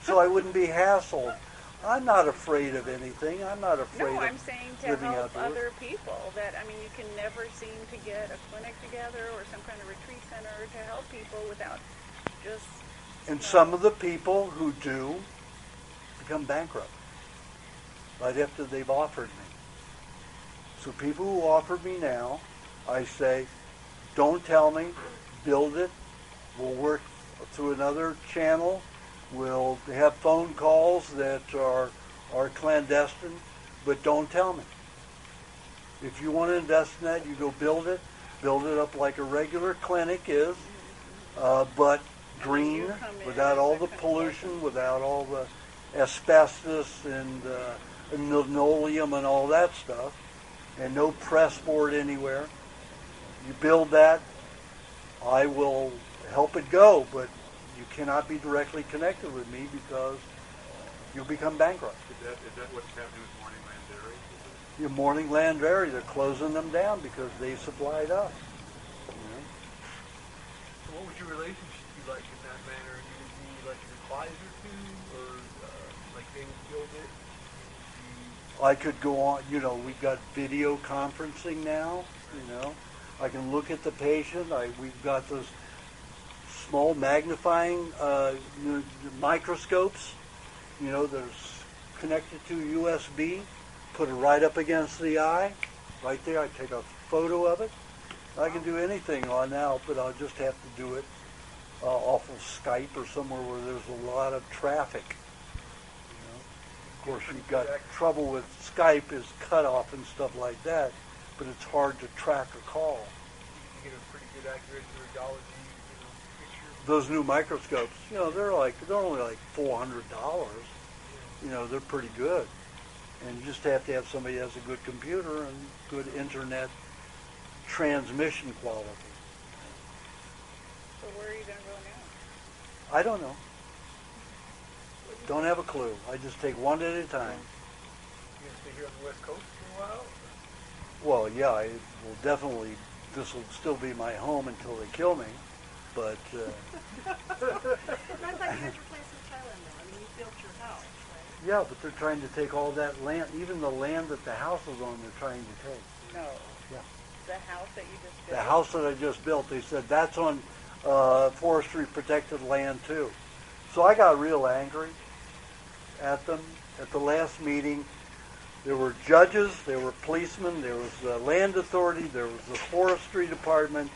so I wouldn't be hassled. I'm not afraid of anything. I'm not afraid No, of I'm saying to living help outdoors. other people. That, I mean, you can never seem to get a clinic together or some kind of retreat center to help people without just... And some of the people who do become bankrupt right after they've offered me. So people who offered me now, I say, don't tell me, build it. We'll work through another channel. We'll have phone calls that are clandestine, but don't tell me. If you want to invest in that, you go build it up like a regular clinic is, but green, without all the pollution, without all the asbestos and linoleum and all that stuff, and no press board anywhere. You build that, I will help it go, but you cannot be directly connected with me because you'll become bankrupt. Is that what's happening with Morning Land Dairy? Your Morning Land Dairy, they're closing them down because they supplied us. So what would your relationship be like in that manner? You would be like an advisor to, or like they would build it? I could go on, we've got video conferencing now, I can look at the patient. We've got those small magnifying microscopes, there's connected to USB, put it right up against the eye, right there. I take a photo of it. I can do anything on now, but I'll just have to do it off of Skype or somewhere where there's a lot of traffic. Of course, you've got trouble with Skype is cutoff and stuff like that, but it's hard to track a call. You get a pretty good accurate iridology, picture. Those new microscopes, they're only like $400. They're pretty good. And you just have to have somebody who has a good computer and good internet transmission quality. So where are you going to go now? I don't know. Don't have a clue. I just take one at a time. You gonna stay here on the West Coast for a while? Well, yeah, I will definitely. This will still be my home until they kill me. But I thought you had your place in Thailand, though. I mean, you built your house, right? yeah, but they're trying to take all that land, even the land that the house is on. They're trying to take. No. Yeah. The house that you just built? The house that I just built. They said that's on forestry protected land too. So I got real angry at them at the last meeting. There were judges, there were policemen, there was the land authority, there was the forestry department,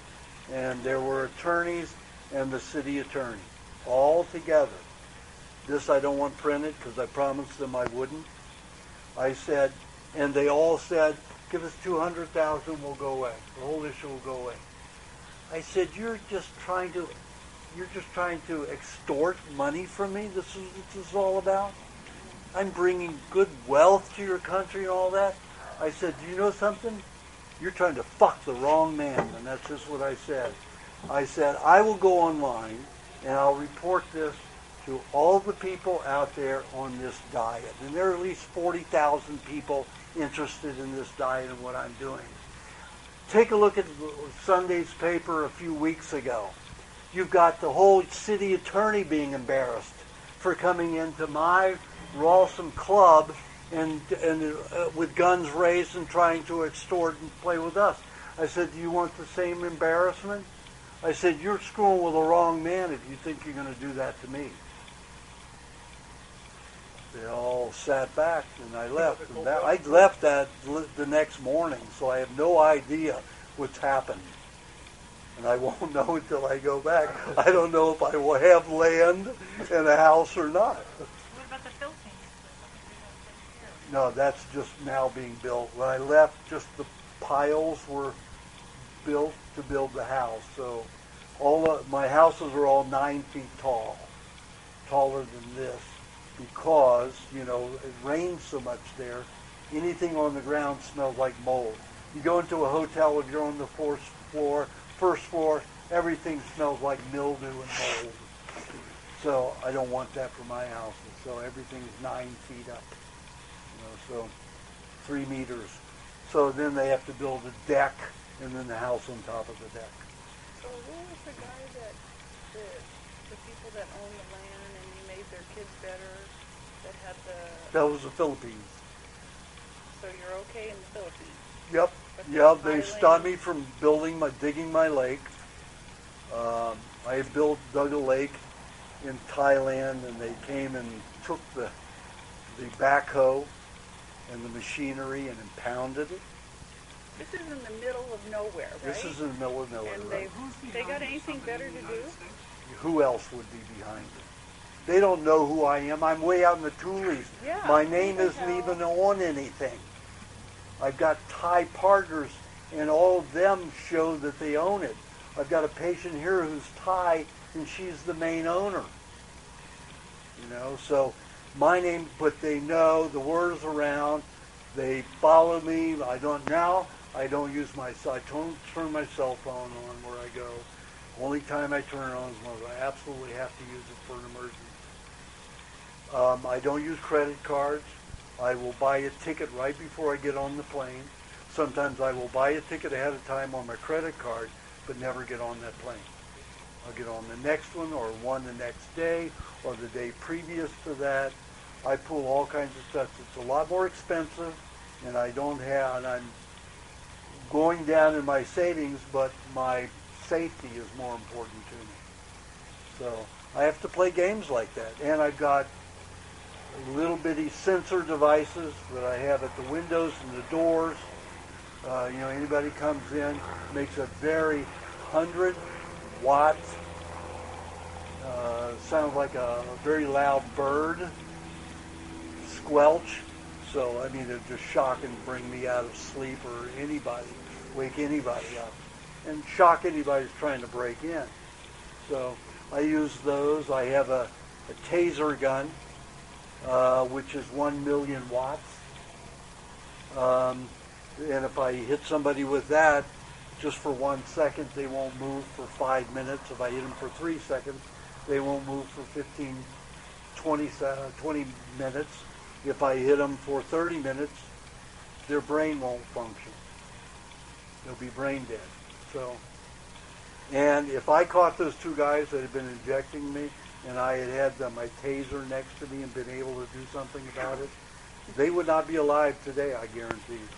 and there were attorneys and the city attorney, all together. This I don't want printed because I promised them I wouldn't. I said, and they all said, give us $200,000, we'll go away. The whole issue will go away. I said, you're just trying to extort money from me? This is what this is all about? I'm bringing good wealth to your country and all that. I said, do you know something? You're trying to fuck the wrong man. And that's just what I said. I said, I will go online and I'll report this to all the people out there on this diet. And there are at least 40,000 people interested in this diet and what I'm doing. Take a look at Sunday's paper a few weeks ago. You've got the whole city attorney being embarrassed for coming into my Rawsome club and with guns raised and trying to extort and play with us. I said, do you want the same embarrassment? I said, you're screwing with the wrong man if you think you're going to do that to me. They all sat back and I left. And I left that the next morning, so I have no idea what's happened. And I won't know until I go back. I don't know if I will have land and a house or not. What about the Philippines? No, that's just now being built. When I left, just the piles were built to build the house. So my houses are all 9 feet tall, taller than this, because, it rains so much there. Anything on the ground smells like mold. You go into a hotel, if you're on the first floor, everything smells like mildew and mold. So I don't want that for my houses. So everything's 9 feet up. So 3 meters. So then they have to build a deck and then the house on top of the deck. So who was the guy that the people that own the land and they made their kids better, that had That was the Philippines. So you're okay in the Philippines? Yep. Yeah, they stopped me from digging my lake. I had dug a lake in Thailand, and they came and took the backhoe and the machinery and impounded it. This is in the middle of nowhere, right? This is in the middle of nowhere. And right? they got anything better to do? Who else would be behind it? They don't know who I am. I'm way out in the Tules. Yeah, My name isn't even on anything. I've got Thai partners, and all of them show that they own it. I've got a patient here who's Thai, and she's the main owner. So my name, but they know the word is around. They follow me. I don't use I don't turn my cell phone on where I go. Only time I turn it on is when I absolutely have to use it for an emergency. I don't use credit cards. I will buy a ticket right before I get on the plane. Sometimes I will buy a ticket ahead of time on my credit card, but never get on that plane. I'll get on the next one or one the next day or the day previous to that. I pull all kinds of stuff. It's a lot more expensive, and I'm going down in my savings, but my safety is more important to me. So I have to play games like that. And I've got little bitty sensor devices that I have at the windows and the doors. Anybody comes in, makes a very 100 watts, sounds like a very loud bird, squelch. So, it'd just shock and bring me out of sleep or wake anybody up, and shock anybody who's trying to break in. So I use those. I have a taser gun, which is 1 million watts. And if I hit somebody with that, just for 1 second, they won't move for 5 minutes. If I hit them for 3 seconds, they won't move for 20 minutes. If I hit them for 30 minutes, their brain won't function. They'll be brain dead. So, and if I caught those 2 guys that had been injecting me, and I had my taser next to me and been able to do something about it, they would not be alive today, I guarantee you.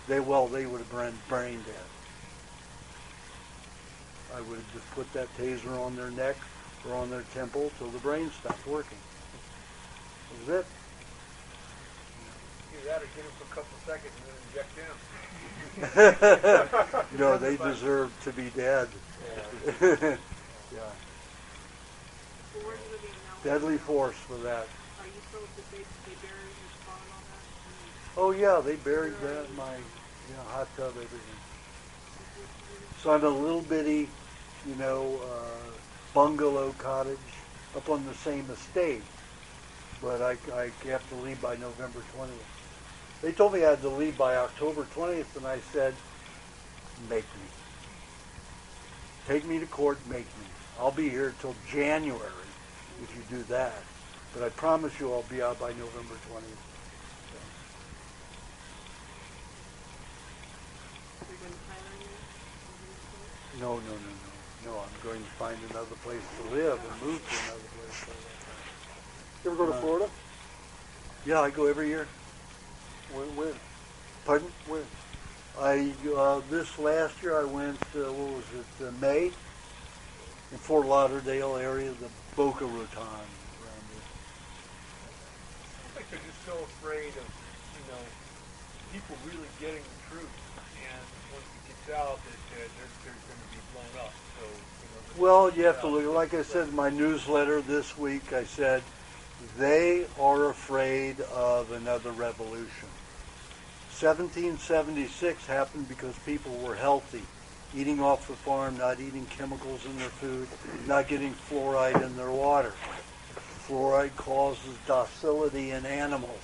They would have been brain dead. I would have just put that taser on their neck or on their temple till the brain stopped working. That was it. Either that or get him for a couple of seconds and then inject him. No, they deserve to be dead. Yeah. Yeah. So where do you live now? Deadly force for that. Are you still at the base they bury your spawn and all that? Oh yeah, they buried that in my hot tub, everything. So I'm a little bitty, bungalow cottage up on the same estate. but I have to leave by November 20th. They told me I had to leave by October 20th, and I said, make me. Take me to court, make me. I'll be here till January if you do that. But I promise you I'll be out by November 20th. You're going to plan on your No. No, I'm going to find another place to live and move to another place to live. You ever go to Florida? Yeah, I go every year. When? Pardon? When? This last year I went, May, in Fort Lauderdale area, the Boca Raton around there. I think they're just so afraid of, people really getting the truth. And once it gets out, that they're going to be blown up. So, Well, you have to look, like I said in my newsletter this week, I said, they are afraid of another revolution. 1776 happened because people were healthy, eating off the farm, not eating chemicals in their food, not getting fluoride in their water. Fluoride causes docility in animals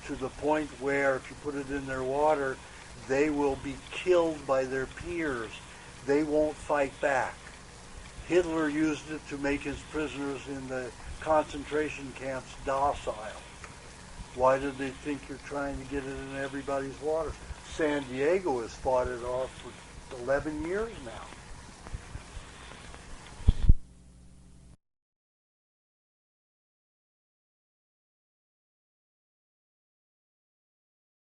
to the point where if you put it in their water, they will be killed by their peers. They won't fight back. Hitler used it to make his prisoners in the concentration camps docile. Why did they think you're trying to get it in everybody's water? San Diego has fought it off for 11 years now.